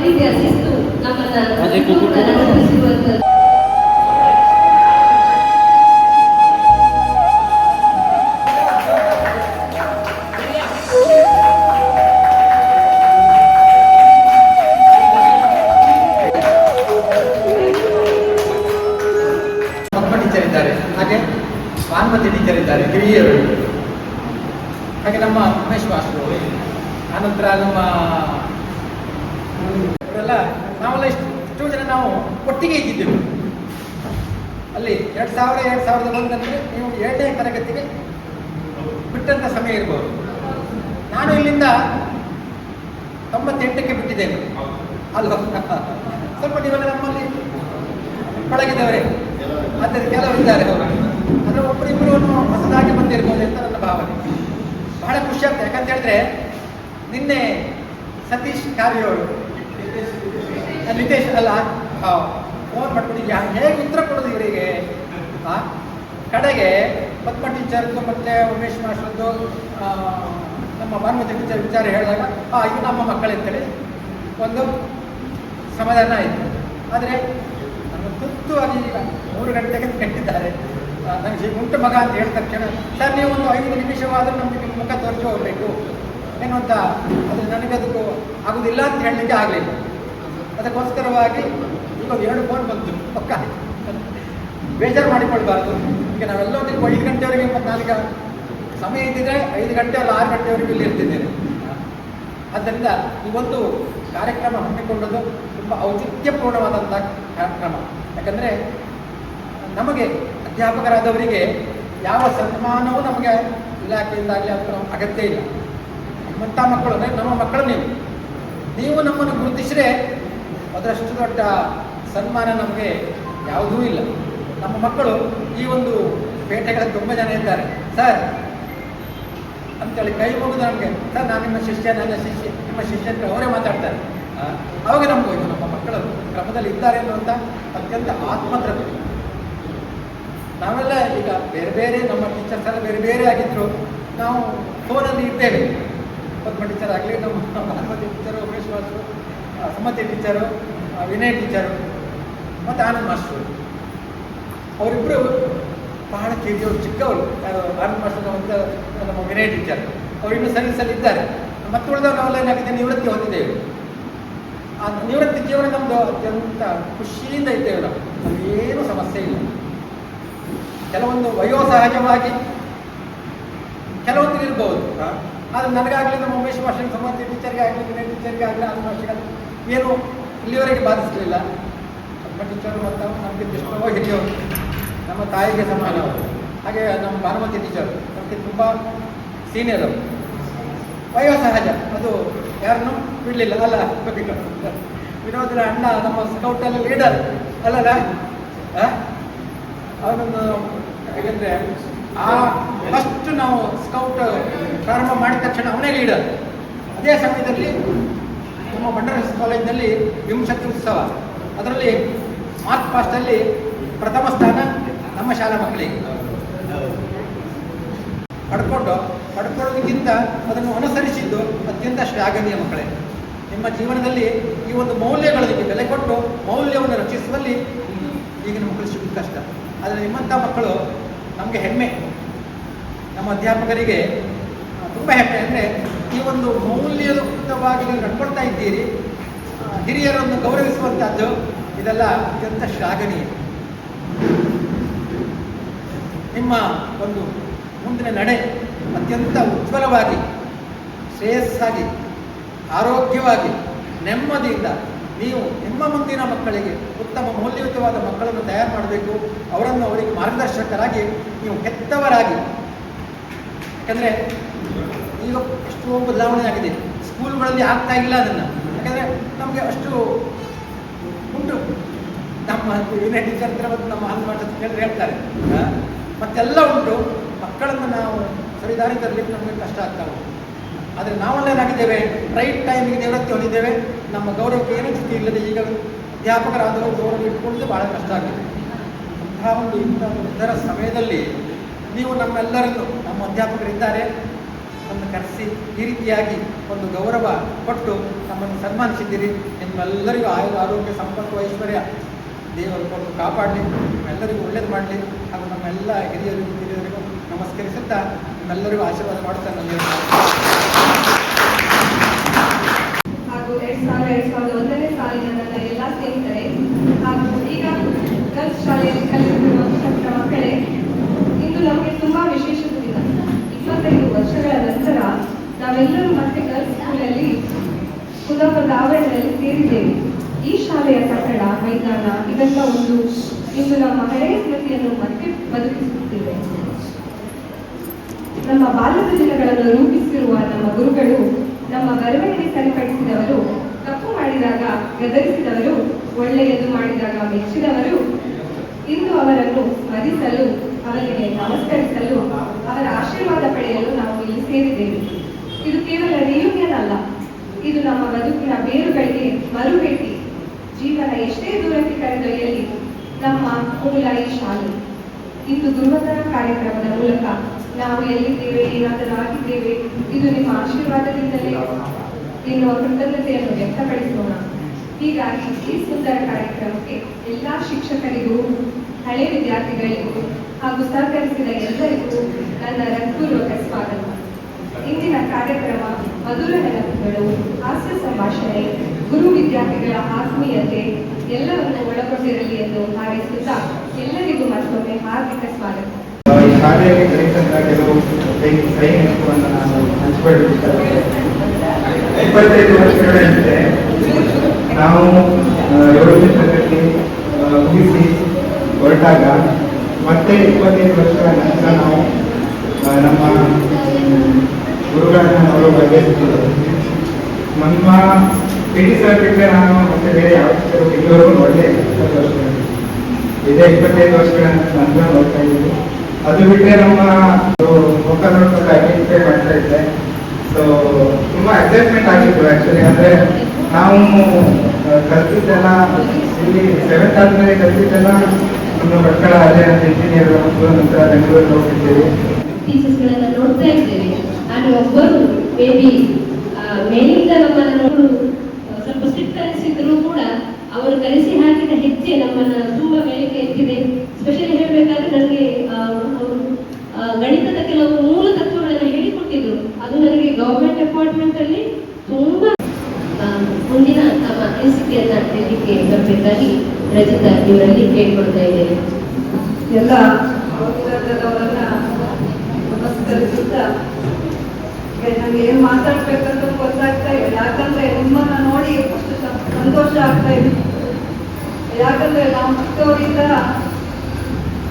ರೀತಿಯ ಶಿಸ್ತು ನಮ್ಮನ್ನು ನಡೆಸಿರುವಂಥದ್ದು. ಹಾಗೆ ಭಾನುಮತಿ ಟೀಚರ್ ಇದ್ದಾರೆ, ಹಿರಿಯರು. ಹಾಗೆ ನಮ್ಮ ಉಮೇಶ್ ಮಾಸ್ಟರು, ಆನಂತರ ನಮ್ಮ ಇವರೆಲ್ಲ ನಾವೆಲ್ಲ ಇಷ್ಟು ಜನ ನಾವು ಒಟ್ಟಿಗೆ ಇದ್ದಿದ್ದೆವು. ಅಲ್ಲಿ 2001 ನೀವು 7ನೇ ತರಗತಿಗೆ ಬಿಟ್ಟಂಥ ಸಮಯ ಇರ್ಬೋದು. ನಾನು ಇಲ್ಲಿಂದ 98ಕ್ಕೆ ಬಿಟ್ಟಿದ್ದೇನೆ. ಅಲ್ವಾ? ಸ್ವಲ್ಪ ನೀವೆಲ್ಲ ನಮ್ಮಲ್ಲಿ ಪಳಗಿದವರೇ, ಆದ್ದರಿಂದ ಕೆಲವರು ಇದ್ದಾರೆ. ಅವರು ಅಂದರೆ ಒಬ್ಬರಿಬ್ಬರು ಹೊಸದಾಗಿ ಬಂದಿರ್ಬೋದು ಅಂತ ನನ್ನ ಭಾವನೆ. ಬಹಳ ಖುಷಿ ಆಗ್ತದೆ. ಯಾಕಂತ ಹೇಳಿದ್ರೆ ನಿನ್ನೆ ಸತೀಶ್ ಕಾರ್ಯವರು ನಿತೇಶ್ ಅಲ್ಲ ಫೋನ್ ಮಾಡ್ಕೊಂಡು ಹೇಗೆ ಉತ್ತರ ಕೊಡೋದು ಇವರಿಗೆ. ಕಡೆಗೆ ಪದ್ಮ ಟೀಚರ್ದು ಮತ್ತು ಉಮೇಶ್ ಮಾಸ್ಟರ್ದು ನಮ್ಮ ಭಾನುಮತಿ ಟೀಚರ್ ವಿಚಾರ ಹೇಳಿದಾಗ ಇದು ನಮ್ಮ ಮಕ್ಕಳಿಂತೇಳಿ ಒಂದು ಸಮಾಧಾನ ಆಯಿತು. ಆದರೆ ತುರ್ತಾಗಿ ಈಗ 3 ಗಂಟೆಗೆ ಕಟ್ಟಿದ್ದಾರೆ. ನನಗೆ ಉಂಟು ಮಗ ಅಂತ ಹೇಳಿದ ತಕ್ಷಣ ಸರ್ ನೀವು ಒಂದು 5 ನಿಮಿಷವಾದರೂ ನಮಗೆ ನಿಮ್ಮ ಮುಖ ತೋರಿಸಿ ಹೋಗಬೇಕು ಏನು ಅಂತ, ಅದು ನನಗದಕ್ಕೂ ಆಗೋದಿಲ್ಲ ಅಂತ ಹೇಳಲಿಕ್ಕೆ ಆಗಲಿಲ್ಲ. ಅದಕ್ಕೋಸ್ಕರವಾಗಿ ಈಗ 2 ಫೋನ್ ಬಂತು. ಪಕ್ಕ ಬೇಜಾರು ಮಾಡಿಕೊಳ್ಬಾರ್ದು. ಈಗ ನಾವೆಲ್ಲ 5 ಗಂಟೆವರೆಗೆ ಮತ್ತು ನಾನೀಗ ಸಮಯ ಇದ್ದಿದ್ರೆ 5 ಗಂಟೆ ಅಲ್ಲ 6 ಗಂಟೆವರೆಗೂ ಇಲ್ಲಿ ಇರ್ತಿದ್ದೇನೆ. ಆದ್ದರಿಂದ ಈ ಒಂದು ಕಾರ್ಯಕ್ರಮ ಹಮ್ಮಿಕೊಂಡದ್ದು ತುಂಬ ಔಚಿತ್ಯಪೂರ್ಣವಾದಂಥ ಕಾರ್ಯಕ್ರಮ. ಯಾಕಂದರೆ ನಮಗೆ ಅಧ್ಯಾಪಕರಾದವರಿಗೆ ಯಾವ ಸನ್ಮಾನವೂ ನಮಗೆ ಇಲಾಖೆಯಿಂದಾಗಲಿ ಅದರ ಅಗತ್ಯ ಇಲ್ಲ. ನಿಮ್ಮಂಥ ಮಕ್ಕಳು ಅಂದರೆ ನಮ್ಮ ಮಕ್ಕಳು ನೀವು ನಮ್ಮನ್ನು ಗುರುತಿಸಿದ್ರೆ ಅದರಷ್ಟು ದೊಡ್ಡ ಸನ್ಮಾನ ನಮಗೆ ಯಾವುದೂ ಇಲ್ಲ. ನಮ್ಮ ಮಕ್ಕಳು ಈ ಒಂದು ಪೇಟೆಗಳ ತುಂಬ ಜನ ಇದ್ದಾರೆ. ಸರ್ ಅಂತೇಳಿ ಕೈ ಮುಗಿದು ನಮಗೆ ಸರ್ ನಾನು ನಿಮ್ಮ ಶಿಷ್ಯ, ನನ್ನ ಶಿಷ್ಯ, ನಿಮ್ಮ ಶಿಷ್ಯ ಅಂತ ಅವರೇ ಮಾತಾಡ್ತಾರೆ. ಅವಾಗ ನಮಗೂ ಇದು ನಮ್ಮ ಮಕ್ಕಳು ಕ್ರಮದಲ್ಲಿ ಇದ್ದಾರೆ ಅನ್ನುವಂಥ ಅತ್ಯಂತ ಆತ್ಮತೃಪ್ತಿ. ನಾವೆಲ್ಲ ಈಗ ಬೇರೆ ಬೇರೆ ನಮ್ಮ ಟೀಚರ್ಸ್ ಎಲ್ಲ ಬೇರೆ ಬೇರೆ ಆಗಿದ್ದರು. ನಾವು ಫೋನಲ್ಲಿ ಇದ್ದೇವೆ. ಪದ್ಮ ಟೀಚರ್ ಆಗಲಿ, ನಮ್ಮ Bhanumati teacher, Umesh master, Sumathi teacher, Vinay teacher ಮತ್ತು ಆನಂದ್ ಮಾಸ್ಟರು, ಅವರಿಬ್ಬರು ಬಹಳ ಕಿರಿಯವರು, ಚಿಕ್ಕವರು. ಆನಂದ್ ಮಾಸ್ಟರ್ ಮತ್ತು ನಮ್ಮ ವಿನಯ್ ಟೀಚರ್ ಅವರಿನ್ನೂ ಸರ್ವಿಸಲ್ಲಿ ಇದ್ದಾರೆ. ಮತ್ತು ಉಳಿದವರು ನಾವೆಲ್ಲ ಏನಾಗಿದೆ ನಿವೃತ್ತಿ ಹೊಂದಿದ್ದೇವೆ. ಆ ನಿವೃತ್ತಿ ಜೀವನ ನಮ್ಮದು ಅತ್ಯಂತ ಖುಷಿಯಿಂದ ಇದ್ದೇವೆ. ನಾವು ನಮಗೇನು ಸಮಸ್ಯೆ ಇಲ್ಲ. ಕೆಲವೊಂದು ವಯೋಸಹಜವಾಗಿ ಕೆಲವೊಂದು ಇರ್ಬೋದು. ಆದರೆ ನನಗಾಗಲಿ, ನಮ್ಮ ಉಮೇಶ್ ಮಾಸ್ಟರ್, ಸುಮತಿ ಟೀಚರ್ಗೆ ಆಗಲಿ, ವಿನಯ್ ಟೀಚರ್ಗೆ ಆಗಲಿ, ಆನಂದ್ ಮಾಸ್ಟರ್ಗೆ ಏನು ಇಲ್ಲಿವರೆಗೆ ಬಾಧಿಸಲಿಲ್ಲ. ನಮ್ಮ ಟೀಚರು ಮತ್ತು ನಮಗೆ ಎಷ್ಟೋ ಹಿರಿಯವರು, ನಮ್ಮ ತಾಯಿಗೆ ಸಮಾನ ಅವರು. ಹಾಗೆ ನಮ್ಮ ಭಾನುಮತಿ ಟೀಚರು ನಮಗೆ ತುಂಬ ಸೀನಿಯರ್ ಅವರು. ವಯೋಸಹಜ, ಅದು ಯಾರನ್ನು ಬಿಡಲಿಲ್ಲ ಅಲ್ಲ. ವಿನೋದನ ಅಣ್ಣ ನಮ್ಮ ಸ್ಕೌಟಲ್ಲಿ ಲೀಡರ್ ಅಲ್ಲಲ್ಲ. ಅವನನ್ನು ಯಾಕೆಂದರೆ ಫಸ್ಟ್ ನಾವು ಸ್ಕೌಟ್ ಪ್ರಾರಂಭ ಮಾಡಿದ ತಕ್ಷಣ ಅವನೇ ಲೀಡರ್. ಅದೇ ಸಮಯದಲ್ಲಿ ನಮ್ಮ ಬಂಡಾರ ಕಾಲೇಜಿನಲ್ಲಿ ವಿಂಶತಿ ಉತ್ಸವ, ಅದರಲ್ಲಿ ಮಾರ್ಚ್ ಪಾಸ್ಟಲ್ಲಿ ಪ್ರಥಮ ಸ್ಥಾನ ನಮ್ಮ ಶಾಲಾ ಮಕ್ಕಳಿಗೆ ಪಡ್ಕೊಳ್ಳೋದಕ್ಕಿಂತ ಅದನ್ನು ಅನುಸರಿಸಿದ್ದು ಅತ್ಯಂತ ಶ್ಲಾಘನೀಯ. ಮಕ್ಕಳೇ, ನಿಮ್ಮ ಜೀವನದಲ್ಲಿ ಈ ಒಂದು ಮೌಲ್ಯಗಳಿಗೆ ಬೆಲೆ ಕೊಟ್ಟು ಮೌಲ್ಯವನ್ನು ರಚಿಸುವಲ್ಲಿ ಈಗಿನ ಮಕ್ಕಳು ಸಿಗೋದು ಕಷ್ಟ. ಆದರೆ ನಿಮ್ಮಂಥ ಮಕ್ಕಳು ನಮಗೆ ಹೆಮ್ಮೆ. ನಮ್ಮ ಅಧ್ಯಾಪಕರಿಗೆ ತುಂಬ ಹೆಮ್ಮೆ. ಅಂದರೆ ಈ ಒಂದು ಮೌಲ್ಯಯುಕ್ತವಾಗಿ ನೀವು ನಡ್ಕೊಳ್ತಾ ಇದ್ದೀರಿ. ಹಿರಿಯರನ್ನು ಗೌರವಿಸುವಂಥದ್ದು ಇದೆಲ್ಲ ಅತ್ಯಂತ ಶ್ಲಾಘನೀಯ. ನಿಮ್ಮ ಒಂದು ಮುಂದಿನ ನಡೆ ಅತ್ಯಂತ ಉಜ್ವಲವಾಗಿ, ಶ್ರೇಯಸ್ಸಾಗಿ, ಆರೋಗ್ಯವಾಗಿ, ನೆಮ್ಮದಿಯಿಂದ ನೀವು ನಿಮ್ಮ ಮುಂದಿನ ಮಕ್ಕಳಿಗೆ ಉತ್ತಮ ಮೌಲ್ಯಯುತವಾದ ಮಕ್ಕಳನ್ನು ತಯಾರು ಮಾಡಬೇಕು. ಅವರಿಗೆ ಮಾರ್ಗದರ್ಶಕರಾಗಿ ನೀವು ಹೆತ್ತವರಾಗಿ. ಯಾಕಂದರೆ ಈಗ ಎಷ್ಟೋ ಬದಲಾವಣೆ ಆಗಿದೆ. ಸ್ಕೂಲ್ಗಳಲ್ಲಿ ಆಗ್ತಾ ಇಲ್ಲ ಅದನ್ನು. ಯಾಕಂದರೆ ನಮಗೆ ಅಷ್ಟು ಉಂಟು. ನಮ್ಮ ವಿನಯ್ ಟೀಚರ್ ಹತ್ರ ಮತ್ತು ನಮ್ಮ ಹಾಲು ಮಾಡ್ತಾರೆ ಹೇಳ್ತಾರೆ, ಮತ್ತೆಲ್ಲ ಉಂಟು. ಮಕ್ಕಳನ್ನು ನಾವು ಸರಿದಾರಿ ತರಲಿಕ್ಕೆ ನಮಗೆ ಕಷ್ಟ ಆಗ್ತಾ ಉಂಟು. ಆದರೆ ನಾವೆಲ್ಲೇನಾಗಿದ್ದೇವೆ, ರೈಟ್ ಟೈಮಿಗೆ ನಿವೃತ್ತಿ ಹೊಂದಿದ್ದೇವೆ. ನಮ್ಮ ಗೌರವಕ್ಕೆ ಏನೂ ಸ್ಥಿತಿ ಇಲ್ಲದೆ ಈಗ ಅಧ್ಯಾಪಕರಾದರೂ ಗೌರವ ಇಟ್ಕೊಳ್ಳೋದು ಭಾಳ ಕಷ್ಟ ಆಗಿದೆ. ಇಂಥ ನಿರ್ಧಾರ ಸಮಯದಲ್ಲಿ ನೀವು ನಮ್ಮೆಲ್ಲರನ್ನು, ನಮ್ಮ ಅಧ್ಯಾಪಕರಿದ್ದಾರೆ, ನಮ್ಮನ್ನು ಕರೆಸಿ ಈ ರೀತಿಯಾಗಿ ಒಂದು ಗೌರವ ಕೊಟ್ಟು ನಮ್ಮನ್ನು ಸನ್ಮಾನಿಸಿದ್ದೀರಿ. ನಿಮ್ಮೆಲ್ಲರಿಗೂ ಆರೋಗ್ಯ ಸಂಪತ್ತು ಐಶ್ವರ್ಯ ದೇವರು ಕೊಟ್ಟು ಕಾಪಾಡಲಿ, ಎಲ್ಲರಿಗೂ ಒಳ್ಳೇದು ಮಾಡಲಿ ಹಾಗೂ ನಮ್ಮೆಲ್ಲ ಹಿರಿಯರಿಗೂ ನಮಸ್ಕರಿಸುತ್ತಾ ನಿಮ್ಮೆಲ್ಲರಿಗೂ ಆಶೀರ್ವಾದ ಮಾಡುತ್ತಾ ನನಗೆ ಹಾಗೂ 2001ನೇ ಸಾಲಿನ ನನ್ನ ಎಲ್ಲ ಸ್ನೇಹಿತರೆ ಹಾಗೂ ಈಗ ಗರ್ಲ್ಸ್ ಶಾಲೆಯಲ್ಲಿ ಕಲಿಯುತ್ತಿರುವ ಮಕ್ಕಳೇ, ಇಂದು ನಮಗೆ ತುಂಬಾ ವಿಶೇಷ ದಿನ. 25 ವರ್ಷಗಳ ನಂತರ ನಾವೆಲ್ಲರೂ ಮತ್ತೆ ಗರ್ಲ್ಸ್ ಸ್ಕೂಲಲ್ಲಿ ಕುಂದಾಪುರದ ಆವರಣದಲ್ಲಿ ಸೇರಿದ್ದೇವೆ. ಈ ಶಾಲೆಯ ಕಟ್ಟಡ, ಮೈದಾನ ಇವೆಲ್ಲ ಇಂದು ನಮ್ಮ ಹಳೆಯ ಸ್ಮೃತಿಯನ್ನು ಮತ್ತೆ ಬದುಕಿಸುತ್ತಿದೆ. ನಮ್ಮ ಬಾಲ್ಯದ ದಿನಗಳನ್ನು ರೂಪಿಸಿರುವ ನಮ್ಮ ಗುರುಗಳು, ನಮ್ಮ ಬರವಣಿಗೆ ಸರಿಪಡಿಸಿದವರು, ತಪ್ಪು ಮಾಡಿದಾಗ ಗದರಿಸಿದವರು, ಒಳ್ಳೆಯದು ಮಾಡಿದಾಗ ಮೆಚ್ಚಿದವರು, ಇಂದು ಅವರನ್ನು ಸ್ಮರಿಸಲು, ಅವರಿಗೆ ನಮಸ್ಕರಿಸಲು, ಅವರ ಆಶೀರ್ವಾದ ಪಡೆಯಲು ನಾವು ಇಲ್ಲಿ ಸೇರಿದ್ದೇವೆ. ಇದು ಕೇವಲ ರಿಯೂನಿಯನ್ ಅಲ್ಲ, ಇದು ನಮ್ಮ ಬದುಕಿನ ಬೇರುಗಳಿಗೆ ಮರುಭೇಟಿ. ಜೀವನ ಎಷ್ಟೇ ದೂರಕ್ಕೆ ಕರೆದೊಯ್ಯಲಿ, ನಮ್ಮ ಮೂಲ ಈ ಶಾಲೆ. ಇಂದು ದುರ್ವತನ ಕಾರ್ಯಕ್ರಮದ ಮೂಲಕ ನಾವು ಎಲ್ಲಿದ್ದೇವೆ, ಏನಾದರೂ ಆಗಿದ್ದೇವೆ, ಇದು ನಿಮ್ಮ ಆಶೀರ್ವಾದದಿಂದಲೇ ಎನ್ನುವ ಕೃತಜ್ಞತೆಯನ್ನು ವ್ಯಕ್ತಪಡಿಸೋಣ. ಹೀಗಾಗಿ ಈ ಸುಂದರ ಕಾರ್ಯಕ್ರಮಕ್ಕೆ ಎಲ್ಲ ಶಿಕ್ಷಕರಿಗೂ, ಹಳೆ ವಿದ್ಯಾರ್ಥಿಗಳಿಗೂ ಹಾಗೂ ಸಹಕರಿಸಿದ ಎಲ್ಲರಿಗೂ ನನ್ನ ಹೃತ್ಪೂರ್ವಕ ಸ್ವಾಗತ. ಇಂದಿನ ಕಾರ್ಯಕ್ರಮ ಮಧುರ ನೆನಪುಗಳು, ಹಾಸ್ಯ ಸಂಭಾಷಣೆ, ಗುರು ವಿದ್ಯಾರ್ಥಿಗಳ ಆತ್ಮೀಯತೆ ಎಲ್ಲವನ್ನು ಒಳಗೊಂಡಿರಲಿ ಎಂದು ಹಾರೈಸುತ್ತಾ ಎಲ್ಲರಿಗೂ ಮತ್ತೊಮ್ಮೆ ಹಾರ್ದಿಕ ಸ್ವಾಗತ. ಈ ಶಾಲೆಯಲ್ಲಿ ಕಲಿತಂತ ಕೆಲವು ಕೈ ನೆನಪುಗಳನ್ನು ನಾನು ಹಂಚಿಕೊಳ್ಳುತ್ತಿದ್ದೇನೆ. 25 ವರ್ಷಗಳ ಹಿಂದೆ ನಾವು 7ನೇ ತರಗತಿ ಮುಗಿಸಿ ಹೊರಟಾಗ ಮತ್ತೆ 25 ವರ್ಷಗಳ ನಂತರ ನಾವು ನಮ್ಮ ಗುರುಗಳನ್ನು ನೋಡುವ ಬಗ್ಗೆ ನಮ್ಮ ಪಿಟಿ ಸರ್ ಬಿಟ್ಟರೆ ನಾನು ಮತ್ತೆ ಬೇರೆ ಯಾವ ಶಿಕ್ಷಕರು ಇಲ್ಲಿವರೆಗೂ ನೋಡಲೇ 20 ವರ್ಷಗಳು ಇದೇ 25 ವರ್ಷಗಳ ನಂತರ ನೋಡ್ತಾ ಇದ್ದೀವಿ. ಅದು ಬಿಟ್ಟರೆ ನಮ್ಮ ಮುಖ ನೋಡ್ಕೊಂಡು ಐಡೆಂಟಿಫೈ ಮಾಡ್ತಾ ಇದ್ದೆ. ಸೊ ತುಂಬ ಎಕ್ಸೈಟ್ಮೆಂಟ್ ಆಗಿತ್ತು ಆ್ಯಕ್ಚುಲಿ. ಅಂದರೆ ನಾವು ಕಲ್ತಿದ್ದೆಲ್ಲ ಇಲ್ಲಿ 7th ಆದಮೇಲೆ ಕಲ್ತಿದ್ದೆಲ್ಲ ನಮ್ಮ ಮಕ್ಕಳ ಅಲ್ಲೇ ನಮ್ಮ ಇಂಜಿನಿಯರ್ ಮಕ್ಕಳು ನಂತರ ಬೆಂಗಳೂರಿಗೆ ಹೋಗಿದ್ದೇವೆ. ಟೀಚರ್ಸ್ಗಳನ್ನ ನೋಡ್ತಾ ಇದ್ದೇವೆ. ಆದರೆ ಒಬ್ಬರು ಮೇಬಿ ಮೇಲಿಂದ ನಮ್ಮನ್ನು ಸ್ವಲ್ಪ ಸ್ಟ್ರಿಕ್ಟ್ ಅನಿಸಿದ್ರು ಕೂಡ ಅವರು ಕಲಿಸಿ ಹಾಕಿದ ಹೆಜ್ಜೆ ನಮ್ಮನ್ನು ತುಂಬಾ ಮೇಲಕ್ಕೆ ಎತ್ತಿದೆ. ಸ್ಪೆಷಲಿ ಹೇಳಬೇಕಾದ್ರೆ ನನಗೆ ಅವರು ಗಣಿತದ ಕೆಲವು ಮೂಲ ತತ್ವಗಳನ್ನು ಹೇಳಿಕೊಟ್ಟಿದ್ರು. ಅದು ನನಗೆ ಗವರ್ಮೆಂಟ್ ಅಪಾರ್ಟ್ಮೆಂಟ್ ಅಲ್ಲಿ ತುಂಬಾ ಮುಂದಿನ ತಮ್ಮ ಅನಿಸಿಕೆಯನ್ನ ಹೇಳಲಿಕ್ಕೆ ಬರಬೇಕಾಗಿ ರಚಿತಾ ಇವರಲ್ಲಿ ಕೇಳಿಕೊಳ್ತಾ ಇದ್ದೇನೆ. ಎಲ್ಲ ಅವರನ್ನ ನಮಸ್ಕರಿಸುತ್ತಾ ನನಗೆ ಏನು ಮಾತಾಡ್ಬೇಕಂತ ಗೊತ್ತಾಗ್ತಾ ಇದೆ. ಯಾಕಂದ್ರೆ ನಿಮ್ಮನ್ನ ನೋಡಿ ಅಷ್ಟು ಸಂತೋಷ ಆಗ್ತಾ ಇದೆ. ಯಾಕಂದ್ರೆ ನಾವು ಚಿಕ್ಕವರಿಂದ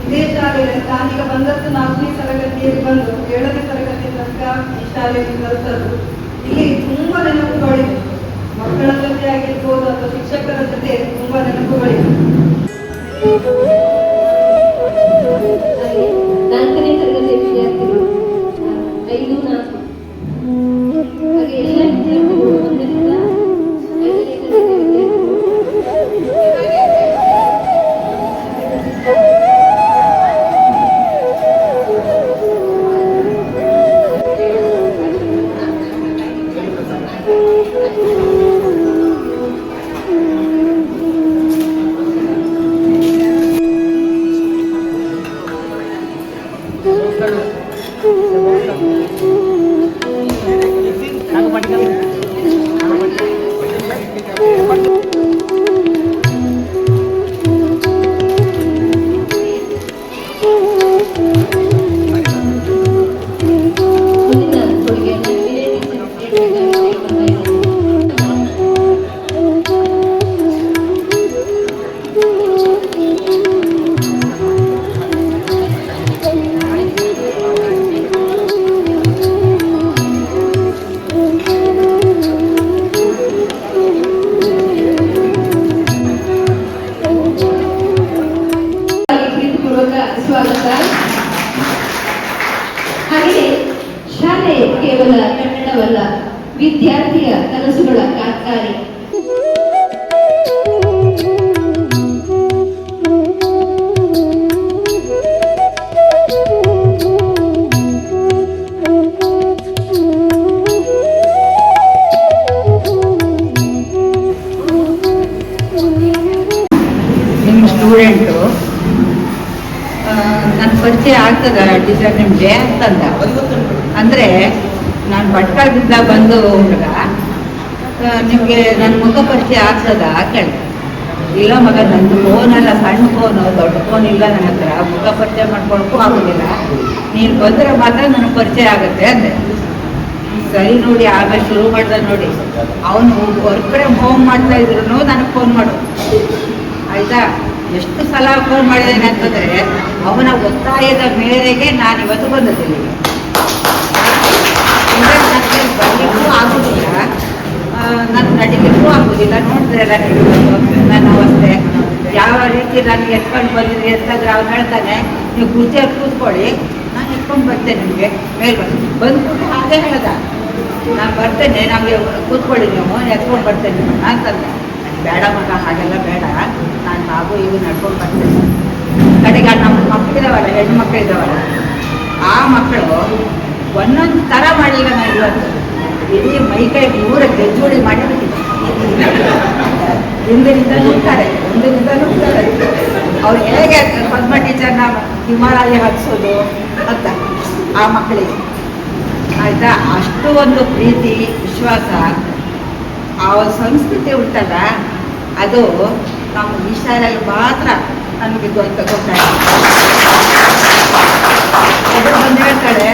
ಇದೇ ಶಾಲೆಯಲ್ಲಿ ನಾನೀಗ ಬಂದದ್ದು 4ನೇ ತರಗತಿಯಲ್ಲಿ ಬಂದು 7ನೇ ತರಗತಿ ತನಕ ಈ ಶಾಲೆಯಲ್ಲಿ ಕಲಿತದ್ದು. ಇಲ್ಲಿ ತುಂಬಾ ನೆನಪುಗಳಿವೆ. ಮಕ್ಕಳ ಜೊತೆ ಆಗಿರ್ಬೋದು ಅಥವಾ ಶಿಕ್ಷಕರ ಜೊತೆ ತುಂಬಾ ನೆನಪುಗಳಿವೆ. 4ನೇ ತರಗತಿಯ ವಿದ್ಯಾರ್ಥಿಗಳು 5, 4 ಹಾಗೆ ಎಲ್ಲ ವಿದ್ಯಾರ್ಥಿಗಳು 1ರಿಂದ 5ನೇ ತರಗತಿ ವಿದ್ಯಾರ್ಥಿಗಳು ಪರಿಚಯ ಆಗ್ತದ ಟೀಚರ್ ನಿಮಗೆ ಅಂತಂದ. ಅಂದರೆ ನಾನು ಭಟ್ಕಳದಿಂದ ಬಂದು ಹುಡುಗ ನಿಮಗೆ ನನ್ನ ಮುಖ ಪರಿಚಯ ಆಗ್ತದ ಕೇಳ್ದೆ. ಇಲ್ಲ ಮಗ, ನಂದು ಫೋನಲ್ಲ, ಸಣ್ಣ ಫೋನು, ದೊಡ್ಡ ಫೋನ್ ಇಲ್ಲ ನನ್ನ ಹತ್ರ, ಮುಖ ಪರಿಚಯ ಮಾಡ್ಕೊಳಕ್ಕೂ ಆಗೋದಿಲ್ಲ, ನೀನು ಬಂದರೆ ಮಾತ್ರ ನನಗೆ ಪರಿಚಯ ಆಗುತ್ತೆ ಅಂದೆ. ಸರಿ ನೋಡಿ, ಆಗ ಶುರು ಮಾಡ್ದ ನೋಡಿ. ಅವನು ವರ್ಕ್ ಫ್ರಮ್ ಹೋಮ್ ಮಾಡ್ತಾ ಇದ್ರು ನನಗೆ ಫೋನ್ ಮಾಡು ಆಯಿತಾ. ಎಷ್ಟು ಸಲ ಫೋನ್ ಮಾಡಿದ್ದೇನೆ ಅಂತಂದರೆ ಅವನ ಒತ್ತಾಯದ ಮೇರೆಗೆ ನಾನು ಇವತ್ತು ಬಂದಿದ್ದೀನಿ. ನನಗೆ ಬರಲಿಕ್ಕೂ ಆಗೋದಿಲ್ಲ, ನಾನು ನಡಿಲಿಕ್ಕೂ ಆಗೋದಿಲ್ಲ. ನೋಡಿದ್ರಲ್ಲ ನನ್ನ ಅವಸ್ಥೆ ಯಾವ ರೀತಿ ನಾನು ಎತ್ಕೊಂಡು ಬಂದಿದ್ರಿ ಅಂತಂದ್ರೆ ಅವ್ನು ಹೇಳ್ತಾನೆ, ನೀವು ಕುರ್ಚಿಯಲ್ಲಿ ಕೂತ್ಕೊಳ್ಳಿ, ನಾನು ಎತ್ಕೊಂಡು ಬರ್ತೇನೆ ನಿಮಗೆ ಮೇಲೆ ಬಂದ್ಬಿಟ್ಟು ಹಾಗೆ ಹೇಳ್ದ, ನಾನು ಬರ್ತೇನೆ, ನಮಗೆ ಕೂತ್ಕೊಳ್ಳಿ, ನೀವು ಎತ್ಕೊಂಡು ಬರ್ತೇನೆ ಅಂತಂದೆ. ಬೇಡ ಮಗ, ಹಾಗೆಲ್ಲ ಬೇಡ, ನಾನು ಹಾಗೂ ಈಗ ನಡ್ಕೊಂಡು ಬರ್ತೇನೆ. ಕಡೆಗೆ ನಮ್ಮ ಮಕ್ಕಳಿದ್ದಾವಲ್ಲ, ಹೆಣ್ಣು ಮಕ್ಕಳಿದ್ದಾವಲ್ಲ, ಆ ಮಕ್ಕಳು ಒಂದೊಂದು ಥರ ಮಾಡಿಲ್ಲ. ನಾನು ಇವತ್ತು ಇಡೀ ಮೈಕೈ ಪೂರ ಗೆಜ್ಜುಡಿ ಮಾಡಿ ಹಿಂದಿನಿಂದ ನುಗ್ತಾರೆ, ಅವ್ರು ಹೇಗೆ ಪದ್ಮ ಟೀಚರ್ನ ಹಿಮಾಲಯ ಹತ್ಸೋದು ಅಂತ ಆ ಮಕ್ಕಳಿಗೆ ಆಯಿತಾ. ಅಷ್ಟು ಒಂದು ಪ್ರೀತಿ ವಿಶ್ವಾಸ, ಆ ಒಂದು ಸಂಸ್ಕೃತಿ ಉಂಟಲ್ಲ, ಅದು ನಮ್ಮ ಈ ಶಾಲೆಯಲ್ಲಿ ಮಾತ್ರ ನಮಗೆ ಗೊತ್ತಾಯ್ತು. ಅದು ಬಂದು ಹೇಳ್ತಾಳೆ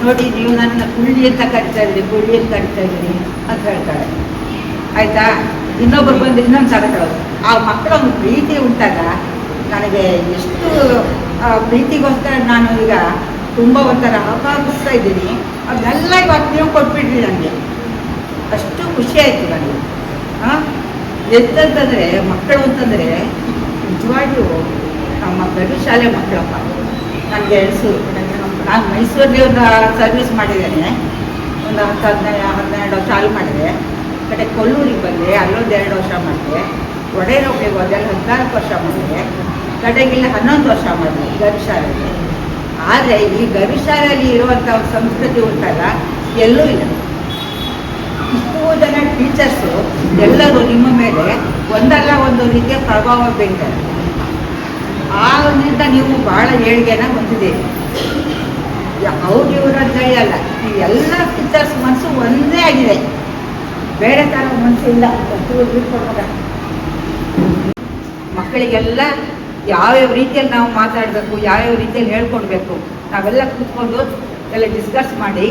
ನೋಡಿ, ನೀವು ನನ್ನ ಕುಳ್ಳಿ ಅಂತ ಕರಿತಾ ಇದ್ದೀರಿ, ಕುಳ್ಳಿ ಅಂತ ಕರಿತಾ ಇದ್ದೀರಿ ಅಂತ ಹೇಳ್ತಾಳೆ ಆಯಿತಾ. ಇನ್ನೊಬ್ಬರು ಬಂದು ಇನ್ನೊಂದು ಥರ ಹೇಳೋದು. ಆ ಮಕ್ಕಳ ಒಂದು ಪ್ರೀತಿ ಉಂಟಾಗ ನನಗೆ ಎಷ್ಟು ಪ್ರೀತಿಗೋಸ್ಕರ ನಾನು ಈಗ ತುಂಬ ಒಂಥರ ಆಕಾಂಕ್ಷಿಸ್ತಾ ಇದ್ದೀನಿ. ಅದನ್ನೆಲ್ಲ ಇವತ್ತು ನೀವು ಕೊಟ್ಬಿಟ್ರಿ ನನಗೆ, ಅಷ್ಟು ಖುಷಿ ಆಯಿತು ನನಗೆ. ಎಂತಂತಂದರೆ ಮಕ್ಕಳು ಅಂತಂದರೆ ನಿಜವಾಗಿಯೂ ನಮ್ಮ ಗಡಿ ಶಾಲೆ ಮಕ್ಕಳಪ್ಪ. ನನಗೆ ನಾನು ಮೈಸೂರಲ್ಲಿ ಒಂದು ಸರ್ವಿಸ್ ಮಾಡಿದ್ದೇನೆ, ಒಂದು 12 ವರ್ಷ ಚಾಲು ಮಾಡಿದೆ. ಕಡೆ ಕೊಲ್ಲೂರಿಗೆ ಬಂದೆ, ಅಲ್ಲೊಂದು 2 ವರ್ಷ ಮಾಡಿದೆ. ಒಡೆಯರೊಬ್ಬರಿಗೆ ಹೋದೆ, ಅಲ್ಲಿ 14 ವರ್ಷ ಮಾಡಿದೆ. ಕಡೆಗೆ ಇಲ್ಲಿ 11 ವರ್ಷ ಮಾಡಿದೆ ಗವಿ ಶಾಲೆಯಲ್ಲಿ. ಆದರೆ ಈ ಗವಿ ಶಾಲೆಯಲ್ಲಿ ಇರುವಂಥ ಒಂದು ಸಂಸ್ಕೃತಿ ಉಂಟಲ್ಲ, ಎಲ್ಲೂ ಇಲ್ಲ. ಇಷ್ಟೂ ಜನ ಟೀಚರ್ಸು ಎಲ್ಲರೂ ನಿಮ್ಮ ಮೇಲೆ ಒಂದಲ್ಲ ಒಂದು ರೀತಿಯ ಪ್ರಭಾವ ಬೀಳ್ತಾರೆ. ಆದ್ದರಿಂದ ನೀವು ಭಾಳ ಏಳಿಗೆನ ಹೊಂದಿದ್ದೀರಿ. ಅವ್ರು ಇವರಂತ ಹೇಳಲ್ಲ, ಈ ಎಲ್ಲ ಟೀಚರ್ಸ್ ಮನಸ್ಸು ಒಂದೇ ಆಗಿದೆ, ಬೇರೆ ಥರ ಮನಸ್ಸು ಇಲ್ಲ. ಮಕ್ಕಳಿಗೆಲ್ಲ ಯಾವ್ಯಾವ ರೀತಿಯಲ್ಲಿ ನಾವು ಮಾತಾಡಬೇಕು, ಯಾವ್ಯಾವ ರೀತಿಯಲ್ಲಿ ಹೇಳ್ಕೊಡ್ಬೇಕು, ನಾವೆಲ್ಲ ಕೂತ್ಕೊಂಡು ಎಲ್ಲ ಡಿಸ್ಕಸ್ ಮಾಡಿ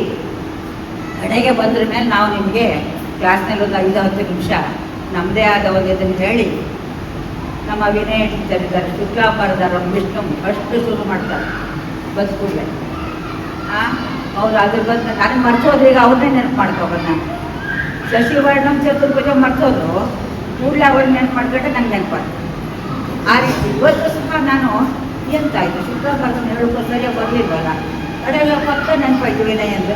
ಕಡೆಗೆ ಬಂದ್ರ ಮೇಲೆ ನಾವು ನಿಮಗೆ ಕ್ಲಾಸ್ನಲ್ಲಿ ಒಂದು 5-10 ನಿಮಿಷ ನಮ್ಮದೇ ಆದ ಒಂದು ಇದನ್ನು ಹೇಳಿ, ನಮ್ಮ ವಿನಯ ಟೀಚರ್ ಇದ್ದಾರೆ, ಶುಕ್ಲಾಂಬರದಾರ ವಿಷ್ಣು ಅಷ್ಟು ಶುರು ಮಾಡ್ತಾರೆ ಬಸ್ ಕೂಡಲೇ. ಅವ್ರು ಅದ್ರ ಬಂದು ನನಗೆ ಮರ್ತೋದ್ರೆ ಈಗ ಅವ್ರನ್ನೇ ನೆನಪು ಮಾಡ್ಕೊಬೋದು. ನಾನು ಶಶಿವರ್ಣಂ ಚತುರ್ಭುಜ ಮರ್ತೋದ್ರು ಕೂಡಲೇ ಅವ್ರನ್ನ ನೆನಪು ಮಾಡ್ಕೊಂಡ್ರೆ ನಂಗೆ ನೆನಪಾಗ್ತದೆ. ಆ ರೀತಿ ಇವತ್ತು ಸಹ ನಾನು ಎಂತಾಯಿತು ಶುಕ್ಲಾಂಬರದನ್ನ ಹೇಳೋಕೆ ಸರಿಯಾಗಿ ಬರಲಿಲ್ವಲ್ಲ, ಅಡೆಲ್ಲ ಪಕ್ಕ ನೆನಪಾಯ್ತು ವಿನಯ್ ಎಂದು.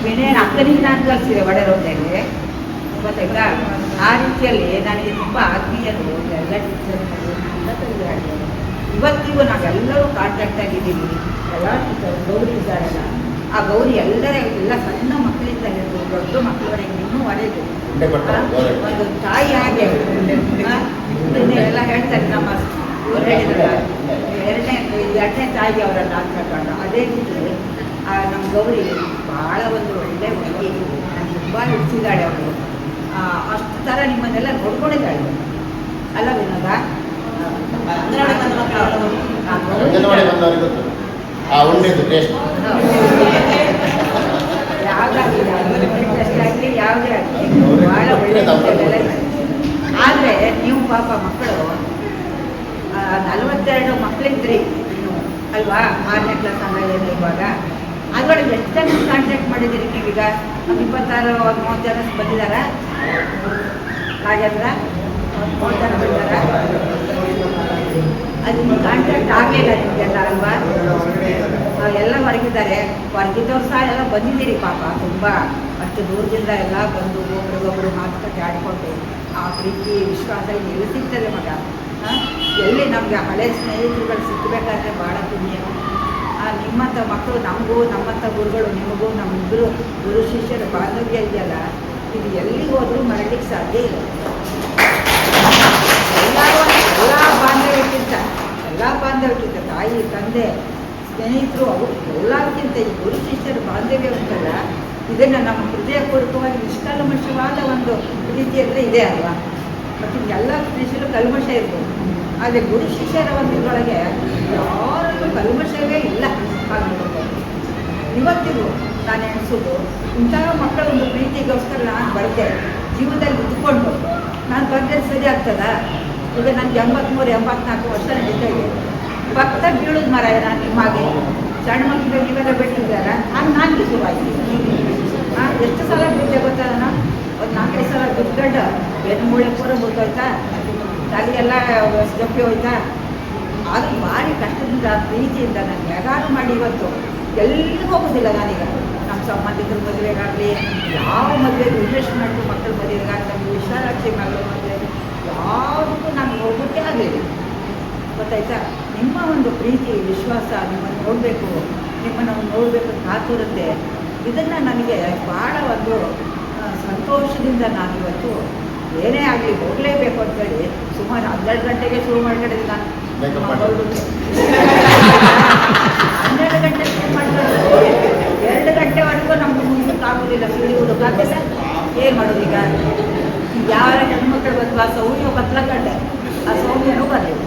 ವಿನಯನ ಅಕ್ಕನಿಗೆ ನಾನು ಕಲಿಸಿದೆ ಒಡೆರೋದಲ್ಲಿ, ಗೊತ್ತಾಯ್ತಾ. ಆ ರೀತಿಯಲ್ಲಿ ನನಗೆ ತುಂಬ ಆತ್ಮೀಯರು ಎಲ್ಲ ಟೀಚರ್ಗಳು ಇವತ್ತಿಗೂ ನಾವೆಲ್ಲರೂ ಕಾಂಟ್ಯಾಕ್ಟ್ ಆಗಿದ್ದೀವಿ. ಎಲ್ಲ ಟೀಚರ್ ಗೌರಿ ಇದ್ದಾರಲ್ಲ, ಆ ಗೌರಿ ಎಲ್ಲ ಸಣ್ಣ ಮಕ್ಕಳಿಂದ ಹಿಡಿದು ದೊಡ್ಡ ಮಕ್ಕಳವರೆಗೆ ಇನ್ನೂವರೆಗೂ ಒಂದು ತಾಯಿ ಹಾಗೆ ಎಲ್ಲ ಹೇಳ್ತಾರೆ. ನಮ್ಮ ಇವ್ರು ಹೇಳಿದ್ರಲ್ಲ, ಎರಡನೇ ತಾಯಿ ಅವರನ್ನ ಅಂತ. ಅದೇ ರೀತಿ ನಮ್ಮ ಗೌರಿ ಭಾಳ ಒಂದು ಒಳ್ಳೆ ಹುಡುಗಿ, ನಾನು ತುಂಬ ಹಿಡಿಸಿದ್ದಾಳೆ ಅವಳು. ಅಷ್ಟು ಥರ ನಿಮ್ಮನ್ನೆಲ್ಲ ನೋಡ್ಕೊಂಡಿದ್ದಾಳೆ ಅಲ್ಲ ವಿನೋದ. ಯಾವುದಾಗಲಿ ಯಾವುದೇ ಆಗಲಿ ಭಾಳ ಒಳ್ಳೆ ಆದರೆ ನೀವು ಪಾಪ ಮಕ್ಕಳು 42 ಮಕ್ಕಳಿದ್ರಿ ಅಲ್ವಾ, 6ನೇ ಕ್ಲಾಸ್ ಅಂದರೆ ಇವಾಗ. ಅದರೊಳಗೆ ಎಷ್ಟು ಜನ ಕಾಂಟ್ಯಾಕ್ಟ್ ಮಾಡಿದ್ದೀರಿ ನೀವೀಗ? 26-30 ಜನ ಬಂದಿದ್ದಾರಾ? ರಾಜೇಂದ್ರ 30 ಜನ ಬಂದಿದ್ದಾರಾ? ಅದು ಕಾಂಟ್ಯಾಕ್ಟ್ ಆಗಲಿಲ್ಲ ನಿಮಗೆಲ್ಲ ಅಲ್ವಾ? ಎಲ್ಲ ಹೊರಗಿದ್ದಾರೆ. ಹೊರಗಿದ್ದವ್ರು ಸಹ ಎಲ್ಲ ಬಂದಿದ್ದೀರಿ ಪಾಪ, ತುಂಬ ಅಷ್ಟು ದೂರದಿಂದ ಎಲ್ಲ ಬಂದು ಒಬ್ರಿಗೊಬ್ಬರು ಮಾತುಕತೆ ಆಡಿಕೊಂಡು ಆ ಪ್ರೀತಿ ವಿಶ್ವಾಸ ಎಲ್ಲಿ ಸಿಗ್ತದೆ ಮಗ? ಎಲ್ಲಿ ನಮಗೆ ಹಳೆ ಸ್ನೇಹಿತರುಗಳು ಸಿಕ್ಕಬೇಕಾದ್ರೆ ಭಾಳ ಪುಣ್ಯ. ನಿಮ್ಮಂಥ ಮಕ್ಕಳು ನಮಗೂ, ನಮ್ಮಂಥ ಗುರುಗಳು ನಿಮಗೂ, ನಮ್ಮಿಬ್ಬರು ಗುರು ಶಿಷ್ಯರ ಬಾಂಧವ್ಯ ಇದೆಯಲ್ಲ, ಇದು ಎಲ್ಲಿಗೆ ಹೋದರೂ ಮರಳಿಕ್ಕೆ ಸಾಧ್ಯ ಇಲ್ಲ. ಎಲ್ಲ ಬಾಂಧವ್ಯಕ್ಕಿಂತ ತಾಯಿ ತಂದೆ ಸ್ನೇಹಿತರು ಅವರು ಎಲ್ಲಕ್ಕಿಂತ ಈ ಗುರು ಶಿಷ್ಯರ ಬಾಂಧವ್ಯ ಉಂಟಲ್ಲ, ಇದನ್ನು ನಮ್ಮ ಹೃದಯಪೂರ್ವಕವಾಗಿ ನಿಷ್ಕಲ್ಮಶವಾದ ಒಂದು ರೀತಿ ಅಂದರೆ ಇದೆ ಅಲ್ವಾ. ಮತ್ತು ಎಲ್ಲ ಮನುಷ್ಯರು ಕಲ್ಮಶ ಇರ್ಬೋದು, ಆದರೆ ಗುರು ಶಿಷ್ಯರ ಒಂದು ಇದರೊಳಗೆ ಯಾರಲ್ಲೂ ಕಲ್ಮಶವೇ ಇಲ್ಲ. ಹಾಗೆ ಇವತ್ತಿಗೂ ನಾನು ಎಣಿಸೋದು ಇಂತಹ ಮಕ್ಕಳ ಒಂದು ಪ್ರೀತಿಗೋಸ್ಕರ ನಾನು ಬರ್ತೇನೆ ಜೀವನದಲ್ಲಿ ಇದ್ದುಕೊಂಡು ನಾನು ಬಂದರೆ ಸರಿ ಆಗ್ತದಾ? ಈಗ ನನಗೆ 83-84 ವರ್ಷ ನಡೀತಾ ಇದೆ. ಭಕ್ತ ಬೀಳುದು ಮರ ನಾನು ನಿಮ್ಮಾಗೆ ಸಣ್ಣ ಮಕ್ಕಳು ನೀವೆಲ್ಲ ಬಿಟ್ಟಿದ್ದಾರ ನಾನು ಶುರುವಾಯಿತು. ಎಷ್ಟು ಸಲ ಬಿದ್ದೆ ಗೊತ್ತಾ? ನಾನು ಒಂದು 4-5 ಸಲ ಬಿದ್ದುಗಡ್ಡ ಬೆನ್ನು ಮೂಳೆ ಪೂರ ಹೋಗ್ತೋಯ್ತಾ, ತಲೆಗೆಲ್ಲ ಜಪ್ಪಿ ಹೋಯ್ತಾ. ಅದು ಭಾರಿ ಕಷ್ಟದಿಂದ ಪ್ರೀತಿಯಿಂದ ನಾನು ಹೇಗಾರು ಮಾಡಿ ಇವತ್ತು ಎಲ್ಲಿಗೂ ಹೋಗೋದಿಲ್ಲ. ನಾನೀಗ ನಮ್ಮ ಸಂಬಂಧಿಕರ ಮದುವೆಗಾಗಲಿ, ಯಾವ ಮದುವೆಗೆ ಇನ್ವೆಸ್ಟ್ಮೆಂಟು ಮಕ್ಕಳ ಮದುವೆಗಾಗಲಿ, ವಿಶಾಲಾಕ್ಷಿ ಮಗಳ ಮದುವೆಗೆ ಯಾವುದಕ್ಕೂ ನಾನು ಹೋಗೋಕ್ಕೆ ಆಗಲಿಲ್ಲ. ಗೊತ್ತಾಯ್ತಾ? ನಿಮ್ಮ ಒಂದು ಪ್ರೀತಿ ವಿಶ್ವಾಸ, ನಿಮ್ಮನ್ನು ನೋಡಬೇಕು, ನಿಮ್ಮನ್ನು ನೋಡಬೇಕು ಕಾತುರತೆ, ಇದನ್ನು ನನಗೆ ಭಾಳ ಒಂದು ಸಂತೋಷದಿಂದ ನಾನಿವತ್ತು ಏನೇ ಆಗಲಿ ಹೋಗಲೇಬೇಕು ಅಂತೇಳಿ ಸುಮಾರು 12 ಗಂಟೆಗೆ ಶುರು ಮಾಡ್ಕೊಂಡಿದ್ದೆ ನಾನು. 12 ಗಂಟೆಗೆ ಶುರು ಮಾಡ್ಕೊಂಡಿದ್ದೆ. 2 ಗಂಟೆವರೆಗೂ ನಮ್ಗೆ ಮುಂದಕ್ಕಾಗೋದಿಲ್ಲ, ಸಿಡಿ ಹುಡುಕಾಗಿಲ್ಲ. ಏನು ಮಾಡೋದು ಈಗ? ಯಾವ ಹೆಣ್ಮಕ್ಳು ಬಂದು ಆ ಸೌಮ್ಯ ಬತ್ಲಕಂಡೆ, ಆ ಸೌಮ್ಯನೂ ಬರಲಿಲ್ಲ.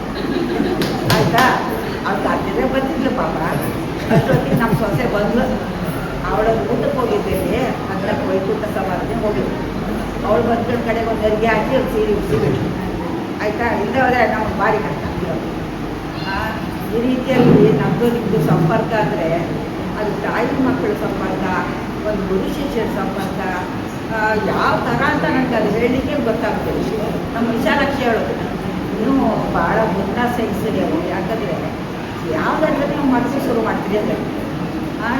ಆಯಿತಾ? ಅವ್ಳು ಹಾಕಿದ್ರೆ ಬಂದಿದ್ಲು ಪಾಪ. ಅಷ್ಟೊತ್ತಿಗೆ ನಮ್ಮ ಸೊಸೆ ಬಂದು ಅವಳ ಊಟಕ್ಕೆ ಹೋಗಿದ್ದೇವೆ, ಹತ್ರ ವೈಕುಂಠ ಸವಾರನೆ ಹೋಗಿದ್ವಿ. ಅವಳು ಬಂದ ಕಡೆಗೆ ಒಂದು ಅರಿಗೆ ಹಾಕಿ ಒಂದು ಸೀರೆ ಉಡಿಸಿಬಿಟ್ರು. ಆಯಿತಾ? ಇಲ್ಲದ್ರೆ ನಮಗೆ ಭಾರಿ ಕಷ್ಟ ಆಗ್ತಿರೋದು. ಈ ರೀತಿಯಲ್ಲಿ ನಮ್ಮದು ನಿಮ್ಮದು ಸಂಪರ್ಕ ಅಂದರೆ ಅದು ತಾಯಿ ಮಕ್ಕಳ ಸಂಪರ್ಕ, ಒಂದು ಗುರು ಶಿಷ್ಯರ ಸಂಪರ್ಕ ಯಾವ ಥರ ಅಂತ ನನಗೆ ಅದು ಹೇಳಲಿಕ್ಕೆ ಗೊತ್ತಾಗ್ತದೆ. ನಮ್ಮ ವಿಶಾಲಾಕ್ಷಿ ಹೇಳೋದು ಇನ್ನೂ ಭಾಳ ಮುನ್ನ ಸಹಿಸಿದೆ ಅವರು. ಯಾಕಂದರೆ ಯಾವುದಾದ್ರೂ ನೀವು ಮನಸ್ಸು ಶುರು ಮಾಡ್ತೀರಿ ಅಂದರೆ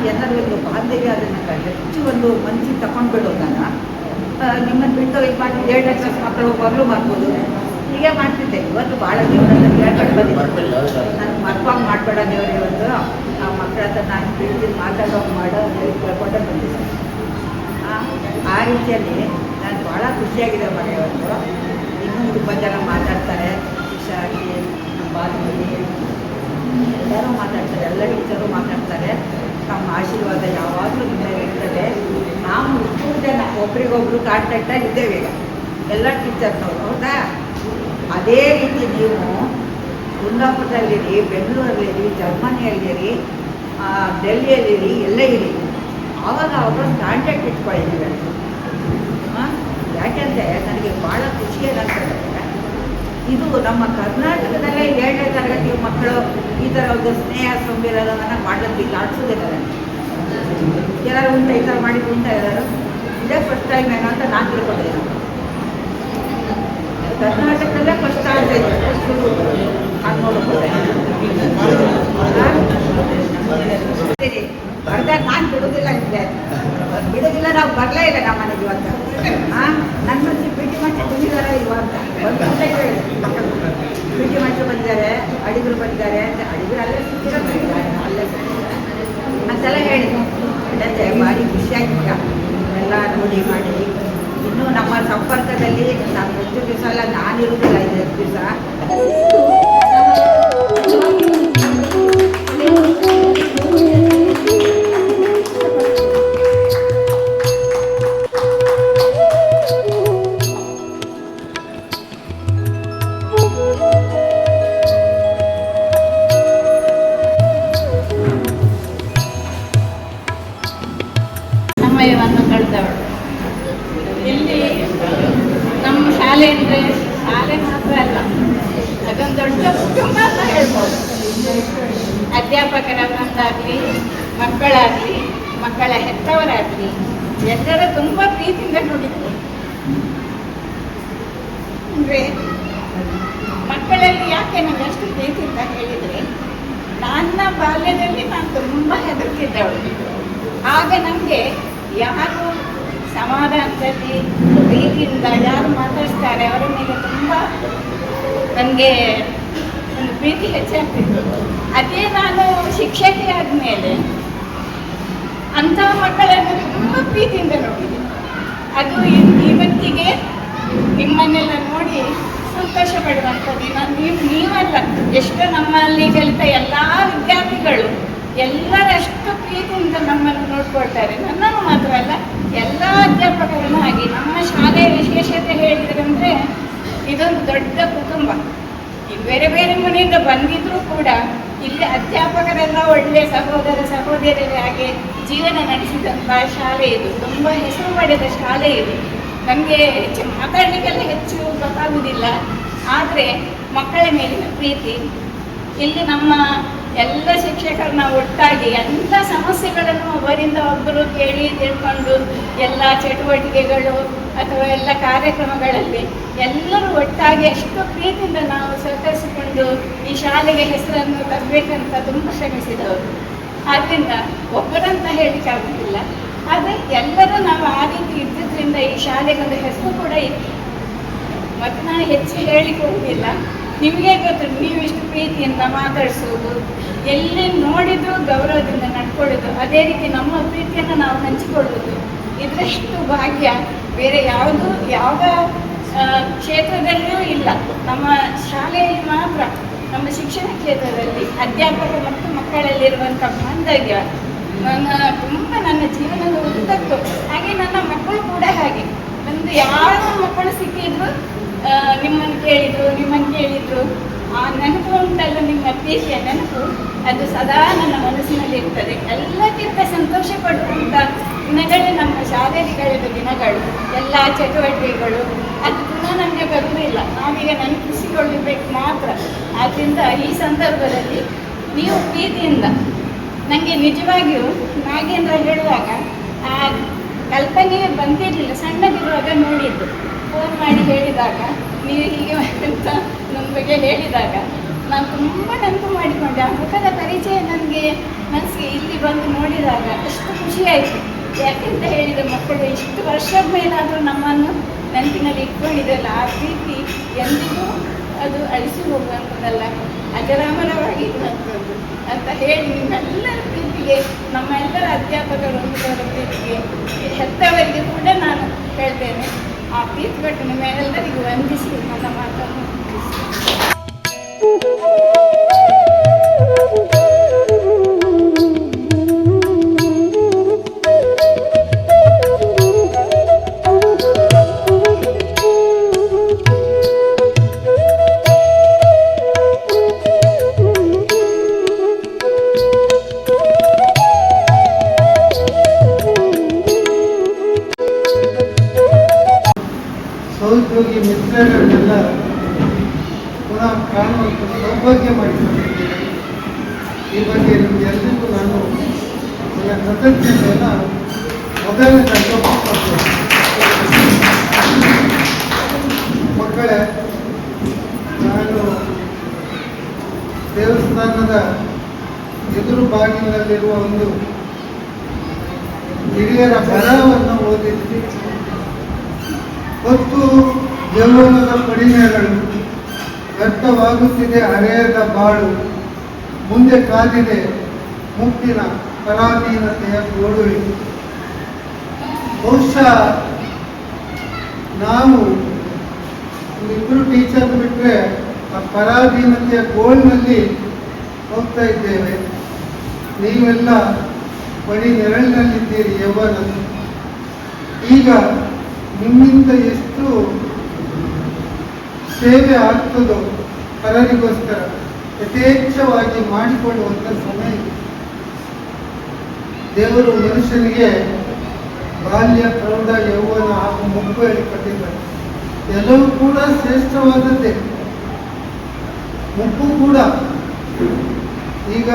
ಏನಾದರೂ ಒಂದು ಬಾಂಧವ್ಯ ಅದನ್ನು ಹೆಚ್ಚು ಒಂದು ಮನಸ್ಸಿಗೆ ತಗೊಂಡ್ಬಿಡೋದು. ನಾನು ನಿಮ್ಮನ್ನು ಬಿಟ್ಟು ಈಗ ಮಾಡಿ 2 ಕ್ಲಾಸ್ ಮಕ್ಕಳು ಹೋಗುವಾಗಲೂ ಮಾಡ್ಬೋದು, ಹೀಗೆ ಮಾಡ್ತಿದ್ದೆ. ಇವತ್ತು ಭಾಳ ದೇವರೆಲ್ಲ ಕೇಳ್ಕೊಂಡು ಬಂದಿದ್ದೆ, ನನಗೆ ಮರ್ಪಾಗಿ ಮಾಡಬೇಡ ದೇವರು, ಇವತ್ತು ಆ ಮಕ್ಕಳ ಹತ್ರ ನಾನು ಪ್ರೀತಿ ಮಾತಾಡೋದು ಮಾಡೋ ಹೇಳಿ ಕೇಳ್ಕೊಂಡೇ ಬಂದಿದ್ದೆ. ಆ ರೀತಿಯಲ್ಲಿ ನಾನು ಭಾಳ ಖುಷಿಯಾಗಿದೆ ಮನೆಯವತ್ತು. ಇನ್ನೂ ತುಂಬ ಜನ ಮಾತಾಡ್ತಾರೆ, ಶಿಕ್ಷಕಿ, ನಮ್ಮ ಬಾಂಧವಿ ಎಲ್ಲರೂ ಮಾತಾಡ್ತಾರೆ, ಎಲ್ಲ ಟೀಚರು ಮಾತಾಡ್ತಾರೆ. ನಮ್ಮ ಆಶೀರ್ವಾದ ಯಾವಾಗಲೂ ನಿಮ್ಮ ಇರ್ತದೆ. ನಾವು 3 ಜನ ಒಬ್ರಿಗೊಬ್ರು ಕಾಂಟ್ಯಾಕ್ಟಾಗಿ ಇದ್ದೇವೆ ಈಗ, ಎಲ್ಲ ಟೀಚರ್ನವರು. ಹೌದಾ? ಅದೇ ರೀತಿ ನೀವು ಕುಂದಾಪುರದಲ್ಲಿರಿ, ಬೆಂಗಳೂರಲ್ಲಿರಿ, ಜರ್ಮನಿಯಲ್ಲಿರಿ, ಡೆಲ್ಲಿಯಲ್ಲಿರಿ, ಎಲ್ಲೇ ಇರಿ, ಆವಾಗ ಅವ್ರನ್ನ ಕಾಂಟ್ಯಾಕ್ಟ್ ಇಟ್ಕೊಂಡಿದ್ದೀವಿ. ಯಾಕೆಂದರೆ ನನಗೆ ಭಾಳ ಖುಷಿ ಏನಂತಂದರೆ ಇದು ನಮ್ಮ ಕರ್ನಾಟಕದಲ್ಲೇ 7ನೇ ತರಗತಿ ಮಕ್ಕಳು ಈ ಥರ ಒಂದು ಸ್ನೇಹ ಸಂವಿಧಾನವನ್ನು ಮಾಡೋದು ಈಗ ಆಡಿಸೋದಿಲ್ಲ. ಎಲ್ಲರೂ ಉಂಟ ಈ ಥರ ಮಾಡಿದ್ದು ಉಂಟ ಎಲ್ಲರೂ ಇದೇ ಫಸ್ಟ್ ಟೈಮ್ ಏನೋ ಅಂತ ನಾನು ತಿಳ್ಕೊಂಡಿದ್ದೀನಿ. ಕರ್ನಾಟಕದಲ್ಲೇ ಫಸ್ಟ್ ಆಗ್ತೈತೆ ಹಾಗೆ ನೋಡ್ಬೋದೆ. ಅರ್ಧ ನಾನು ಬಿಡೋದಿಲ್ಲ ಇದೆ, ಬಿಡೋದಿಲ್ಲ, ನಾವು ಬರಲೇ ಇಲ್ಲ ನಮ್ಮ ಮನೆಗೆ ಇವತ್ತು. ನನ್ನ ಮನಸ್ಸಿಗೆ ಭೇಟಿ ಮಾಡಿ ಬಂದಿದ್ದಾರೆ ಇಲ್ವಾ ಅಂತ ಬಂದು ಭೇಟಿ ಮಾಡಿ ಬಂದಿದ್ದಾರೆ, ಅಡಿಗರು ಬಂದಿದ್ದಾರೆ ಅಂತ. ಅಡಿಗರು ಅಲ್ಲೇ ಸಿಕ್ಕಿರೋ ಅಲ್ಲೇ ಅಂತೆಲ್ಲ ಹೇಳಿದ್ರು. ಅದಂತೆ ಭಾರಿ ಖುಷಿಯಾಗಿದ್ದ ಎಲ್ಲ ನೋಡಿ ಮಾಡಿ. ಇನ್ನೂ ನಮ್ಮ ಸಂಪರ್ಕದಲ್ಲಿ ನಾನು ಎಷ್ಟು ದಿವಸ ಅಲ್ಲ, ನಾನಿರುವುದಿಲ್ಲ 5 ದಿವಸ. ಸಮಯವನ್ನು ಕಳೆದವಳು. ಇಲ್ಲಿ ನಮ್ಮ ಶಾಲೆ ಅಂದರೆ ಶಾಲೆ ಮಾತ್ರ ಅಲ್ಲ, ಅದೊಂದು ದೊಡ್ಡ ಕುಟುಂಬ ಅಂತ ಹೇಳ್ಬೋದು. ಅಧ್ಯಾಪಕರವರೊಂದಾಗಲಿ, ಮಕ್ಕಳಾಗಲಿ, ಮಕ್ಕಳ ಹೆತ್ತವರಾಗಲಿ, ಎಲ್ಲರ ತುಂಬ ಪ್ರೀತಿಯಿಂದ ನೋಡಿದ್ರು. ಅಂದರೆ ಮಕ್ಕಳಲ್ಲಿ ಯಾಕೆ ನನಗೆ ಅಷ್ಟು ಪ್ರೀತಿ ಅಂತ ಹೇಳಿದರೆ, ನನ್ನ ಬಾಲ್ಯದಲ್ಲಿ ನಾನು ತುಂಬ ಹೆದರ್ತಿದ್ದವಳು. ಆಗ ನನಗೆ ಯಾರು ಸಮಾಧಾನದಲ್ಲಿ ಪ್ರೀತಿಯಿಂದ ಯಾರು ಮಾತಾಡ್ತಾರೆ ಅವರ ಮೇಲೆ ತುಂಬ ನನಗೆ ಒಂದು ಪ್ರೀತಿ ಹೆಚ್ಚಾಗ್ತಿತ್ತು. ಅದೇ ನಾನು ಶಿಕ್ಷಕಿ ಆದಮೇಲೆ ಅಂಥ ಮಕ್ಕಳನ್ನು ತುಂಬ ಪ್ರೀತಿಯಿಂದ ನೋಡಿದೆ. ಅದು ಇವತ್ತಿಗೆ ನಿಮ್ಮನ್ನೆಲ್ಲ ನೋಡಿ ಸಂತೋಷ ಪಡುವಂಥದ್ದು. ನೀವಲ್ಲ, ಎಷ್ಟು ನಮ್ಮಲ್ಲಿ ಕಲಿತ ಎಲ್ಲ ವಿದ್ಯಾರ್ಥಿಗಳು ಎಲ್ಲರಷ್ಟು ಪ್ರೀತಿಯಿಂದ ನಮ್ಮನ್ನು ನೋಡ್ಕೊಳ್ತಾರೆ. ನನ್ನನ್ನು ಮಾತ್ರ ಅಲ್ಲ, ಎಲ್ಲ ಅಧ್ಯಾಪಕರನ್ನು ಹಾಗೆ. ನಮ್ಮ ಶಾಲೆಯ ವಿಶೇಷತೆ ಹೇಳಿದ್ರಂದ್ರೆ ಇದೊಂದು ದೊಡ್ಡ ಕುಟುಂಬ. ಇಲ್ಲಿ ಬೇರೆ ಬೇರೆ ಮನೆಯಿಂದ ಬಂದಿದ್ರೂ ಕೂಡ ಇಲ್ಲಿ ಅಧ್ಯಾಪಕರೆಲ್ಲ ಒಳ್ಳೆಯ ಸಹೋದರ ಸಹೋದರಿಯರ ಹಾಗೆ ಜೀವನ ನಡೆಸಿದಂಥ ಶಾಲೆ ಇದು. ತುಂಬ ಹೆಸರು ಪಡೆದ ಶಾಲೆ ಇದು. ನನಗೆ ಹೆಚ್ಚು ಮಾತಾಡಲಿಕ್ಕೆಲ್ಲ ಹೆಚ್ಚು ಗೊತ್ತಾಗುವುದಿಲ್ಲ, ಆದರೆ ಮಕ್ಕಳ ಮೇಲಿನ ಪ್ರೀತಿ. ಇಲ್ಲಿ ನಮ್ಮ ಎಲ್ಲ ಶಿಕ್ಷಕರನ್ನ ಒಟ್ಟಾಗಿ ಎಲ್ಲ ಸಮಸ್ಯೆಗಳನ್ನು ಒಬ್ಬರಿಂದ ಒಬ್ಬರು ಕೇಳಿ ತಿಳ್ಕೊಂಡು ಎಲ್ಲ ಚಟುವಟಿಕೆಗಳು ಅಥವಾ ಎಲ್ಲ ಕಾರ್ಯಕ್ರಮಗಳಲ್ಲಿ ಎಲ್ಲರೂ ಒಟ್ಟಾಗಿ ಎಷ್ಟು ಪ್ರೀತಿಯಿಂದ ನಾವು ಸಹಕರಿಸಿಕೊಂಡು ಈ ಶಾಲೆಗೆ ಹೆಸರನ್ನು ತರಬೇಕಂತ ತುಂಬ ಶ್ರಮಿಸಿದವರು. ಆದ್ದರಿಂದ ಒಬ್ಬರಂತ ಹೇಳಲಿಕ್ಕಾಗುತ್ತಿಲ್ಲ, ಆದರೆ ಎಲ್ಲರೂ ನಾವು ಆ ರೀತಿ ಇದ್ದಿದ್ದರಿಂದ ಈ ಶಾಲೆಗೊಂದು ಹೆಸರು ಕೂಡ ಇತ್ತು. ಮತ್ತು ನಾನು ಹೆಚ್ಚು ಹೇಳಿಕೊಡುವುದಿಲ್ಲ, ನಿಮಗೆ ಗೊತ್ತು. ನೀವು ಇಷ್ಟು ಪ್ರೀತಿಯಿಂದ ಮಾತಾಡಿಸೋದು, ಎಲ್ಲಿ ನೋಡಿದರೂ ಗೌರವದಿಂದ ನಡ್ಕೊಳ್ಳೋದು, ಅದೇ ರೀತಿ ನಮ್ಮ ಪ್ರೀತಿಯನ್ನು ನಾವು ಹಂಚಿಕೊಳ್ಳೋದು, ಇದರಷ್ಟು ಭಾಗ್ಯ ಬೇರೆ ಯಾವ ಕ್ಷೇತ್ರದಲ್ಲಿಯೂ ಇಲ್ಲ. ನಮ್ಮ ಶಾಲೆಯಲ್ಲಿ ಮಾತ್ರ, ನಮ್ಮ ಶಿಕ್ಷಣ ಕ್ಷೇತ್ರದಲ್ಲಿ ಅಧ್ಯಾಪಕ ಮತ್ತು ಮಕ್ಕಳಲ್ಲಿರುವಂಥ ಬಾಂಧವ್ಯ ನನ್ನ ಜೀವನದ ಉದ್ದಕ್ಕೂ. ಹಾಗೆ ನನ್ನ ಮಕ್ಕಳು ಕೂಡ ಹಾಗೆ. ಒಂದು ಯಾವ ಮಕ್ಕಳು ಸಿಕ್ಕಿದ್ರು ನಿಮ್ಮನ್ನು ಕೇಳಿದ್ರು ಆ ನೆನಪು ಉಂಟಲ್ಲ, ನಿಮ್ಮ ಪ್ರೀತಿಯ ನೆನಪು, ಅದು ಸದಾ ನನ್ನ ಮನಸ್ಸಿನಲ್ಲಿ ಇರ್ತದೆ. ಎಲ್ಲಕ್ಕಿಂತ ಸಂತೋಷ ಪಡುವಂಥ ದಿನಗಳೇ ನಮ್ಮ ಶಾಲೆಯಲ್ಲಿ ಕಳೆದ ದಿನಗಳು, ಎಲ್ಲ ಚಟುವಟಿಕೆಗಳು. ಅದು ಪುನಃ ನಮಗೆ ಬರುವುದಿಲ್ಲ, ನಾವೀಗ ನೆನಪಿಸಿಕೊಳ್ಳಬೇಕು ಮಾತ್ರ. ಆದ್ದರಿಂದ ಈ ಸಂದರ್ಭದಲ್ಲಿ ನೀವು ಪ್ರೀತಿಯಿಂದ, ನನಗೆ ನಿಜವಾಗಿಯೂ ನಾಗೇಂದ್ರ ಹೇಳುವಾಗ ಆ ಕಲ್ಪನೆಯೇ ಬಂದಿರಲಿಲ್ಲ. ಸಣ್ಣದಿರುವಾಗ ನೋಡಿದ್ದು, ಫೋನ್ ಮಾಡಿ ಹೇಳಿದಾಗ, ನೀವು ಹೀಗೆ ಅಂತ ನನ್ನ ಬಗ್ಗೆ ಹೇಳಿದಾಗ ನಾನು ತುಂಬ ನೆನಪು ಮಾಡಿಕೊಂಡೆ. ಆ ಮುಖದ ಪರಿಚಯ ನನಗೆ ಮನಸ್ಸಿಗೆ ಇಲ್ಲಿ ಬಂದು ನೋಡಿದಾಗ ಎಷ್ಟು ಖುಷಿಯಾಯಿತು. ಯಾಕೆಂತ ಹೇಳಿದರೆ ಮಕ್ಕಳು ಇಷ್ಟು ವರ್ಷದ ಮೇಲಾದರೂ ನಮ್ಮನ್ನು ನೆನಪಿನಲ್ಲಿ ಇಟ್ಕೊಂಡಿದ್ದಲ್ಲ, ಆ ಪ್ರೀತಿ ಎಂದಿಗೂ ಅದು ಅಳಿಸಿ ಹೋಗುವಂಥದ್ದಲ್ಲ, ಅಜರಾಮರವಾಗಿರುವಂಥದ್ದು ಅಂತ ಹೇಳಿ ನಿಮ್ಮೆಲ್ಲರ ಪ್ರೀತಿಗೆ, ನಮ್ಮ ಎಲ್ಲರ ಅಧ್ಯಾಪಕರು ಪ್ರೀತಿಗೆ, ಹೆತ್ತವರಿಗೆ ಕೂಡ ನಾನು ಹೇಳ್ತೇನೆ, ಆ ಪ್ರೀತಿ ಕೊಟ್ಟು ನಿಮ್ಮೆಲ್ಲರಿಗೂ ವಂದಿಸಿ ನನ್ನ ಮಾತನ್ನು ಸಹೋದ್ಯೋಗಿ ಮಿತ್ರಗಳನ್ನೆಲ್ಲ ಪುನಃ ಕಾಣುವಂಥ ಸೌಭಾಗ್ಯ ಮಾಡಿಕೊಂಡಿದ್ದೇನೆ. ಈ ಬಗ್ಗೆ ನಿಮಗೆಲ್ಲರಿಗೂ ನಾನು ನನ್ನ ಕೃತಜ್ಞತೆಯನ್ನು ಮೊದಲನೇ ವ್ಯಕ್ತಪಡಿಸ್ತೇನೆ. ಮಕ್ಕಳೇ, ನಾನು ದೇವಸ್ಥಾನದ ಎದುರು ಬಾಗಿಲಿನಲ್ಲಿರುವ ಒಂದು ಹಿರಿಯರ ಬರಹವನ್ನು ಓದಿದ್ವಿ. ಹೊತ್ತು ಯೌವನದ ಪಡಿಮೆಗಳು, ವ್ಯರ್ಥವಾಗುತ್ತಿದೆ ಹರೆಯದ ಬಾಳು, ಮುಂದೆ ಕಾದಿದೆ ಮುಪ್ಪಿನ ಪರಾಧೀನತೆಯ ಗೋಡುವೆ. ಬಹುಶಃ ನಾವು ಇಬ್ಬರು ಟೀಚರ್ ಬಿಟ್ಟರೆ ಆ ಪರಾಧೀನತೆಯ ಗೋಲ್ನಲ್ಲಿ ಹೋಗ್ತಾ ಇದ್ದೇವೆ. ನೀವೆಲ್ಲ ಬರೀ ನೆರಳಿನಲ್ಲಿದ್ದೀರಿ ಯೌವನ. ಈಗ ನಿಮ್ಮಿಂದ ಎಷ್ಟು ಸೇವೆ ಆಗ್ತದೋ ಪರರಿಗೋಸ್ಕರ ಯಥೇಚ್ಛವಾಗಿ ಮಾಡಿಕೊಳ್ಳುವಂಥ ಸಮಯ. ದೇವರು ಮನುಷ್ಯನಿಗೆ ಬಾಲ್ಯ, ಪ್ರೌಢ, ಯೌವನ ಹಾಗೂ ಮುಪ್ಪು ಹೇಳಿಕೊಟ್ಟಿದ್ದಾರೆ. ಎಲ್ಲವೂ ಕೂಡ ಶ್ರೇಷ್ಠವಾದದ್ದೇ, ಮುಪ್ಪು ಕೂಡ. ಈಗ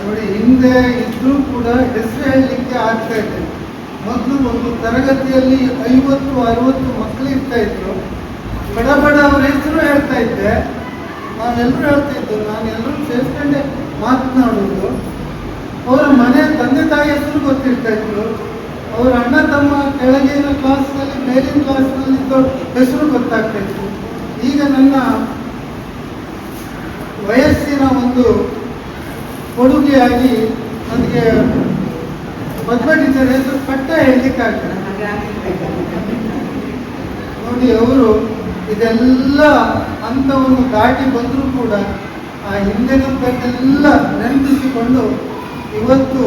ನೋಡಿ, ಹಿಂದೆ ಇದ್ರೂ ಕೂಡ ಹೆಸರು ಹೇಳಲಿಕ್ಕೆ ಆಗ್ತಾ ಇದೆ. ಮೊದಲು ಒಂದು ತರಗತಿಯಲ್ಲಿ 50-60 ಮಕ್ಕಳು ಇರ್ತಾ ಇದ್ರು. ಬಡ ಅವ್ರ ಹೆಸರು ಹೇಳ್ತಾ ಇದ್ದೆ, ನಾವೆಲ್ಲರೂ ಹೇಳ್ತಾ ಇದ್ದು, ನಾನು ಎಲ್ಲರೂ ಸೇರಿಸ್ಕೊಂಡೆ ಮಾತನಾಡುವುದು. ಅವರ ಮನೆ ತಂದೆ ತಾಯಿ ಹೆಸರು ಗೊತ್ತಿರ್ತಾ ಇದ್ರು. ಅವರ ಅಣ್ಣ ತಮ್ಮ ಕೆಳಗಿನ ಕ್ಲಾಸ್ನಲ್ಲಿ, ಮೇಲಿನ ಕ್ಲಾಸ್ನಲ್ಲಿ ಇದ್ದವ್ರ ಹೆಸರು ಗೊತ್ತಾಗ್ತಾ ಇತ್ತು. ಈಗ ನನ್ನ ವಯಸ್ಸಿನ ಒಂದು ಕೊಡುಗೆಯಾಗಿ ನನಗೆ ಪದ್ಮ ಟೀಚರ್ ಹೆಸರು ಪಟ್ಟ ಹೇಳಲಿಕ್ಕಾಗ್ತದೆ. ನೋಡಿ, ಅವರು ಇದೆಲ್ಲ ಹಂತವನ್ನು ದಾಟಿ ಬಂದರೂ ಕೂಡ ಆ ಹಿಂದಿನದ್ದನ್ನೆಲ್ಲ ನೆನಪಿಸಿಕೊಂಡು ಇವತ್ತು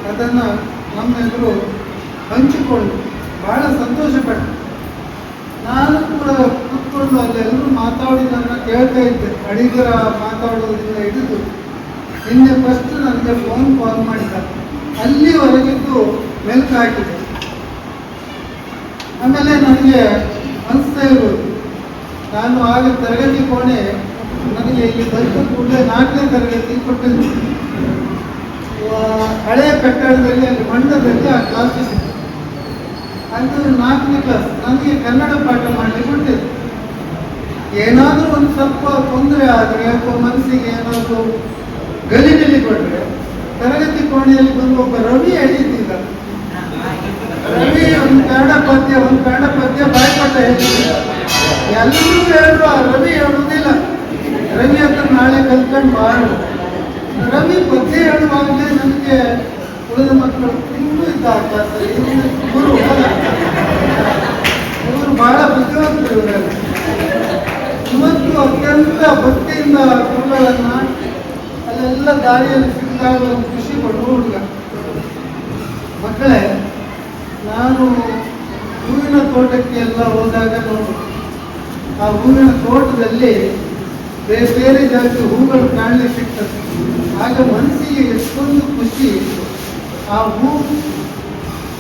ಅದನ್ನು ನಮ್ಮೆದುರು ಹಂಚಿಕೊಂಡು ಬಹಳ ಸಂತೋಷಪಟ್ಟೆ. ನಾನು ಕೂಡ ಕೂತ್ಕೊಂಡು ಅಲ್ಲೆಲ್ಲರೂ ಮಾತಾಡೋದನ್ನು ಕೇಳ್ತಾ ಇದ್ದೆ. ಅಡಿಗರ ಮಾತಾಡೋದ್ರಿಂದ ಹಿಡಿದು ನಿನ್ನೆ ಫಸ್ಟ್ ನನಗೆ ಫೋನ್ ಕಾಲ್ ಮಾಡಿದ, ಅಲ್ಲಿವರೆಗಿದ್ದು ಮೆಲ್ಕು ಹಾಕಿದೆ. ಆಮೇಲೆ ನನಗೆ ಅನಿಸ್ತಾ ಇರೋದು, ನಾನು ಆಗ ತರಗತಿ ಕೋಣೆ ನನಗೆ ಇಲ್ಲಿ ಬಂದ ಕೂಡಲೇ 4ನೇ ತರಗತಿ ಕೊಟ್ಟಿದ್ದು. ಹಳೆಯ ಕಟ್ಟಡದಲ್ಲಿ ಅಲ್ಲಿ ಮಂಡದಲ್ಲಿ ಆ ಕ್ಲಾಸ್ ಇತ್ತು. ಅದು 4ನೇ ಕ್ಲಾಸ್. ನನಗೆ ಕನ್ನಡ ಪಾಠ ಮಾಡಲಿಕ್ಕೆ ಕೊಟ್ಟಿದ್ದು. ಏನಾದರೂ ಒಂದು ಸ್ವಲ್ಪ ತೊಂದರೆ ಆದರೆ ಅಥವಾ ಮನಸ್ಸಿಗೆ ಏನಾದರೂ ಗಲಿಬಿಲಿ ಕೊಟ್ಟರೆ ತರಗತಿ ಕೋಣೆಯಲ್ಲಿ ಬಂದು ಒಬ್ಬ ರವಿ ಹೇಳಿದ್ದಿಲ್ಲ. ರವಿ ಒಂದು ಕನ್ನಡ ಪದ್ಯ ಬಾಯ್ಪಾಠ ಹೇಳ್ತಿದ್ದ. ಎಲ್ಲರೂ ಹೇಳುವ ರವಿ ಹೇಳುವುದಿಲ್ಲ. ರವಿ ಹತ್ರ ನಾಳೆ ಕಲ್ತ್ಕೊಂಡು ಬಾಳು. ರವಿ ಪದ್ಯ ಹೇಳುವಾಗಲೇ ನನಗೆ ಉಳಿದ ಮಕ್ಕಳು ಇನ್ನೂ ಇದ್ದ ಆ ಕ್ಲಾಸಲ್ಲಿ ಇವರು ಬಹಳ ಬುದ್ಧಿವಂತರು. ಇವರಲ್ಲಿ ಇವತ್ತು ಅತ್ಯಂತ ಭಕ್ತಿಯಿಂದ ಗುರುಗಳನ್ನ ಅಲ್ಲೆಲ್ಲ ದಾರಿಯಲ್ಲಿ ಸಿಕ್ಕಾಗ ಒಂದು ಖುಷಿ ಪಡುವ ಹುಡುಗ. ಮಕ್ಕಳೇ, ನಾನು ಹೂವಿನ ತೋಟಕ್ಕೆ ಎಲ್ಲ ಹೋದಾಗ ನೋಡು, ಆ ಹೂವಿನ ತೋಟದಲ್ಲಿ ಬೇರೆ ಬೇರೆ ಜಾತಿ ಹೂಗಳು ಕಾಣಲಿಕ್ಕೆ ಸಿಗ್ತದೆ. ಆಗ ಮನಸ್ಸಿಗೆ ಎಷ್ಟೊಂದು ಖುಷಿ. ಆ ಹೂ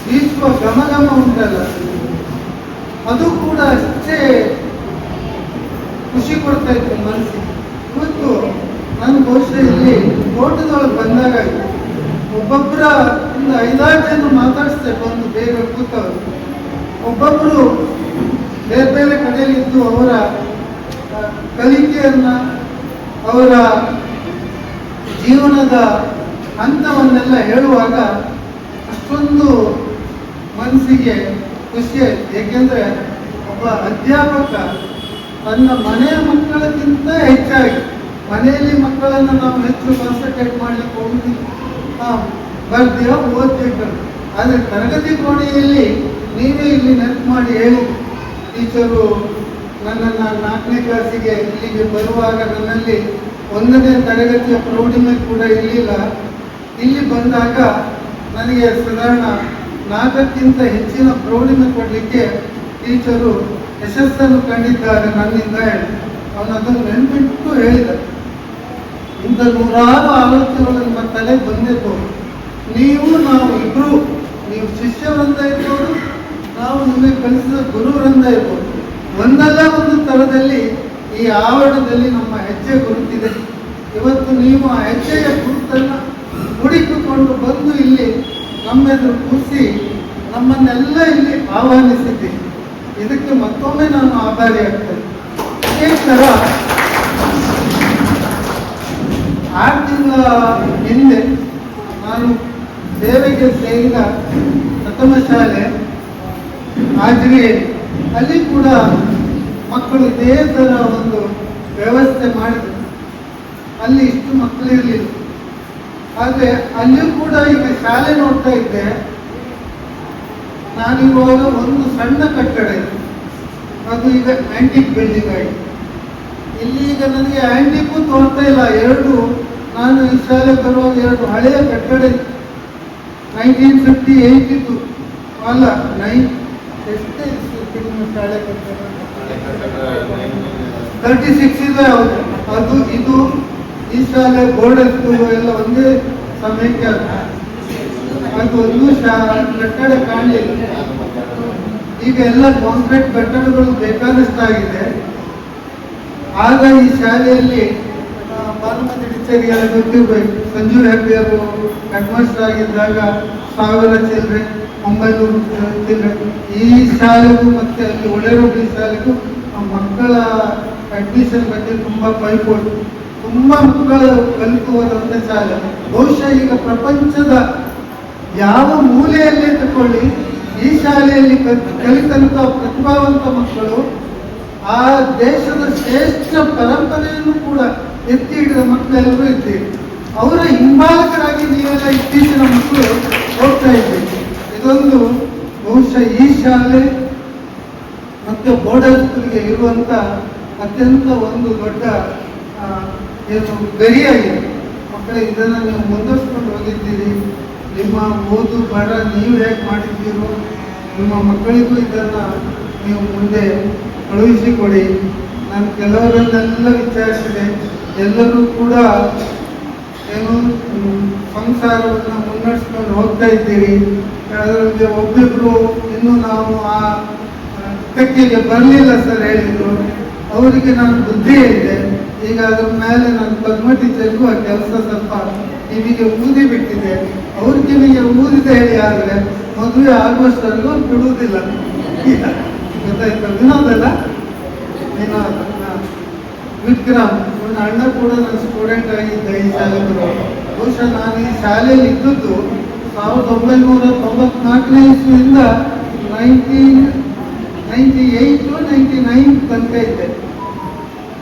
ಬೀಸುವ ಘಮ ಉಂಟಲ್ಲ, ಅದು ಕೂಡ ಅಷ್ಟೇ ಖುಷಿ ಕೊಡ್ತಾ ಇತ್ತು ಮನಸ್ಸಿಗೆ. ಇವತ್ತು ನಾನು ಬಹುಶಃ ಇಲ್ಲಿ ತೋಟದೊಳಗೆ ಬಂದಾಗ ಒಬ್ಬೊಬ್ಬರ ಒಂದು 5-6 ಜನ ಮಾತಾಡಿಸ್ತೇವೆ ಬಂದು ಬೇಗ ಕೂತವರು. ಒಬ್ಬೊಬ್ಬರು ಬೇರೆ ಬೇರೆ ಕಡೆಯಲ್ಲಿದ್ದು ಅವರ ಕಲಿಕೆಯನ್ನ, ಅವರ ಜೀವನದ ಹಂತವನ್ನೆಲ್ಲ ಹೇಳುವಾಗ ಅಷ್ಟೊಂದು ಮನಸ್ಸಿಗೆ ಖುಷಿ ಆಯ್ತು. ಏಕೆಂದರೆ ಒಬ್ಬ ಅಧ್ಯಾಪಕ ತನ್ನ ಮನೆಯ ಮಕ್ಕಳಕ್ಕಿಂತ ಹೆಚ್ಚಾಗಿ, ಮನೆಯಲ್ಲಿ ಮಕ್ಕಳನ್ನು ನಾವು ಹೆಚ್ಚು ಕಾನ್ಸಂಟ್ರೇಟ್ ಮಾಡಲಿಕ್ಕೆ ಹೋಗುದಿಲ್ಲ, ಬರ್ತೀವ ಓದ್ಬೇಕು. ಆದರೆ ತರಗತಿ ಕೋಣೆಯಲ್ಲಿ ನೀವೇ ಇಲ್ಲಿ ನೆನಪು ಮಾಡಿ ಹೇಳಿ, ಟೀಚರು ನನ್ನನ್ನು 4ನೇ ಕ್ಲಾಸಿಗೆ ಇಲ್ಲಿಗೆ ಬರುವಾಗ ನನ್ನಲ್ಲಿ 1ನೇ ತರಗತಿಯ ಪ್ರೌಢಿಮೆ ಕೂಡ ಇರಲಿಲ್ಲ. ಇಲ್ಲಿ ಬಂದಾಗ ನನಗೆ ಸಾಧಾರಣ 4ಕ್ಕಿಂತ ಹೆಚ್ಚಿನ ಪ್ರೌಢಿಮೆ ಕೊಡಲಿಕ್ಕೆ ಟೀಚರು ಯಶಸ್ಸನ್ನು ಕಂಡಿದ್ದಾರೆ ನನ್ನಿಂದ ಹೇಳಿ ಅವನು ಅದನ್ನು ನೆನಪಿಟ್ಟು ಹೇಳಿದ. ಇಂಥ 100 ಆಲೋಚನೆಗಳು ನಿಮ್ಮ ತಲೆ ಬಂದಿತ್ತು. ನೀವು ನಾವು ಇಬ್ಬರು, ನೀವು ಶಿಷ್ಯವೃಂದ ಇರ್ಬೋದು, ನಾವು ನಿಮಗೆ ಕಲಿಸಿದ ಗುರುವೃಂದ ಇರ್ಬೋದು, ಒಂದಲ್ಲ ಒಂದು ಥರದಲ್ಲಿ ಈ ಆವರಣದಲ್ಲಿ ನಮ್ಮ ಹೆಜ್ಜೆ ಗುರುತಿದೆ. ಇವತ್ತು ನೀವು ಆ ಹೆಜ್ಜೆಯ ಗುರುತನ್ನು ಹುಡುಕಿಕೊಂಡು ಬಂದು ಇಲ್ಲಿ ನಮ್ಮೆದುರು ಕೂರಿಸಿ ನಮ್ಮನ್ನೆಲ್ಲ ಇಲ್ಲಿ ಆಹ್ವಾನಿಸಿದ್ದೀವಿ. ಇದಕ್ಕೆ ಮತ್ತೊಮ್ಮೆ ನಾನು ಆಭಾರಿ ಆಗ್ತೇನೆ. ಇದೇ ಥರ 6 ತಿಂಗಳ ಹಿಂದೆ ನಾನು ಸೇವೆಗೆ ಸೇರಿದ ಪ್ರಥಮ ಶಾಲೆ ಹಾಜರಿಯಲ್ಲಿ, ಅಲ್ಲಿ ಕೂಡ ಮಕ್ಕಳು ಇದೇ ಥರ ಒಂದು ವ್ಯವಸ್ಥೆ ಮಾಡಿದ್ರು. ಅಲ್ಲಿ ಇಷ್ಟು ಮಕ್ಕಳು ಇರಲಿಲ್ಲ. ಆದರೆ ಅಲ್ಲಿಯೂ ಕೂಡ ಈಗ ಶಾಲೆ ನೋಡ್ತಾ ಇದ್ದೆ. ನಾನಿರುವಾಗ ಒಂದು ಸಣ್ಣ ಕಟ್ಟಡ ಇದೆ, ಅದು ಈಗ ಆಂಟಿಕ್ ಬಿಲ್ಡಿಂಗ್ ಆಗಿದೆ. ಇಲ್ಲಿ ಈಗ ನನಗೆ ಆಂಟಿಕ್ಕು ತೋರ್ತಾ ಇಲ್ಲ. ನಾನು ಈ ಶಾಲೆ ಬರುವಾಗ 2 ಹಳೆಯ ಕಟ್ಟಡ ಇತ್ತು. 1958 ಇತ್ತು. ಅಲ್ಲ, ಎಷ್ಟೇ ಶಾಲೆ ಕಟ್ಟಡ 36 ಇದೆ. ಅದು ಇದು ಈ ಶಾಲೆ ಬೋರ್ಡ್ ಸ್ಕೂಲು ಎಲ್ಲ ಒಂದೇ ಸಮಯಕ್ಕೆ ಅದು ಒಂದು ಕಟ್ಟಡ ಕಾಣಲಿಲ್ಲ. ಈಗ ಎಲ್ಲ ಕಾಂಕ್ರೀಟ್ ಕಟ್ಟಡಗಳು ಬೇಕಾದಷ್ಟಾಗಿದೆ. ಆಗ ಈ ಶಾಲೆಯಲ್ಲಿ ಭಾನುಮತಿ ಟೀಚರ್ಗೆಲ್ಲ ಗೊತ್ತಿರಬೇಕು, ಸಂಜು ಹೆಬ್ಬಿ ಅವರು ಹೆಡ್ ಮಾಸ್ಟರ್ ಆಗಿದ್ದಾಗ 1000 ಚಿಲ್ಲರೆ, 900 ಚಿಲ್ಲರೆ. ಈ ಶಾಲೆಗೂ ಮತ್ತೆ ಅಲ್ಲಿ ಒಳ್ಳೆರೋಗಿ ಶಾಲೆಗೂ ಮಕ್ಕಳ ಅಡ್ಮಿಷನ್ ಬಗ್ಗೆ ತುಂಬ ಪೈಪೋಟಿ, ತುಂಬ ಮಕ್ಕಳು ಕಲಿತುವುದಂತ ಶಾಲೆ. ಬಹುಶಃ ಈಗ ಪ್ರಪಂಚದ ಯಾವ ಮೂಲೆಯಲ್ಲೇ ತಗೊಳ್ಳಿ, ಈ ಶಾಲೆಯಲ್ಲಿ ಕಲಿತಂಥ ಪ್ರತಿಭಾವಂತ ಮಕ್ಕಳು ಆ ದೇಶದ ಶ್ರೇಷ್ಠ ಪರಂಪರೆಯನ್ನು ಕೂಡ ಎತ್ತಿ ಹಿಡಿದ ಮಕ್ಕಳೆಲ್ಲರೂ ಇದ್ದೀರಿ. ಅವರ ಹಿಂಬಾಲಕರಾಗಿ ನೀವೆಲ್ಲ ಇತ್ತೀಚಿನ ಮಕ್ಕಳು ಹೋಗ್ತಾ ಇದ್ದೀರಿ. ಇದೊಂದು ಬಹುಶಃ ಈ ಶಾಲೆ ಮತ್ತು ಬೋರ್ಡರ್ ಸ್ಕೂಲ್ಗೆ ಮಕ್ಕಳಿಗೆ ಇರುವಂಥ ಅತ್ಯಂತ ಒಂದು ದೊಡ್ಡ ಏನು ಗರಿಯಾಗಿದೆ. ಮಕ್ಕಳಿಗೆ ಇದನ್ನು ನೀವು ಮುಂದುವರಿಸ್ಕೊಂಡು ಹೋಗಿದ್ದೀರಿ. ನಿಮ್ಮ ಓದು ಬರ ನೀವು ಹೇಗೆ ಮಾಡಿದ್ದೀರೋ ನಿಮ್ಮ ಮಕ್ಕಳಿಗೂ ಇದನ್ನು ನೀವು ಮುಂದೆ ಕಳುಹಿಸಿಕೊಡಿ. ನಾನು ಕೆಲವರನ್ನೆಲ್ಲ ವಿಚಾರಿಸಿದೆ, ಎಲ್ಲರೂ ಕೂಡ ಏನು ಸಂಸಾರವನ್ನು ಮುನ್ನಡೆಸ್ಕೊಂಡು ಹೋಗ್ತಾ ಇದ್ದೀರಿ. ಅದರಲ್ಲಿ ಒಬ್ಬಿಬ್ರು ಇನ್ನೂ ನಾವು ಆ ತೆಕ್ಕೆಗೆ ಬರಲಿಲ್ಲ ಸರ್ ಹೇಳಿದ್ರು. ಅವರಿಗೆ ನಾನು ಬುದ್ಧಿ ಹೇಳಿದೆ. ಈಗ ಅದ್ರ ಮೇಲೆ ನಾನು ಪದ್ಮ ಟೀಚರ್ಗೂ ಆ ಕೆಲಸ ಸ್ವಲ್ಪ ಕಿವಿಗೆ ಊದಿ ಬಿಟ್ಟಿದೆ. ಅವ್ರ ಕಿವಿಗೆ ಊದಿದೆ ಹೇಳಿ, ಆದರೆ ಮದುವೆ ಆಗುವಷ್ಟರಲ್ಲೂ ಬಿಡುವುದಿಲ್ಲ. ಗೊತ್ತಾಯ್ತು? ವಿನೋದಲ್ಲ, ವಿನೋದ ವಿಕ್ರಮ್ ನನ್ನ ಅಣ್ಣ ಕೂಡ ನನ್ನ ಸ್ಟೂಡೆಂಟ್ ಆಗಿದ್ದ ಈ ಶಾಲೆಗಳು. ಬಹುಶಃ ನಾನು ಈ ಶಾಲೆಯಲ್ಲಿ ಇದ್ದದ್ದು 1994ನೇ ಇಸ್ವಿಯಿಂದ 1998-99 ತನಕ ಇದ್ದೆ.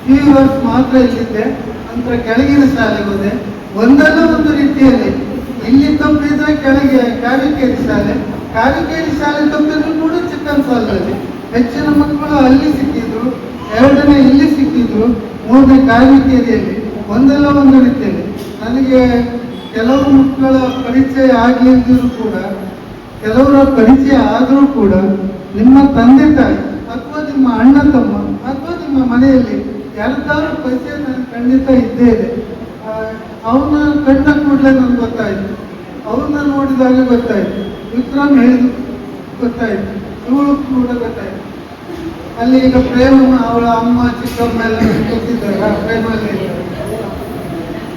ಫ್ಯೂ ವರ್ಷ ಮಾತ್ರ ಇಲ್ಲಿದ್ದೆ. ನಂತರ ಕೆಳಗಿನ ಶಾಲೆಗೆ ಹೋದೆ. ಒಂದಲ್ಲ ಒಂದು ರೀತಿಯಲ್ಲಿ ಇಲ್ಲಿ ತಪ್ಪಿದ್ರೆ ಕೆಳಗೆ ಕಾರಿಕೇರಿ ಶಾಲೆ ತಪ್ಪಿದ್ರು ಕೂಡ ಚಿಕ್ಕನ್ ಶಾಲೆಯಲ್ಲಿ ಹೆಚ್ಚಿನ ಮಕ್ಕಳು ಅಲ್ಲಿ ಸಿಕ್ಕಿದ್ರು, ಎರಡನೇ ಇಲ್ಲಿ ಸಿಕ್ಕಿದ್ರು, ಮೂರನೇ ಕಾರಿಕೇರಿಯಲ್ಲಿ. ಒಂದಲ್ಲ ಒಂದು ರೀತಿಯಲ್ಲಿ ನನಗೆ ಕೆಲವು ಮಕ್ಕಳ ಪರಿಚಯ ಆಗಲಿದ್ದರೂ ಕೂಡ, ಕೆಲವರ ಪರಿಚಯ ಆದರೂ ಕೂಡ ನಿಮ್ಮ ತಂದೆ ತಾಯಿ ಅಥವಾ ನಿಮ್ಮ ಅಣ್ಣ ತಮ್ಮ ಅಥವಾ ನಿಮ್ಮ ಮನೆಯಲ್ಲಿ ಯಾರ್ದಾದ್ರೂ ಪರಿಚಯ ನನಗೆ ಖಂಡಿತ ಇದ್ದೇ ಇದೆ. ಅವನ್ನ ಕಂಡ ಕೂಡಲೇ ನನಗೆ ಗೊತ್ತಾಯಿತು, ಅವ್ರನ್ನ ನೋಡಿದಾಗ ಗೊತ್ತಾಯಿತು, ವಿಕ್ರಮ್ ಹೇಳಿದ ಗೊತ್ತಾಯಿತು, ಇವಳು ಕೂಡ ಗೊತ್ತಾಯಿತು. ಅಲ್ಲಿ ಈಗ ಪ್ರೇಮ ಅವಳ ಅಮ್ಮ ಚಿಕ್ಕಮ್ಮ ಎಲ್ಲ ಗೊತ್ತಿದ್ದಾರೆ, ಪ್ರೇಮಲ್ಲಿ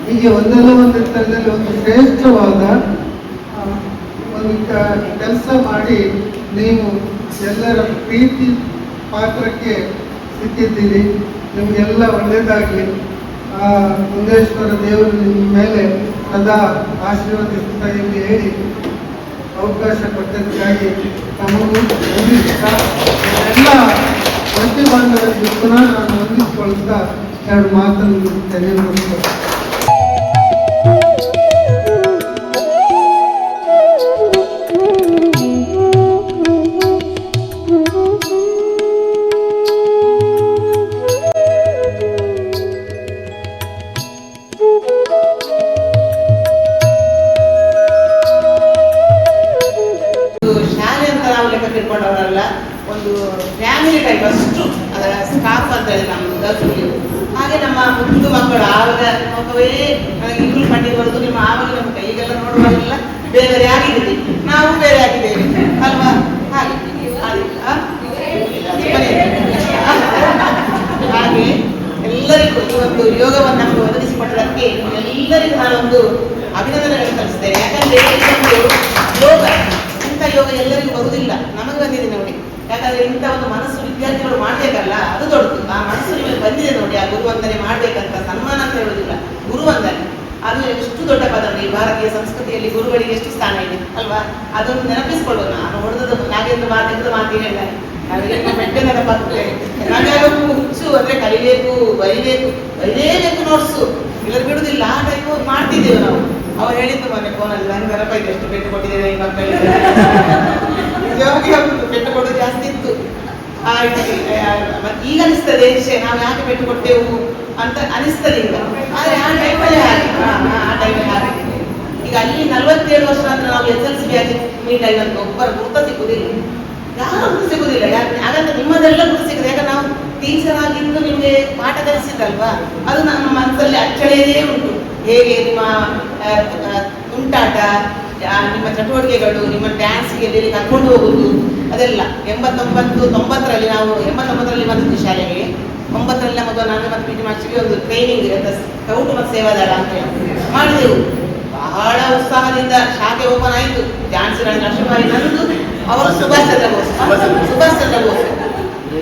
ಹೀಗೆ ಒಂದಲ್ಲ ಒಂದು ಸ್ಥಳದಲ್ಲಿ ಒಂದು ಶ್ರೇಷ್ಠವಾದ ಒಂದು ಕೆಲಸ ಮಾಡಿ ನೀವು ಎಲ್ಲರ ಪ್ರೀತಿ ಪಾತ್ರಕ್ಕೆ ಸಿಕ್ಕಿದ್ದೀರಿ. ನಿಮಗೆಲ್ಲ ಒಳ್ಳೆಯದಾಗಲಿ. ಆ ಕುಂದೇಶ್ವರ ದೇವರು ನಿಮ್ಮ ಮೇಲೆ ಸದಾ ಆಶೀರ್ವದಿಸ್ತಾ ಎಂದು ಹೇಳಿ ಅವಕಾಶ ಕೊಟ್ಟದಕ್ಕಾಗಿ ತಮಗೂ ವಂದಿಸ್ತಾ ಎಲ್ಲ ಪ್ರತಿ ಬಾಂಧವರಿಗೆ ಪುನಃ ನಾನು ವಂದಿಸಿಕೊಳ್ತಾ ಎರಡು ಮಾತನ್ನು ಧನ್ಯವಾದ. ಒಂದು ಫ್ಯಾಮಿಲಿ ಟೈಪ್ ಅಷ್ಟು ಅದರ ಸ್ಟಾಫ್ ಅಂತ ಹೇಳಿ ನಮ್ಮ ಗರ್ಲ್ಸ್ಗೆ. ಹಾಗೆ ನಮ್ಮ ಮುದ್ದು ಮಕ್ಕಳು ಆವಾಗ ಮಕ್ಕಳೇ ನನಗೆ ಈಗಲೂ ಕಣ್ಣಿಗೆ ಬರೋದು, ನಿಮ್ಮ ಆವಾಗ ನಮ್ಮ ಕೈಗೆಲ್ಲ ನೋಡುವಾಗೆಲ್ಲ ಬೇರೆ ಆಗಿದ್ದೀವಿ, ನಾವು ಬೇರೆ ಆಗಿದ್ದೇವೆ ಅಲ್ವಾ? ಹಾಗೆ ಹಾಗೆ ಎಲ್ಲರಿಗೂ ಈ ಒಂದು ಯೋಗವನ್ನು ನಮಗೆ ಒದಗಿಸಿಕೊಟ್ಟದಕ್ಕೆ ಎಲ್ಲರಿಗೂ ನಾನೊಂದು ಅಭಿನಂದನೆಗಳನ್ನು ಸಲ್ಲಿಸ್ತೇನೆ. ಯಾಕಂದ್ರೆ ಇದೊಂದು ಯೋಗ, ಇಂಥ ಯೋಗ ಎಲ್ಲರಿಗೂ ಬರುವುದಿಲ್ಲ, ನಮಗೆ ಬಂದಿದೆ ನೋಡಿ. ಯಾಕಂದ್ರೆ ಇಂಥ ಒಂದು ಮನಸ್ಸು ವಿದ್ಯಾರ್ಥಿಗಳು ಮಾಡ್ಬೇಕಲ್ಲ, ಅದು ದೊಡ್ಡದು. ಆ ಮನಸ್ಸು ನಿಮಗೆ ಬಂದಿದೆ ನೋಡಿ. ಆ ಗುರುವಂದನೆ ಮಾಡ್ಬೇಕಂತ ಸನ್ಮಾನ ಅಂತ ಹೇಳುವುದಿಲ್ಲ, ಗುರುವಂದನೆ ಅದು ಎಷ್ಟು ದೊಡ್ಡ ಪದ ನೋಡಿ. ಭಾರತೀಯ ಸಂಸ್ಕೃತಿಯಲ್ಲಿ ಗುರುಗಳಿಗೆ ಎಷ್ಟು ಸ್ಥಾನ ಇದೆ ಅಲ್ವಾ? ಅದನ್ನು ನೆನಪಿಸ್ಕೊಳ್ಳೋದು. ನಾನು ಹೊಡೆದದ್ದು ನಾಗೇಂದ್ರ ಮಾತು ಹೇಳಿದ್ದಾರೆ, ನನಗೆ ಮೆಟ್ಟೆ ನೆನಪಾಗ್ತದೆ. ನಾವ್ಯಾವ ಹುಚ್ಚು ಅಂದ್ರೆ ಕಲಿಬೇಕು, ಬರೀಲೇಬೇಕು ನೋಟ್ಸು, ಇಲ್ಲರು ಬಿಡುದಿಲ್ಲ. ಆ ಟೈಪ್ ಮಾಡ್ತಿದ್ದೇವೆ ನಾವು. ಅವ್ರು ಹೇಳಿದ್ದು ಮೊನ್ನೆ ಫೋನಲ್ಲಿ, ನಂಗೆ ನೆನಪಾಯ್ತು ಎಷ್ಟು ಪೆಟ್ಟು ಕೊಟ್ಟಿದ್ದೇವೆ ಈ ಮಕ್ಕಳಿಗೆ. ಪೆಟ್ಟು ಕೊಡೋದು ಜಾಸ್ತಿ ಇತ್ತು. ಈಗ ಅನಿಸ್ತದೆ ನಾವು ಯಾಕೆ ಪೆಟ್ಟು ಕೊಟ್ಟೆವು ಅಂತ ಅನಿಸ್ತದೆ ಈಗ. ಆದ್ರೆ ಆ ಟೈಮಲ್ಲಿ ಹಾಗೆ ಈಗ ಅಲ್ಲಿ 47 ವರ್ಷ ನಂತರ ನಾವು SLC ಬ್ಯಾಚ್ ಮೀಟ್ ಆಗಿ ಒಬ್ಬರು ಗುರುತ ಸಿಗುದಿಲ್ಲ, ಯಾರು ಗುರುತು ಸಿಗುದಿಲ್ಲ. ಹಾಗಂತ ನಿಮ್ಮದೆಲ್ಲ ಗುರುತು ಸಿಗುದು. ಯಾಕಂದ್ರೆ ನಾವು ಟೀಚರ್ ಆಗಿದ್ದು ನಿಮಗೆ ಪಾಠ ಕಲಿಸಿದ್ದಲ್ವಾ, ಅದು ನಮ್ಮ ಮನಸ್ಸಲ್ಲಿ ಅಚ್ಚಳಿಯದೇ ಉಂಟು. ಹೇಗೆ ನಿಮ್ಮ ತುಂಟಾಟ, ನಿಮ್ಮ ಚಟುವಟಿಕೆಗಳು, ನಿಮ್ಮ ಡ್ಯಾನ್ಸ್ಗೆ ಎಲ್ಲಿ ಕರ್ಕೊಂಡು ಹೋಗುದು, ಅದೆಲ್ಲ 89-90ರಲ್ಲಿ ನಾವು 89ರಲ್ಲಿ ಬಂದಿದ್ದು ಶಾಲೆಗೆ. 9ರಲ್ಲಿ ನಮ್ಮದು ನಾನು ಮತ್ತು PT ಮಾಸ್ಟರ್ಗೆ ಒಂದು ಟ್ರೈನಿಂಗ್ ಸ್ಕೌಟ್ ಮತ್ತು ಸೇವಾದಳ ಅಂತ ಮಾಡಿದೆವು. ಬಹಳ ಉತ್ಸಾಹದಿಂದ ಶಾಖೆ ಓಪನ್ ಆಯಿತು. ಡ್ಯಾನ್ಸ್ ಅಷ್ಟುಮಾರಿ ನಂದು, ಅವರು ಸುಭಾಷ್ ಚಂದ್ರ ಬೋಸ್.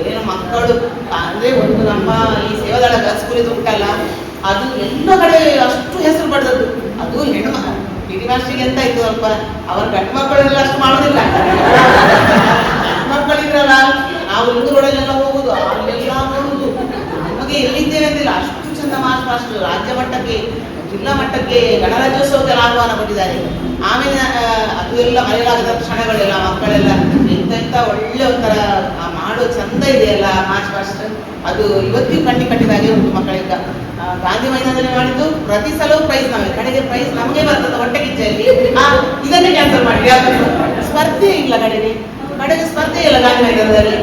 ಏನು ಮಕ್ಕಳು ಅಂದ್ರೆ ಒಂದು ನಮ್ಮ ಈ ಸೇವಾದಳ ಗರ್ಲ್ಸ್ ಸ್ಕೂಲ್ ಉಂಟಲ್ಲ, ಅದು ಎಲ್ಲ ಕಡೆ ಅಷ್ಟು ಹೆಸರು ಪಡೆದದ್ದು. ಅದು ಹೆಣ್ಣು PT ಮಾಸ್ಟರ್ಗೆ ಎಂತ ಇತ್ತು, ಸ್ವಲ್ಪ ಅವರ ಗಂಡು ಮಕ್ಕಳೆಲ್ಲ ಅಷ್ಟು ಮಾಡೋದಿಲ್ಲ. ಮಕ್ಕಳಿದ್ರಲ್ಲ, ನಾವು ಹಿಂದೂ ರೋಡಲ್ಲೆಲ್ಲ ಹೋಗುದು, ಅಲ್ಲೆಲ್ಲ ನೋಡುದು, ನಮಗೆ ಎಲ್ಲಿದ್ದೇವೆ ಅಂತಿಲ್ಲ. ಅಷ್ಟು ಚಂದ ಮಾಸ್ಟರ್ ರಾಜ್ಯ ಮಟ್ಟಕ್ಕೆ, ಜಿಲ್ಲಾ ಮಟ್ಟಕ್ಕೆ ಗಣರಾಜ್ಯೋತ್ಸವಕ್ಕೆ ಆಹ್ವಾನ ಕೊಟ್ಟಿದ್ದಾರೆ. ಆಮೇಲೆ ಅದು ಎಲ್ಲ ಮರೆಯಲಾಗದ ಕ್ಷಣಗಳೆಲ್ಲ, ಮಕ್ಕಳೆಲ್ಲ ಇಂಥ ಒಳ್ಳೆ ಒಂಥರ ಮಾಡೋ ಚಂದ ವೃತ್ತ ಇದೆಯಲ್ಲ ಮಾರ್ಚ್ ಫಸ್ಟ್, ಅದು ಇವತ್ತಿಗೂ ಕಟ್ಟಿದಾಗೆ ಉಂಟು ಮಕ್ಕಳಿಗೆ. ಗಾಂಧಿ ಮೈದಾನದಲ್ಲಿ ಮಾಡಿದ್ದು ಪ್ರತಿ ಸಲವೂ ಪ್ರೈಸ್ ನಾವೇ, ಕಡೆಗೆ ಪ್ರೈಸ್ ನಮಗೆ ಬರ್ತದೆ ಹೊಟ್ಟೆ ಕಿಚ್ಚಲ್ಲಿ. ಇದನ್ನೇ ಕ್ಯಾನ್ಸಲ್ ಮಾಡಿ, ಯಾಕಂದ್ರೆ ಸ್ಪರ್ಧೆ ಇಲ್ಲ ಕಡೆಗೆ ಸ್ಪರ್ಧೆ ಇಲ್ಲ ಗಾಂಧಿ ಮೈದಾನದಲ್ಲಿ.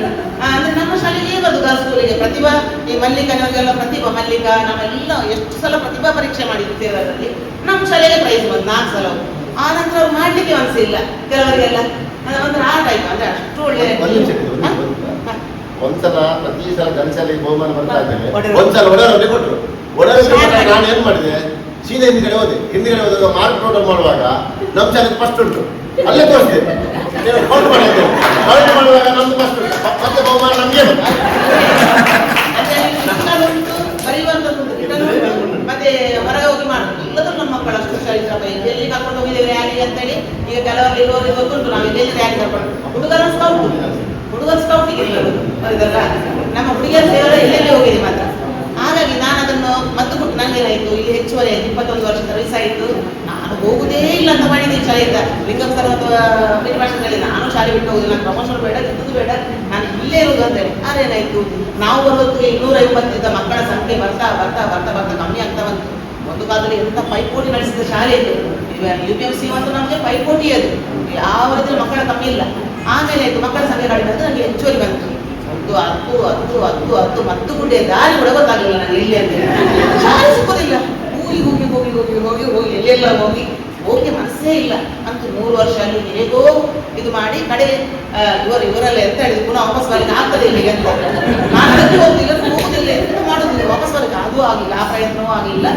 ಅಂದ್ರೆ ನಮ್ಮ ಶಾಲೆಗೆ ಬರುದು ಗರ್ಲ್ಸ್ ಸ್ಕೂಲಿಗೆ ಪ್ರತಿಭಾ, ಈ ಮಲ್ಲಿಕನಿಗೆಲ್ಲ ಪ್ರತಿಭಾ ಮಲ್ಲಿಕಾ ನಾವೆಲ್ಲ ಎಷ್ಟು ಸಲ ಪ್ರತಿಭಾ ಪರೀಕ್ಷೆ ಮಾಡಿದ್ದು ಸೇರೋದ್ರಲ್ಲಿ ನಮ್ಮ ಶಾಲೆಗೆ ಪ್ರೈಸ್ ಬಂದು 4 ಸಲ. ಆ ನಂತರ ಅವ್ರು ಮಾಡ್ಲಿಕ್ಕೆ ಮನಸ್ಸಿಲ್ಲ ಕೆಲವರಿಗೆಲ್ಲ, ಅಂದ್ರೆ ಆ ಟೈಪ್ ಅಂದ್ರೆ ಅಷ್ಟು ಒಳ್ಳೆ. ಒಂದ್ಸಲ ಪ್ರತಿ ಸಲ ಗಂಡಸಲಿಗೆ ಬಹುಮಾನ ಬರ್ತಾ ಇದ್ದೇವೆ, ಒಂದ್ಸಲ ಒಡರೊಬ್ಬೆ ಕೊಟ್ಟರು. ಒಡರೊಬ್ಬೆ ನಾನು ಏನ್ ಮಾಡಿದೆ, ಸೀದಾ ಹಿಂದ್ಗಡೆ ಹೋದೆ ಮಾರ್ಕ್ ನೋಟ್ ಮಾಡುವಾಗ ನಮ್ಮ ಶಾಲೆಗೆ ಫಸ್ಟ್ ಉಂಟು, ಅಲ್ಲೇ ತೋರಿಸಿದೆ ಕೌಂಟ್ ಮಾಡುವಾಗ ನಮ್ದು ಫಸ್ಟ್ ಉಂಟು, ಮತ್ತೆ ಬಹುಮಾನ ನಮ್ಗೆ ಮತ್ತೆ ಹೊರಗೆ ಹೋಗಿ ಮಾಡುದು ಎಲ್ಲರೂ ನಮ್ಮ ಮಕ್ಕಳು ಅಷ್ಟು ಹುಷಾರಿದ್ರಪ್ಪ. ಎಲ್ಲಿ ಕರ್ಕೊಂಡು ಹೋಗಿದ್ದೇವೆ ರ್ಯಾಲಿ ಅಂತೇಳಿ ಈಗ ಕೆಲವರಿಗೆ ಇರುವವರಿಗೆ ಗೊತ್ತುಂಟು ನಾವು ಎಲ್ಲಿ ರ್ಯಾಲಿ ಕರ್ಕೊಂಡು. ಹುಡುಗರ ಸ್ಕೌಟಿಗೆ ಇದಲ್ಲ, ನಮ್ಮ ಹುಡುಗಿಯರ ಸೇವೆ ಎಲ್ಲೆಲ್ಲಿ ಹೋಗಿದೆ ಮಾತ್ರ. ಹಾಗಾಗಿ ನಾನು ಅದನ್ನು ಮದ್ದು ಕೊಟ್ಟು ನನಗೇನಾಯ್ತು, ಇಲ್ಲಿ ಹೆಚ್ಚುವರಿ ಆಯ್ತು, 21 ವರ್ಷದ ವಯಸ್ಸಾಯಿತು, ನಾನು ಹೋಗುದೇ ಇಲ್ಲ ಅಂತ ಮಾಡಿದ್ದೀನಿ ಶಾಲೆಯಿಂದ. ಲಿಂಗಂ ಸರ್ ಅಥವಾ ಭಾಷೆಗಳಲ್ಲಿ ನಾನು ಶಾಲೆ ಬಿಟ್ಟು ಹೋಗುದಿಲ್ಲ, ನಾನು ಪ್ರಮೋಷನ್ ಬೇಡ, ಚಿಕ್ಕದು ಬೇಡ, ನಾನು ಇಲ್ಲೇ ಇರುವುದು ಅಂತೇಳಿ. ಅದೇನಾಯ್ತು, ನಾವು ಬರೋದಕ್ಕೆ 250 ಮಕ್ಕಳ ಸಂಖ್ಯೆ ಬರ್ತಾ ಕಮ್ಮಿ ಆಗ್ತಾ ಬಂತು. ಒಂದು ಕಾಲದಲ್ಲಿ ಎಂತ ಪೈಪೋಟಿ ನಡೆಸಿದ ಶಾಲೆ ಇತ್ತು, UPMC ಮತ್ತು ನಮಗೆ ಪೈಪೋಟಿ ಅದು, ಯಾವ ರೀತಿಯ ಮಕ್ಕಳ ಕಮ್ಮಿ ಇಲ್ಲ. ಆಮೇಲೆ ಆಯ್ತು ಮಕ್ಕಳ ಸಂಖ್ಯೆ ಕಡಿಮೆ ಅಂತ ನನಗೆ ಹೆಚ್ಚುವರಿ ಬಂತು. ಹತ್ತು ಮತ್ತು ಗುಡ್ಡೆ ದಾರಿ ಕೂಡ ಗೊತ್ತಾಗಲಿಲ್ಲ ನನಗೆ ಇಲ್ಲಿ ಅಂತ. ಶಾಲೆ ಸಿಕ್ಕೋದಿಲ್ಲ, ಹೋಗಿ ಎಲ್ಲೆಲ್ಲ ಹೋಗಿ ಮನಸ್ಸೇ ಇಲ್ಲ ಅಂತೂ 3 ವರ್ಷ ಅಲ್ಲಿ ಹೇಗೋ ಇದು ಮಾಡಿ ಕಡೆ ಇವರೆಲ್ಲ ಎಂತ ಹೇಳಿದ್ರು, ಪುನಃ ವಾಪಸ್ ಬರಲಿಕ್ಕೆ ಆಗ್ತದೆ ಇಲ್ಲಿಗೆ ಅಂತ. ನಾನು ಅದಕ್ಕೆ ಹೋಗುದಿಲ್ಲ ಎಂತ ಮಾಡುದು, ವಾಪಸ್ ಬರಲಿಕ್ಕೆ ಅದು ಆಗಿಲ್ಲ, ಆ ಪ್ರಯತ್ನವೂ ಆಗಿಲ್ಲ.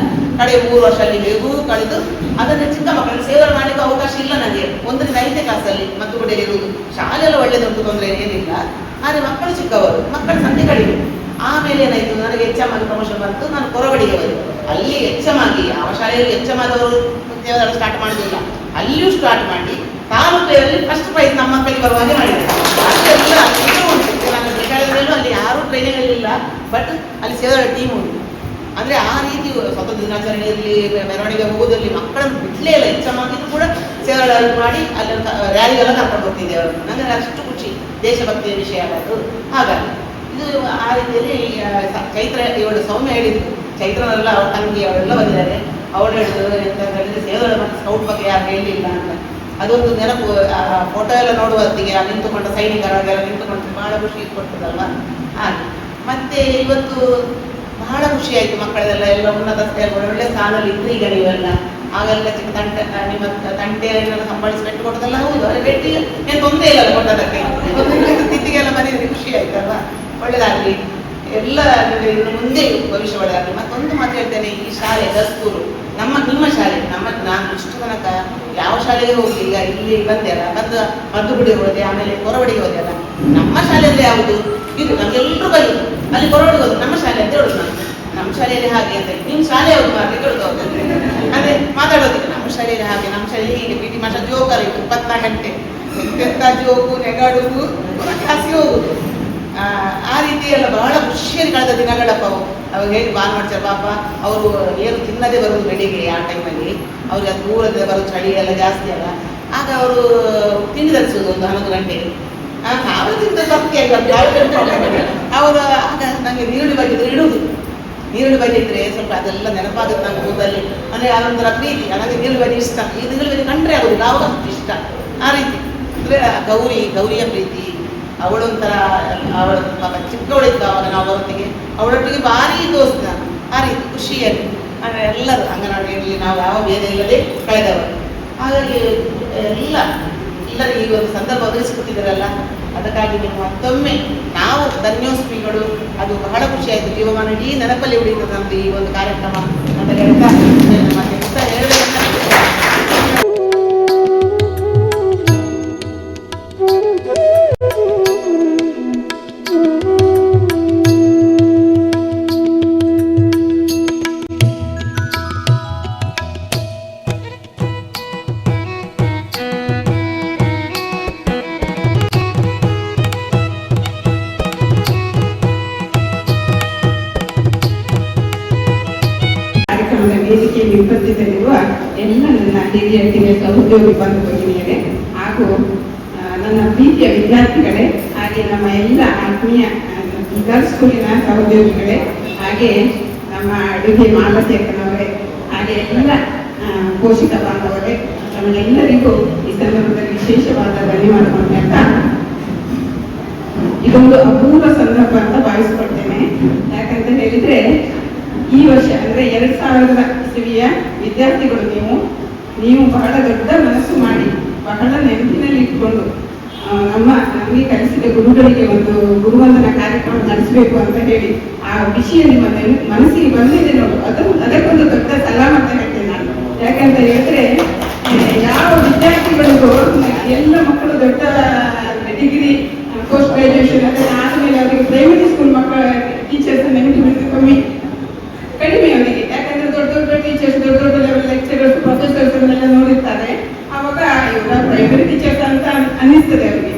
ಕಡೆ 3 ವರ್ಷ ಅಲ್ಲಿ ಹೇಗೂ ಕಳೆದು ಅದನ್ನ ಚಿಕ್ಕ ಮಕ್ಕಳಿಗೆ ಸೇವೆ ಮಾಡಲಿಕ್ಕೆ ಅವಕಾಶ ಇಲ್ಲ ನನಗೆ. 1ರಿಂದ 5ನೇ ಕ್ಲಾಸಲ್ಲಿ ಮತ್ತು ಕೂಡ ಇರುವುದು. ಶಾಲೆ ಎಲ್ಲ ಒಳ್ಳೆದುಂಟು, ತೊಂದರೆ ಏನಿಲ್ಲ. ಆದರೆ ಮಕ್ಕಳು ಚಿಕ್ಕವರು, ಮಕ್ಕಳ ಸಂಖ್ಯೆ ಕಡಿಮೆ. ಆಮೇಲೆ ಏನಾಯ್ತು, ನನಗೆ HM ಆಗಿ ಪ್ರಮೋಷನ್ ಬಂತು. ನಾನು ಕೊರವಡಿಗೆ ಹೋದೆ. ಅಲ್ಲಿ HM ಆಗಿ ಯಾವ ಶಾಲೆಯಲ್ಲಿ HM ಆದವರು ನೃತ್ಯವನ್ನು ಸ್ಟಾರ್ಟ್ ಮಾಡುದಿಲ್ಲ, ಅಲ್ಲಿಯೂ ಸ್ಟಾರ್ಟ್ ಮಾಡಿ ತಾಲೂಕಲ್ಲಿ ಫಸ್ಟ್ ಪ್ರೈಸ್ ನಮ್ಮ ಮಕ್ಕಳಿಗೆ ಬರುವಾಗೆ ಮಾಡಿದೆ. ಅಷ್ಟೆಲ್ಲ ಉಂಟು. ನಾನು ಬೇಕಾದಲ್ಲೂ ಅಲ್ಲಿ ಯಾರೂ ಟ್ರೈನಿಂಗ್ ಇಲ್ಲ, ಬಟ್ ಅಲ್ಲಿ ಸೇವೆ ಟೀಮ್ ಉಂಟು. ಅಂದ್ರೆ ಆ ರೀತಿ ಸ್ವತಂತ್ರ ದಿನಾಚರಣೆ ಇರಲಿ, ಮೆರವಣಿಗೆ ಹೋಗೋದಲ್ಲಿ ಮಕ್ಕಳನ್ನು ಬಿಡ್ಲೇ ಇಲ್ಲ. HM ಆಗಿದ್ರು ಕೂಡ ಸೇವೆ ಮಾಡಿ ಅಲ್ಲಿ ರ್ಯಾಲಿಗೆಲ್ಲ ಕರ್ಕೊಂಡು ಹೋಗ್ತಿದ್ದೆ ಅವರು. ನನಗೆ ಅಷ್ಟು ಖುಷಿ, ದೇಶಭಕ್ತಿಯ ವಿಷಯ ಅದು. ಹಾಗಾಗಿ ಇದು ಆ ರೀತಿಯಲ್ಲಿ ಚೈತ್ರ ಇವಳು ಸೌಮ್ಯ ಹೇಳಿದ್ರು, ಚೈತ್ರನೆಲ್ಲ ಅವ್ರ ತಂಗಿ ಅವರೆಲ್ಲ ಬಂದಿದ್ದಾರೆ. ಅವಳು ಹೇಳಿದ್ರು ಎಂತ ಹೇಳಿದ್ರೆ ಸೇವೆ ಮತ್ತು ಸ್ಕೌಟ್ ಬಗ್ಗೆ ಯಾರು ಹೇಳಲಿಲ್ಲ ಅಂತ. ಅದೊಂದು ನೆನಪು. ಫೋಟೋ ಎಲ್ಲ ನೋಡುವ ಹೊತ್ತಿಗೆ ನಿಂತುಕೊಂಡ ಸೈನಿಕರಾಗೆಲ್ಲ ನಿಂತುಕೊಂಡು ಬಹಳ ಖುಷಿ ಕೊಡ್ತದಲ್ವ. ಹಾಗೆ ಮತ್ತೆ ಇವತ್ತು ಬಹಳ ಖುಷಿ ಆಯಿತು. ಮಕ್ಕಳದೆಲ್ಲ ಎಲ್ಲ ಉನ್ನತ ಒಳ್ಳೆ ಸ್ಥಾನದಲ್ಲಿ ಇದ್ರು ಈಗ ನೀವೆಲ್ಲ. ಆಗೆಲ್ಲ ಚಿಕ್ಕ ನಿಮ್ಮ ತಂಟೆಯನ್ನೆಲ್ಲ ಸಂಭಾಳಿಸಿ ಬೆಟ್ಟು ಕೊಟ್ಟದೆಲ್ಲ ಹೌದು, ಅದೇ ಬೆಟ್ಟಿ ಏನು ತೊಂದರೆ ಇಲ್ಲ ಕೊಟ್ಟದಕ್ಕೆ. ತಿತ್ತಿಗೆಲ್ಲ ಬಂದಿದ್ರೆ ಖುಷಿ ಆಯ್ತಲ್ವ. ಒಳ್ಳೇದಾಗಲಿ ಎಲ್ಲ ಇನ್ನು ಮುಂದೆ ಭವಿಷ್ಯ ಒಳ್ಳೆದಾಗಲಿ. ಮತ್ತೊಂದು ಮಾತು ಹೇಳ್ತೇನೆ, ಈ ಶಾಲೆ ದಸ್ತೂರು ನಿಮ್ಮ ಶಾಲೆ ನಾನು ಇಷ್ಟು ತನಕ ಯಾವ ಶಾಲೆಗೆ ಹೋಗಿ ಈಗ ಇಲ್ಲಿ ಬಂದೆಲ್ಲ, ಬಂದು ಮದ್ದುಗುಡಿ ಹೋದೆ, ಆಮೇಲೆ ಕೊರವಡಿಗೆ ಹೋದೆ ಅಲ್ಲ. ನಮ್ಮ ಶಾಲೆ ಅಂದರೆ ಯಾವುದು ಇದು ನಮ್ಗೆಲ್ಲರೂ ಬರೀ ಅಲ್ಲಿ ಕೊರವಡಿಗೆ ಹೋದ್ರು ನಮ್ಮ ಶಾಲೆ ಅಂತ ಹೇಳುದು. ನಾನು ನಮ್ಮ ಶಾಲೆಯಲ್ಲಿ ಹಾಗೆ ಅಂತ, ನಿಮ್ಮ ಶಾಲೆ ಯಾವುದು ಮಾರ್ಗ ಕೇಳ್ತಾ ಹೋಗ್ತದೆ ಅಂದ್ರೆ ಮಾತಾಡೋದಿಲ್ಲ. ನಮ್ಮ ಶಾಲೆಯಲ್ಲಿ ಹಾಗೆ, ನಮ್ಮ ಶಾಲೆಯಲ್ಲಿ ಹೀಗೆ PT ಮಾಸ್ಟರ್ ಜೋಗರ ಇತ್ತು 24 ಗಂಟೆ, ಎಂತೆಂಥ ಜೋಗು ನೆಗಾಡುವುದು ಹಸಿ ಹೋಗುದು. ಆ ರೀತಿ ಎಲ್ಲ ಬಹಳ ಖುಷಿಯಲ್ಲಿ ಕಳೆದ ದಿನಗಳಪ್ಪ ಅವು. ಹೇಗೆ ಭಾನುವಾರ ಪಾಪ ಅವರು ಏನು ತಿನ್ನದೇ ಬರುವುದು ಬೆಳಿಗ್ಗೆ. ಆ ಟೈಮಲ್ಲಿ ಅವ್ರಿಗೆ ದೂರದ ಬರೋದು, ಚಳಿ ಎಲ್ಲ ಜಾಸ್ತಿ ಅಲ್ಲ. ಆಗ ಅವರು ತಿಂಡಿ ತರಿಸೋದು ಒಂದು 11 ಗಂಟೆಗೆ. ಅವರು ತಿಂದ ಭಕ್ತಿ ಅವರು ಆಗ ನನಗೆ ನೀರುಳ್ಳಿ ಬಜ್ಜಿದ್ರೆ ಇಡುವುದು. ನೀರುಳ್ಳಿ ಬಜ್ಜಿ ಇದ್ರೆ ಸ್ವಲ್ಪ ಅದೆಲ್ಲ ನೆನಪಾಗುತ್ತೆ ನಮ್ಮ ಊರಲ್ಲಿ. ಅಂದರೆ ಅದೊಂಥರ ಪ್ರೀತಿ. ನನಗೆ ನೀರುಳ್ಳಿ ಬಜ್ಜಿ ಇಷ್ಟ, ಈ ನೀರುಳ್ಳಿ ಬಜ್ಜಿ ಕಂಡ್ರೆ ಆಗೋದಿಲ್ಲ, ಆವಾಗ ಇಷ್ಟ. ಆ ರೀತಿ ಅಂದರೆ ಗೌರಿಯ ಪ್ರೀತಿ. ಅವಳೊಂಥರ ಅವಳ ಚಿಕ್ಕವಳಿದ್ದ ಅವಾಗ ನಾವು ಬರೋತ್ತಿಗೆ ಅವಳೊಟ್ಟಿಗೆ ಭಾರಿ ದೋಸ್ತ. ಆ ರೀತಿ ಖುಷಿಯಲ್ಲಿ ಅಂದರೆ ಎಲ್ಲರೂ ಅಂಗನವಾಡಿಯಲ್ಲಿ ನಾವು ಯಾವ ಭೇದ ಇಲ್ಲದೆ ಕಳೆದವರು. ಹಾಗಾಗಿ ಎಲ್ಲರಿಗೂ ಈ ಒಂದು ಸಂದರ್ಭ ಒದಗಿಸಿಕೊಟ್ಟಿದ್ದಾರಲ್ಲ, ಅದಕ್ಕಾಗಿ ನೀವು ಮತ್ತೊಮ್ಮೆ ನಾವು ಧನ್ಯೋಸ್ಮಿಗಳು. ಅದು ಬಹಳ ಖುಷಿಯಾಯಿತು. ಜೀವಮಾನ ಇಡೀ ನೆನಪಲ್ಲಿ ಉಳಿಯುತ್ತದೆ ನಮ್ಮದು ಈ ಒಂದು ಕಾರ್ಯಕ್ರಮ ಅಂತ ಹೇಳ್ತಾ ಮತ್ತೆ ಹೇಳಬೇಕಂತ ವೇದಿಕೆಯಲ್ಲಿ ಉಪಸ್ಥಿತರಿರುವ ಎಲ್ಲ ನನ್ನ ಹಿರಿಯ ಸಹೋದ್ಯೋಗಿ ಬಂಧು ಭಗಿನಿಯರೇ ಹಾಗೂ ನನ್ನ ಪ್ರೀತಿಯ ವಿದ್ಯಾರ್ಥಿಗಳೇ, ಹಾಗೆ ನಮ್ಮ ಎಲ್ಲ ಆತ್ಮೀಯ ಗರ್ಲ್ಸ್ ಸ್ಕೂಲಿನ ಸಹೋದ್ಯೋಗಿಗಳೇ, ಹಾಗೆ ನಮ್ಮ ಅಡುಗೆ ಮಾಲತಿ ಅಕ್ಕನವರೇ, ಹಾಗೆ ಎಲ್ಲ ಪೋಷಕ ಬಾಂಧವರೇ, ನಮಗೆಲ್ಲರಿಗೂ ಈ ಸಂದರ್ಭದಲ್ಲಿ ವಿಶೇಷವಾದ ಧನ್ಯವಾದವನ್ನು ಹೇಳ್ತಾ, ಇದೊಂದು ಅಪೂರ್ವ ಸಂದರ್ಭ ಅಂತ ಭಾವಿಸ್ಕೊಳ್ತೇನೆ. ಯಾಕಂತ ಹೇಳಿದ್ರೆ ಈ ವರ್ಷ ಅಂದ್ರೆ 2000 ಇಸವಿಯ ವಿದ್ಯಾರ್ಥಿಗಳು ನೀವು ಬಹಳ ದೊಡ್ಡ ಮನಸ್ಸು ಮಾಡಿ ಬಹಳ ನೆನಪಿನಲ್ಲಿ ಇಟ್ಕೊಂಡು ನಮಗೆ ಕಲಿಸಿದ ಗುರುಗಳಿಗೆ ಒಂದು ಗುರುವಂದನ ಕಾರ್ಯಕ್ರಮ ನಡೆಸಬೇಕು ಅಂತ ಹೇಳಿ ಆ ವಿಷಯ ನಿಮ್ಮ ಮನಸ್ಸಿಗೆ ಬಂದಿದೆ ನೋಡು, ಅದಕ್ಕೊಂದು ದೊಡ್ಡ ಸಲಾಮ್ ಅಂತ ಹೇಳ್ತೇನೆ ನಾನು. ಯಾಕಂತ ಹೇಳಿದ್ರೆ ಯಾವ ವಿದ್ಯಾರ್ಥಿಗಳಿಗೂ ಎಲ್ಲ ಮಕ್ಕಳು ದೊಡ್ಡ ಡಿಗ್ರಿ ಪೋಸ್ಟ್ ಗ್ರಾಜುಯೇಷನ್ ಆದ್ಮೇಲೆ ಅವರಿಗೆ ಪ್ರೈಮರಿ ಸ್ಕೂಲ್ ಮಕ್ಕಳ ಟೀಚರ್ಸ್ ನೆನಪು ಕಡಿಮೆ ಅವರಿಗೆ. ಯಾಕಂದ್ರೆ ದೊಡ್ಡ ದೊಡ್ಡ ಟೀಚರ್ಸ್, ದೊಡ್ಡ ದೊಡ್ಡ ಲೆವೆಲ್ ಲೆಕ್ಚರರ್ಸ್, ಪ್ರೊಫೆಸರ್ಸ್ ಅನ್ನೆಲ್ಲ ನೋಡಿರ್ತಾರೆ. ಅವಾಗ ಇವರ ಪ್ರೈಮರಿ ಟೀಚರ್ಸ್ ಅಂತ ಅನ್ನಿಸ್ತದೆ ಅವರಿಗೆ.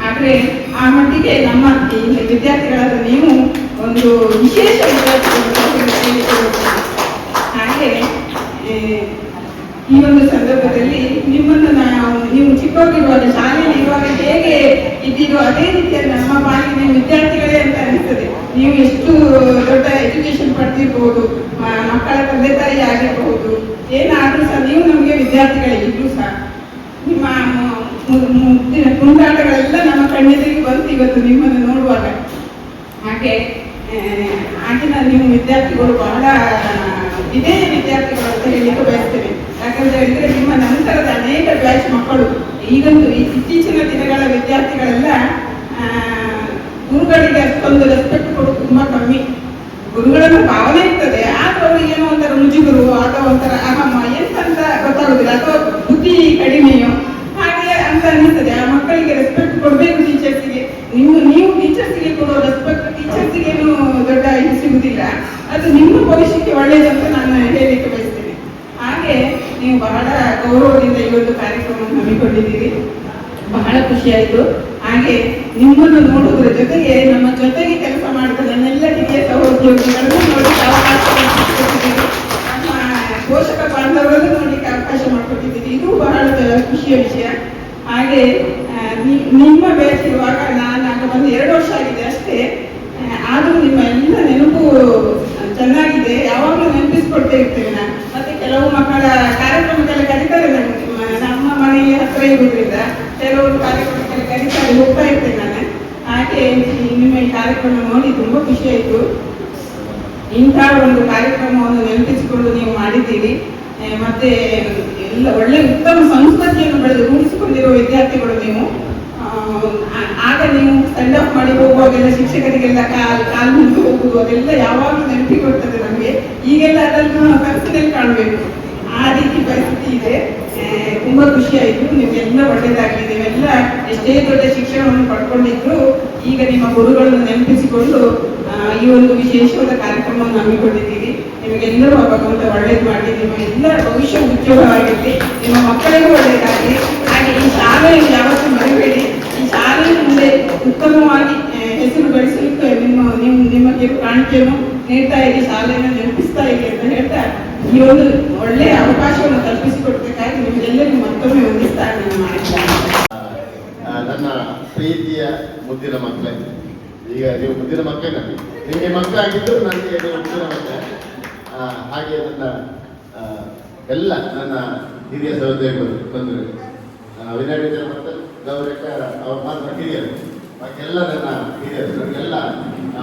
ಆದ್ರೆ ಆ ಮಟ್ಟಿಗೆ ನಮ್ಮ ಈ ವಿದ್ಯಾರ್ಥಿಗಳಾದ ನೀವು ಒಂದು ವಿಶೇಷ ವಿದ್ಯಾರ್ಥಿಗಳು. ಹಾಗೆ ಈ ಒಂದು ಸಂದರ್ಭದಲ್ಲಿ ನಿಮ್ಮನ್ನು ನೀವು ಚಿಕ್ಕವರಿರುವಾಗ ಶಾಲೆಯಲ್ಲಿ ಇರುವಾಗ ಹೇಗೆ ಇದ್ದೀರೋ ಅದೇ ರೀತಿಯಲ್ಲಿ ನಮ್ಮ ಪಾಲಿನ ವಿದ್ಯಾರ್ಥಿಗಳೇ ಅಂತ ಅನಿಸ್ತದೆ. ನೀವು ಎಷ್ಟು ದೊಡ್ಡ ಎಜುಕೇಶನ್ ಪಡೆದಿರ್ಬೋದು, ಮಕ್ಕಳ ತಂದೆ ತಾಯಿ ಆಗಿರಬಹುದು, ಏನಾದ್ರೂ ಸಹ ನೀವು ನಮಗೆ ವಿದ್ಯಾರ್ಥಿಗಳೇ ಇದ್ರೂ ಸಹ ನಿಮ್ಮ ಕುಂದಾಟಗಳೆಲ್ಲ ನಮ್ಮ ಕಣ್ಣೆದುರಿಗೆ ಬಂತು ಇವತ್ತು ನಿಮ್ಮನ್ನು ನೋಡುವಾಗ. ಹಾಗೆ ಆಗಿನ ನೀವು ವಿದ್ಯಾರ್ಥಿಗಳು ಬಹಳ ಇದೇ ವಿದ್ಯಾರ್ಥಿಗಳು ಅಂತ ಹೇಳಿಕ್ಕೆ ಬಯಸ್ತೇನೆ. ಯಾಕಂತ ಹೇಳಿದ್ರೆ ನಿಮ್ಮ ನಂತರದ ಅನೇಕ ಬ್ಯಾಚ್ ಮಕ್ಕಳು ಈಗಂತೂ ಇತ್ತೀಚಿನ ದಿನಗಳ ವಿದ್ಯಾರ್ಥಿಗಳೆಲ್ಲ ಗುರುಗಳಿಗೆ ಅಷ್ಟೊಂದು ರೆಸ್ಪೆಕ್ಟ್ ಕೊಡೋದು ತುಂಬಾ ಕಮ್ಮಿ. ಗುರುಗಳನ್ನು ಭಾವನೆ ಇರ್ತದೆ, ಆದ್ರೆ ಅವ್ರಿಗೆ ಏನೋ ಒಂಥರ ಮುಜುಗರು ಅಥವಾ ಒಂಥರ ಅಹಮ್ಮ ಎಂತಂತ ಗೊತ್ತಾಗುದಿಲ್ಲ, ಅಥವಾ ಬುದ್ಧಿ ಕಡಿಮೆಯೋ ಹಾಗೆ ಅಂತ ಅನಿಸ್ತದೆ. ಆ ಮಕ್ಕಳಿಗೆ ರೆಸ್ಪೆಕ್ಟ್ ಕೊಡಬೇಕು ಟೀಚರ್ಸ್ಗೆ. ನೀವು ಟೀಚರ್ಸ್ಗೆ ಕೊಡೋ ರೆಸ್ಪೆಕ್ಟ್ ಟೀಚರ್ಸ್ಗೇನು ದೊಡ್ಡ ಇದು ಸಿಗುದಿಲ್ಲ. ಅದು ನಿಮ್ಮ ಭವಿಷ್ಯಕ್ಕೆ ಒಳ್ಳೆಯದಂತ ನಾನು ಹೇಳಲಿಕ್ಕೆ ಬಯಸ್ತೇನೆ. ಹಾಗೆ ನೀವು ಬಹಳ ಗೌರವದಿಂದ ಈ ಒಂದು ಕಾರ್ಯಕ್ರಮವನ್ನು ಹಮ್ಮಿಕೊಂಡಿದ್ದೀರಿ, ಬಹಳ ಖುಷಿಯಾಯಿತು. ಹಾಗೆ ನಿಮ್ಮನ್ನು ನೋಡುವುದರ ಜೊತೆಗೆ ನಮ್ಮ ಜೊತೆಗೆ ಕೆಲಸ ಮಾಡಿದ ನನ್ನೆಲ್ಲ ಹಿರಿಯ ಸಹೋದ್ಯೋಗಿಗಳನ್ನು ನೋಡಲಿಕ್ಕೆ ಅವಕಾಶ ಮಾಡಿಕೊಟ್ಟಿದ್ದೀರಿ, ನಮ್ಮ ಪೋಷಕ ಬಾಂಧವರನ್ನು ನೋಡಲಿಕ್ಕೆ ಅವಕಾಶ ಮಾಡಿಕೊಟ್ಟಿದ್ದೀರಿ. ಇದು ಬಹಳ ಖುಷಿಯ ವಿಷಯ. ಹಾಗೆ ನಿಮ್ಮ ಬ್ಯಾಚ್ ಇರುವಾಗ ನಾನಾಗ ಬಂದು 2 ವರ್ಷ ಆಗಿದೆ ಅಷ್ಟೇ, ಆದರೂ ನಿಮ್ಮ ಎಲ್ಲ ನೆನಪು ಚೆನ್ನಾಗಿದೆ. ಯಾವಾಗಲೂ ನೆನಪಿಸ್ಕೊಡ್ತಾ ಇರ್ತೇವೆ ನಾನು. ಮತ್ತೆ ಕೆಲವು ಮಕ್ಕಳ ಕಾರ್ಯಕ್ರಮಕ್ಕೆಲ್ಲ ಕರೀತಾರೆ ನನಗೆ, ನಮ್ಮ ಮನೆಯ ಹತ್ರ ಇರುವುದರಿಂದ ಕೆಲವರು ಕಾರ್ಯಕ್ರಮಕ್ಕೆಲ್ಲ ಕರೀತಾರೆ, ಹೋಗ್ತಾ ಇರ್ತೇನೆ ನಾನು. ಹಾಗೆ ನಿಮ್ಮ ಈ ಕಾರ್ಯಕ್ರಮ ನೋಡಿ ತುಂಬಾ ಖುಷಿ ಆಯಿತು. ಇಂಥ ಒಂದು ಕಾರ್ಯಕ್ರಮವನ್ನು ನೆನಪಿಸಿಕೊಂಡು ನೀವು ಮಾಡಿದ್ದೀರಿ. ಮತ್ತೆ ಎಲ್ಲ ಒಳ್ಳೆ ಉತ್ತಮ ಸಂಸ್ಕೃತಿಯನ್ನು ರೂಢಿಸಿಕೊಂಡಿರುವ ವಿದ್ಯಾರ್ಥಿಗಳು ನೀವು. ಆಗ ನೀವು ಸ್ಟ್ಯಾಂಡ್ ಅಪ್ ಮಾಡಿ ಹೋಗುವಾಗೆಲ್ಲ ಶಿಕ್ಷಕರಿಗೆಲ್ಲ ಕಾಲು ಮುಂದೆ ಹೋಗುವುದು ಅದೆಲ್ಲ ಯಾವಾಗಲೂ ನೆನಪಿಕೊಡ್ತದೆ ನಮಗೆ. ಈಗೆಲ್ಲ ಅದನ್ನು ಕನಸಿನಲ್ಲಿ ಕಾಣಬೇಕು, ಆ ರೀತಿ ಪರಿಸ್ಥಿತಿ ಇದೆ. ತುಂಬಾ ಖುಷಿ ಆಯಿತು. ನಿಮಗೆಲ್ಲ ಒಳ್ಳೆಯದಾಗಲಿ. ನೀವೆಲ್ಲ ಎಷ್ಟೇ ದೊಡ್ಡ ಶಿಕ್ಷಣವನ್ನು ಪಡ್ಕೊಂಡಿದ್ರು ಈಗ ನಿಮ್ಮ ಗುರುಗಳನ್ನು ನೆನಪಿಸಿಕೊಂಡು ಈ ಒಂದು ವಿಶೇಷವಾದ ಕಾರ್ಯಕ್ರಮವನ್ನು ಹಮ್ಮಿಕೊಂಡಿದ್ದೀರಿ. ನಿಮಗೆಲ್ಲರೂ ಭಗವಂತ ಒಳ್ಳೇದು ಮಾಡಿ, ನಿಮ್ಮ ಎಲ್ಲ ಭವಿಷ್ಯ ಉದ್ಯೋಗವಾಗಿರಲಿ, ನಿಮ್ಮ ಮಕ್ಕಳಿಗೂ ಒಳ್ಳೆಯದಾಗಲಿ. ಹಾಗೆ ಈ ಶಾಲೆಯನ್ನು ಯಾವತ್ತೂ ಮರಿಬೇಡಿ. ಈ ಶಾಲೆಯ ಮುಂದೆ ಉತ್ತಮವಾಗಿ ಹೆಸರು ಗಳಿಸಲಿಕ್ಕೆ ನಿಮ್ಮ ಕಾಣಿಕೆಯನ್ನು ನೀಡ್ತಾ ಇರಿ, ಶಾಲೆಯನ್ನು ನೆನಪಿಸ್ತಾ ಇರಿ ಅಂತ ಹೇಳ್ತಾ ಈ ಒಂದು ಒಳ್ಳೆಯ ಅವಕಾಶವನ್ನು ಕಲ್ಪಿಸಿಕೊಡ್ಬೇಕಾಗಿ ನಿಮಗೆಲ್ಲರಿಗೂ ಮತ್ತೊಮ್ಮೆ ವಂದಿಸ್ತಾ ಮಾಡಿದ್ದಾರೆ. ನನ್ನ ಪ್ರೀತಿಯ ಮುದ್ದಿನ ಮಕ್ಕಳೇ, ಈಗ ನೀವು ಮುದ್ದಿನ ಮಕ್ಕಳೇ, ನಿಮಗೆ ಮಕ್ಕಳಾಗಿದ್ದು ನನಗೆ ನೀವು ಮುದ್ದಿನ ಮಕ್ಕಳೇ. ಹಾಗೆ ನನ್ನ ಎಲ್ಲ ನನ್ನ ಹಿರಿಯ ಸಹೋದರಿಗಳು ಬಂದರು, ವಿನಯ ಟೀಚರ್ ಮತ್ತು ಗೌರಕ್ಕ ಅವ್ರ ಮಾತ್ರ ಹಿರಿಯರು, ಬಾಕಿಯೆಲ್ಲ ನನ್ನ ಹಿರಿಯರು. ನನಗೆಲ್ಲ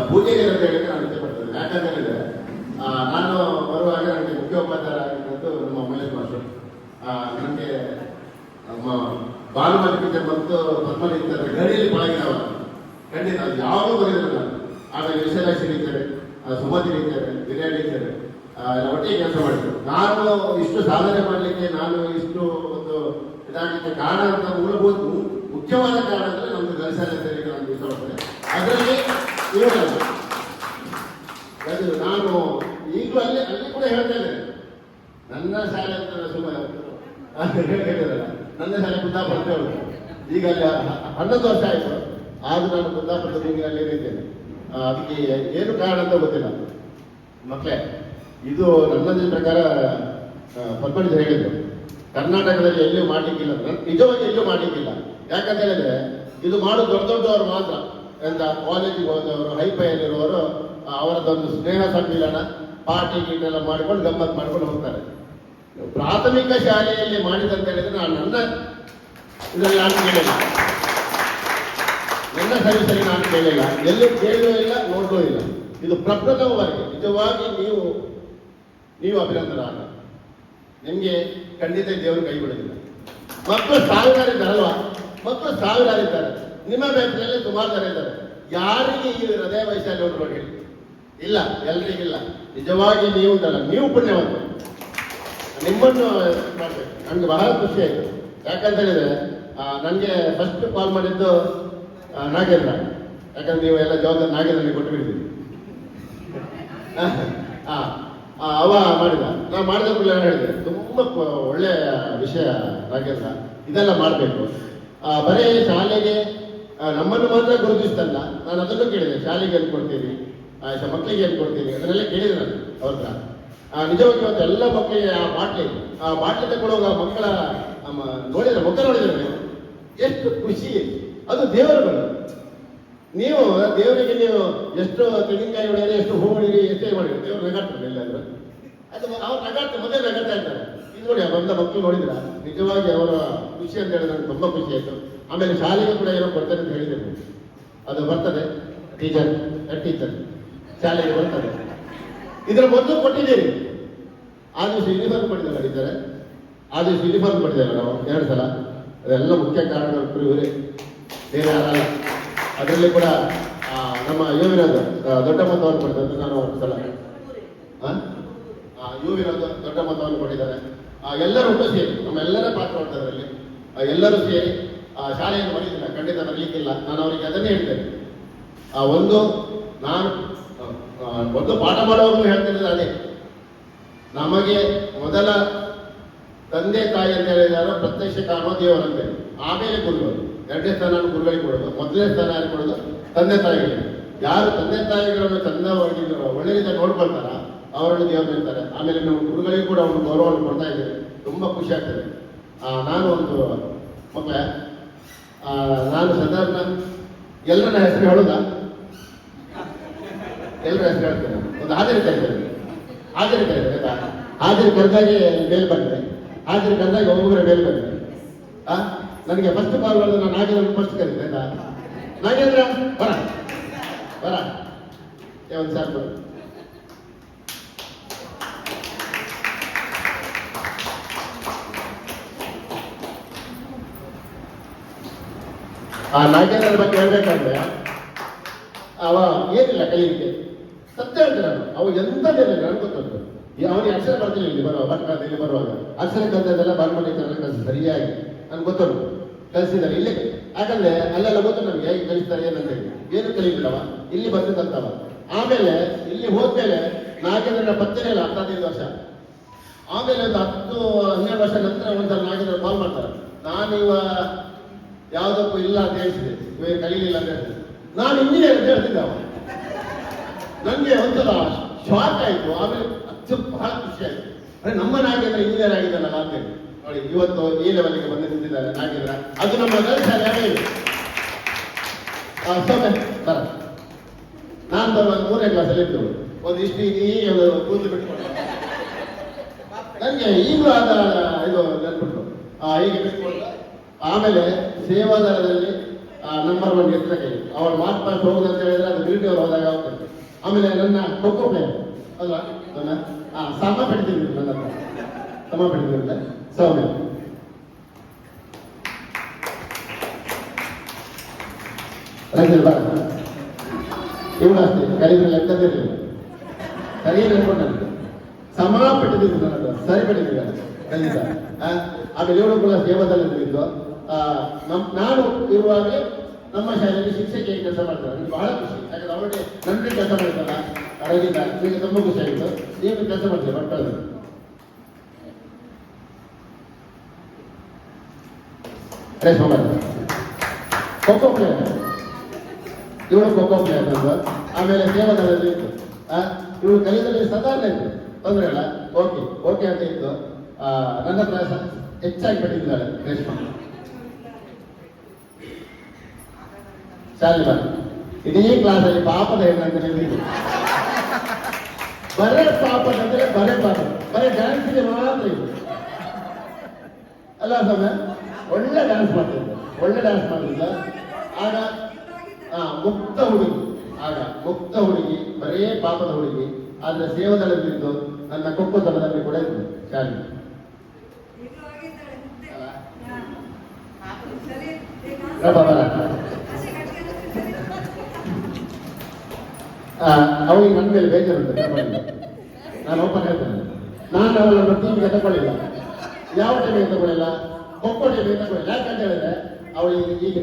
ಪೂಜೆಗೆ ಅಂತ ಹೇಳಿದ್ರೆ ನಾನು ಇಷ್ಟಪಡ್ತೇನೆ. ಯಾಕಂತ ಹೇಳಿದ್ರೆ ನಾನು ಬರುವಾಗ ನನಗೆ ಮುಖ್ಯೋಪಾಧ್ಯಾಯ ಆಗಿದ್ದು ನಮ್ಮ ಮಹೇಶ್ ಮಾಸ್ಟರ್, ನನಗೆ ನಮ್ಮ ಭಾನುಮತಿ ಟೀಚರ್ ಮತ್ತು ಪದ್ಮನಿ ಟೀಚರ್ ಗಡಿಯಲ್ಲಿ ಪಳಗಿದವ ಖಂಡಿತ ಅದು ಯಾವಾಗಲೂ ಬರೆದಿಲ್ಲ ನಾನು. ಆಮೇಲೆ ವಿಶಾಲಾಕ್ಷಿ ಟೀಚರ್, ಸುಮತಿ ಟೀಚರ್, ವಿನಯ ಟೀಚರ್ ಎಲ್ಲ ಒಟ್ಟಿಗೆ ಕೆಲಸ ಮಾಡಿದ್ರು. ನಾನು ಇಷ್ಟು ಸಾಧನೆ ಮಾಡಲಿಕ್ಕೆ, ನಾನು ಇಷ್ಟು ಒಂದು ಇದಾಗಲಿಕ್ಕೆ ಕಾರಣ ಅಂತ ಮೂಲಭೂತ ಮುಖ್ಯವಾದ ಕಾರಣ ಅಂದರೆ ನಮ್ಮದು ಗರಿಸಾಲೆ ಅಂತ ಹೇಳಿ ನಾನು ಇಷ್ಟಪಡ್ತೇನೆ. ಅದರಲ್ಲಿ ಇವರು ನಾನು ಈಗಲೂ ಅಲ್ಲಿ ಕೂಡ ಹೇಳ್ತೇನೆ, ನನ್ನ ಶಾಲೆ ಅಂತ ಸುಮ್ಮನೆ ಹೇಳಿದಾರಲ್ಲ, ನನ್ನ ಶಾಲೆ ಕುಂದಾಪುರ ಅಂತ ಹೇಳುದು. ಈಗ ಅಲ್ಲಿ 11 ವರ್ಷ ಆಯಿತು, ಆದರೂ ನಾನು ಕುಂದಾಪುರದ ರೂಮಿನಲ್ಲಿ ಇದ್ದೇನೆ. ಅದಕ್ಕೆ ಏನು ಕಾರಣ ಅಂತ ಗೊತ್ತಿಲ್ಲ. ಮಕ್ಕಳೇ, ಇದು ನನ್ನ ಪ್ರಕಾರ ಪದ್ಮನಿಧಿ ಹೇಳಿದ್ರು, ಕರ್ನಾಟಕದಲ್ಲಿ ಎಲ್ಲೂ ಮಾಡಲಿಕ್ಕಿಲ್ಲ, ನಿಜವಾಗಿ ಎಲ್ಲೂ ಮಾಡಲಿಕ್ಕಿಲ್ಲ. ಯಾಕಂತ ಹೇಳಿದ್ರೆ ಇದು ಮಾಡೋದು ದೊಡ್ಡ ದೊಡ್ಡವರು ಮಾತ್ರ. ಎಂತ ಕಾಲೇಜಿಗೆ ಹೋದವರು ಹೈಫೈಯಲ್ಲಿರುವವರು ಅವರದೊಂದು ಸ್ನೇಹ ಸಮ್ಮಿಲನ ಪಾರ್ಟಿ ಗೀಟೆಲ್ಲ ಮಾಡಿಕೊಂಡು ಗಮ್ಮತ್ತು ಮಾಡ್ಕೊಂಡು ಹೋಗ್ತಾರೆ. ಪ್ರಾಥಮಿಕ ಶಾಲೆಯಲ್ಲಿ ಮಾಡಿದಂತ ಹೇಳಿದ್ರೆ ನನ್ನ ಇದರಲ್ಲಿ ನಾನು ಕೇಳಿಲ್ಲ, ನನ್ನ ಸರ್ವಿಸಲ್ಲಿ ನಾನು ಕೇಳಿಲ್ಲ, ಎಲ್ಲೂ ಕೇಳಲೂ ಇಲ್ಲ, ನೋಡಲೂ ಇಲ್ಲ. ಇದು ಪ್ರಪ್ರಥಮವಾಗಿ ನಿಜವಾಗಿ ನೀವು ಅಭಿನಂದನ. ನಿಮಗೆ ಖಂಡಿತ ದೇವರು ಕೈ ಬಿಡೋದಿಲ್ಲ. ಮಕ್ಕಳು ಸಾವಿರಾರಿದ್ದಾರಲ್ವಾ, ಮಕ್ಕಳು ಸಾವಿರಾರಿದ್ದಾರೆ. ನಿಮ್ಮ ಬ್ಯಾಂಕ್ನಲ್ಲಿ ಸುಮಾರು ಜನ ಇದ್ದಾರೆ. ಯಾರಿಗೆ ಈ ಹೃದಯ ವೈಶಾಲ್ಯ ಉಂಟು ಹೇಳಿ? ಇಲ್ಲ, ಎಲ್ರಿಗಿಲ್ಲ. ನಿಜವಾಗಿ ನೀವು ಉಂಟಲ್ಲ, ನೀವು ಪುಣ್ಯವಂತ. ನಿಮ್ಮನ್ನು ಮಾಡ್ಬೇಕು. ನನಗೆ ಬಹಳ ಖುಷಿ ಆಯಿತು. ಯಾಕಂತ ಹೇಳಿದ್ರೆ ನನಗೆ ಫಸ್ಟ್ ಕಾಲ್ ಮಾಡಿದ್ದು ನಾಗೇಂದ್ರ. ಯಾಕಂದ್ರೆ ನೀವು ಎಲ್ಲ ಜವಾಬ್ದಾರಿ ನಾಗೇಂದ್ರನಿಗೆ ಕೊಟ್ಟು ಬಿಡ್ತೀವಿ. ಅವ ಮಾಡಿದ, ನಾವು ಮಾಡಿದ ಕೂಡ ಹೇಳಿದೆ ತುಂಬ ಒಳ್ಳೆಯ ವಿಷಯ ನಾಗೇಂದ್ರ, ಇದೆಲ್ಲ ಮಾಡಬೇಕು. ಬರೀ ಶಾಲೆಗೆ ನಮ್ಮನ್ನು ಮಾತ್ರ ಗುರುತಿಸ್ತಲ್ಲ, ನಾನು ಅದನ್ನು ಕೇಳಿದೆ. ಶಾಲೆಗೆ ಏನು ಕೊಡ್ತೀನಿ, ಮಕ್ಕಳಿಗೆ ಏನು ಕೊಡ್ತೀನಿ ಅದನ್ನೆಲ್ಲ ಕೇಳಿದೆ ನಾನು ಅವ್ರ ಹತ್ರ. ನಿಜವಾಗಿ ಇವತ್ತು ಎಲ್ಲ ಮಕ್ಕಳಿಗೆ ಆ ಬಾಟ್ಲಿ ತಗೊಳ್ಳುವಾಗ ಮಕ್ಕಳ ನೋಡಿದ್ರೆ ಮುಖ ನೋಡಿದ್ರೆ ಎಷ್ಟು ಖುಷಿ. ಅದು ದೇವರುಗಳು. ನೀವು ದೇವರಿಗೆ ನೀವು ಎಷ್ಟು ತೆಂಗಿನಕಾಯಿ ಹೊಡೆಯಿರಿ, ಎಷ್ಟು ಹೂ ಹೊಡೀರಿ, ಎಷ್ಟೇ ಮಾಡಿರಿ, ದೇವರು ನಗಾಡ್ತಾರೆ ಎಲ್ಲಾದ್ರೂ. ಅದು ಅವ್ರು ನಗಾಡ್ತಾರೆ, ಮೊದಲೇ ನಗಾಡ್ತಾ ಇರ್ತಾರೆ. ಇದು ನೋಡಿ ಬಂದ ಮಕ್ಕಳು ನೋಡಿದ್ರ ನಿಜವಾಗಿ ಅವರ ಖುಷಿ ಅಂತ ಹೇಳಿದ್ರೆ ನನಗೆ ತುಂಬ ಖುಷಿ ಆಯಿತು. ಆಮೇಲೆ ಶಾಲೆಗೆ ಕೂಡ ಏನೋ ಕೊಡ್ತಾರೆ ಅಂತ ಹೇಳಿದ್ದೇನೆ, ಅದು ಬರ್ತದೆ. ಟೀಚರ್ ಶಾಲೆಗೆ ಬರ್ತದೆ. ಇದರ ಮೊದಲು ಕೊಟ್ಟಿದ್ದೀರಿ. ಆ ದಿವಸ ಯೂನಿಫಾರ್ಮ್ ಕೊಟ್ಟಿದ್ದಾರೆ ಟೀಚರ್. ಆ ದಿವಸ ಯೂನಿಫಾರ್ಮ್ ಕೊಟ್ಟಿದ್ದೇವೆ ನಾವು 2 ಸಲ. ಅದೆಲ್ಲ ಮುಖ್ಯ ಕಾರಣಗಳು ಇವರೇ, ಬೇರೆ ಯಾರಲ್ಲ. ಅದರಲ್ಲಿ ಕೂಡ ನಮ್ಮ ಯುವಿನದು ದೊಡ್ಡ ಮೊತ್ತವನ್ನು ಕೊಟ್ಟಿದ್ದಾರೆ. ನಾನು 1 ಸಲ ಯುವಿನದು ದೊಡ್ಡ ಮೊತ್ತವನ್ನು ಕೊಟ್ಟಿದ್ದಾರೆ. ಎಲ್ಲರೂ ಒಟ್ಟು ಸೇರಿ ನಮ್ಮೆಲ್ಲರ ಪಾತ್ರ ಉಂಟು ಅದರಲ್ಲಿ. ಎಲ್ಲರೂ ಸೇರಿ ಶಾಲೆಯನ್ನು ಬರೀತಿಲ್ಲ, ಖಂಡಿತ ಬರಲಿಕ್ಕಿಲ್ಲ. ನಾನು ಅವರಿಗೆ ಅದನ್ನೇ ಹೇಳ್ತೇನೆ. ಒಂದು ಪಾಠ ಮಾಡೋರು ಹೇಳ್ತಿರೋದು ಅದೇ. ನಮಗೆ ಮೊದಲ ತಂದೆ ತಾಯಿ ಅಂತ ಹೇಳಿದಾರೋ ಪ್ರತ್ಯಕ್ಷ ಕಾಣೋ ದೇವರಂತೇಳಿ, ಆಮೇಲೆ ಗುರುಗಳು. 2ನೇ ಸ್ಥಾನ ಗುರುಗಳಿಗೆ ಕೊಡೋದು, 1ನೇ ಸ್ಥಾನ ಯಾರು ಕೊಡೋದು? ತಂದೆ ತಾಯಿಗಳಿಗೆ. ಯಾರು ತಂದೆ ತಾಯಿಗಳನ್ನು ಚಂದವಾಗಿ ಒಳ್ಳೆ ರೀತಿಯಾಗಿ ನೋಡ್ಕೊಳ್ತಾರ ಅವರನ್ನು ದೇವರು ಇರ್ತಾರೆ. ಆಮೇಲೆ ನಾವು ಗುರುಗಳಿಗೆ ಕೂಡ ಒಂದು ಗೌರವವನ್ನು ಕೊಡ್ತಾ ಇದ್ದೇವೆ. ತುಂಬ ಖುಷಿ ಆಗ್ತದೆ. ನಾನು ಒಂದು ಮಕ್ಕಳ ನಾನು ಸಾಧಾರಣ ಎಲ್ಲರ ಹೆಸರು ಹೇಳೋದಾ? ಎಲ್ಲರ ಹೆಸರು ಹೇಳ್ತೇನೆ. ಒಂದು ಹಾಜರಿ ಕರೀತಾರೆ, ಹಾಜರಿ ಕರೆದಾಗೆ ಮೇಲ್ ಬಂದ್ರೆ, ಹಾಜರಿ ಕರೆದಾಗ ಒಬ್ಬೊಬ್ಬರ ಮೇಲ್ ಬಂದ್ರೆ ನನಗೆ ಫಸ್ಟ್ ಕಾಲ್ ಮಾಡಿದ್ರೆ ನಾನು ನಾಗೇಂದ್ರ ಫಸ್ಟ್ ಕರೀತೆ. ನಾಗೇಂದ್ರ ಬರ ಒಂದು ಸಾರ್ ಬರ. ನಾಗೇಂದ್ರ ಬಗ್ಗೆ ಹೇಳ್ಬೇಕಂದ್ರೆ ಅವ ಏನಿಲ್ಲ ಕಲಿಲಿಕ್ಕೆ, ಸತ್ಯ ಹೇಳ್ತಾರೆ ನಾನು. ಅವು ಎಂಥದ್ದಿಲ್ಲ ನನಗೆ ಗೊತ್ತುಂಟು. ಅವನಿಗೆ ಅಕ್ಷರ ಬರ್ತಿಲ್ಲ. ಇಲ್ಲಿ ಬರುವಾಗ ಅಕ್ಷರ ಕಲಿತದೆಲ್ಲ ಬಾಲ್ಮನೆ ಕಲಿಸಿ ಸರಿಯಾಗಿ ನನ್ಗೆ ಗೊತ್ತುಂಟು, ಕಲಿಸಿದ್ದಾರೆ ಇಲ್ಲಿ. ಯಾಕಂದ್ರೆ ಅಲ್ಲೆಲ್ಲ ಗೊತ್ತು ನಮ್ಗೆ ಹೇಗೆ ಕಲಿಸ್ತಾರೆ ಏನಂತ ಹೇಳಿ. ಏನು ಕಲಿಬಿಲ್ಲವ, ಇಲ್ಲಿ ಬಂದಿದ್ದಂತವ. ಆಮೇಲೆ ಇಲ್ಲಿ ಹೋದ್ಮೇಲೆ ನಾಗೇಂದ್ರನ ಪತ್ತೆನೇ ಇಲ್ಲ 15 ವರ್ಷ. ಆಮೇಲೆ ಒಂದು 10-12 ವರ್ಷ ನಂತರ ಒಂದ್ಸಲ ನಾಗೇಂದ್ರ ಕಾಲ್ ಮಾಡ್ತಾರೆ. ನಾನಿವ ಯಾವುದಕ್ಕೂ ಇಲ್ಲ ಅಂತ ಹೇಳ್ತಿದ್ದೆ, ಇವಾಗ ಕಲೀಲಿಲ್ಲ ಅಂತ ಹೇಳ್ತಿದ್ದೆ. ನಾನು ಇಂಜಿನಿಯರ್ ಅಂತ ಹೇಳ್ತಿದ್ದೆ. ಅವ ನನಗೆ ಒಂದ್ಸಲ ಶಾಕ್ ಆಯಿತು. ಆಮೇಲೆ ಬಹಳ ಖುಷಿ ಆಯಿತು. ಅಂದ್ರೆ ನಮ್ಮ ನಾಗೇಂದ್ರ ಇಂಜಿನಿಯರ್ ಆಗಿದ್ದಾನಲ್ಲ ಅಂತ ಹೇಳಿ. ನೋಡಿ ಇವತ್ತು ಈ ಲೆವೆಲ್ಗೆ ಬಂದು ನಿಂತಿದ್ದಾರೆ ನಾಗೇಂದ್ರ. ಅದು ನಮ್ಮ ಶಾಲೆ ಬರ. ನಾನು ಬರುವಾಗ 3ನೇ ಕ್ಲಾಸಲ್ಲಿ ಇದ್ದು ಒಂದು ಇಷ್ಟು ಹೀಗೆ ಒಂದು ಕೂದಲು ಬಿಟ್ಕೊಂಡು ನನಗೆ ಈಗಲೂ ಇದು ನೆನ್ಪಿಟ್ಟು ಹೀಗೆ ಬಿಟ್ಕೊಂಡು. ಆಮೇಲೆ ಸೇವಾದಾರದಲ್ಲಿ ನಂಬರ್ 1 ಎತ್ತಕ್ಕೆ ಅವಳು ಮಾರ್ಕ್ ಪಾಸ್ ಹೋಗುದಂತ ಹೇಳಿದ್ರೆ ಅದು ಮಿಲಿಟರಿ ಅವರು ಹೋದಾಗ ಆಗ್ತದೆ. ಆಮೇಲೆ ನನ್ನ ಖೋಖೋ ಪ್ಲೇಯರ್ ಅಲ್ವಾ, ನನ್ನ ಸಮ ಪಡಿತಿದ್ರು, ನನ್ನ ಸಮ ಪಡಿತಿದ್ರಂತೆ ಸೌಮ್ಯ. ಇವಳು ಅಷ್ಟೇ ಕಲಿದ್ರೆ ಲೆಕ್ಕದಿರಲಿಲ್ಲ, ಸರಿ ನೆನ್ಕೊಂಡು ಸಮ ಪಟ್ಟಿದ್ದು ನನ್ನದು ಸರಿ ಪಟ್ಟಿದ್ದ ಖಂಡಿತ. ಆಮೇಲೆ ಇವಳು ಕೂಡ ಸೇವಾದಲ್ಲಿ ಇದ್ದು ನಾನು ಇರುವಾಗ ನಮ್ಮ ಶಾಲೆಯಲ್ಲಿ ಶಿಕ್ಷಕಿ ಕೆಲಸ ಮಾಡ್ತಾರೆ. ನನಗೆ ಬಹಳ ಖುಷಿ. ಯಾಕಂದ್ರೆ ಅವಳಿಗೆ ನನ್ಗೆ ಕೆಲಸ ಮಾಡಿದ್ದಲ್ಲ ಅಡಗಿದ್ದ, ನನಗೆ ತುಂಬ ಖುಷಿ ಆಗಿತ್ತು. ನೀವು ಕೆಲಸ ಮಾಡ್ತೀವಿ ಮಕ್ಕಳಲ್ಲಿ. ಖೋಖೋ ಪ್ಲೇಯರ್ ಇವಳು, ಖೋಖೋ ಪ್ಲೇಯರ್ ನಂದು. ಆಮೇಲೆ ಸೇವಾದಲ್ಲಿ ಇತ್ತು. ಇವಳು ಕಲಿಯಲ್ಲಿ ಸಾಧಾರಣ ಇತ್ತು, ತೊಂದರೆ ಇಲ್ಲ, ಓಕೆ ಅಂತ ಇತ್ತು. ನನ್ನ ಹತ್ರ ಹೆಚ್ಚಾಗಿ ಪಟ್ಟಿದ್ದಾಳೆ ರೇಷ್ಮಾ. ಶಾಲೆ ಇಡೀ ಕ್ಲಾಸಲ್ಲಿ ಪಾಪದ ಹೆಣ್ಣಂತ ನಿಲ್ಲಿದೆ. ಬರೇ ಪಾಪದ ಅಂದ್ರೆ ಬರೇ ಪಾಪ, ಬರೇ ಡ್ಯಾನ್ಸ್ಗೆ ಮಾತ್ರ ಇದೆ ಅಲ್ಲ ಸ್ವಾಮಿ. ಒಳ್ಳೆ ಡ್ಯಾನ್ಸ್ ಮಾಡ್ತಿದ್ದ, ಒಳ್ಳೆ ಡ್ಯಾನ್ಸ್ ಮಾಡ್ತಿದ್ದ. ಆಗ ಮುಕ್ತ ಹುಡುಗಿ, ಆಗ ಮುಕ್ತ ಹುಡುಗಿ, ಬರೇ ಪಾಪದ ಹುಡುಗಿ. ಆದ್ರೆ ಸೇವದಳಲ್ಲಿದ್ದು ನನ್ನ ಕೊಕ್ಕುತನದಲ್ಲಿ ಕೂಡ ಇದ್ದು ಶಾಲೆ. ಅವಳಿಗೆ ನನ್ನ ಮೇಲೆ ಬೇಜಾರುಂಟು, ತಗೊಳ್ಳಿಲ್ಲ. ನಾನು ಓಪನ್ ಹೇಳ್ತೇನೆ, ನಾನು ಅವಳನ್ನು ಟೀಮಿಗೆ ತಗೊಳ್ಳಿಲ್ಲ. ಯಾವ ಟೈಮಿಗೆ ತಗೊಳ್ಳಿಲ್ಲ? ಖೋಖೋ ಟೈಮಿಗೆ ತಗೊಳ್ಳಿಲ್ಲ. ಯಾಕಂತ ಹೇಳಿದ್ರೆ ಅವಳಿಗೆ ಈಗ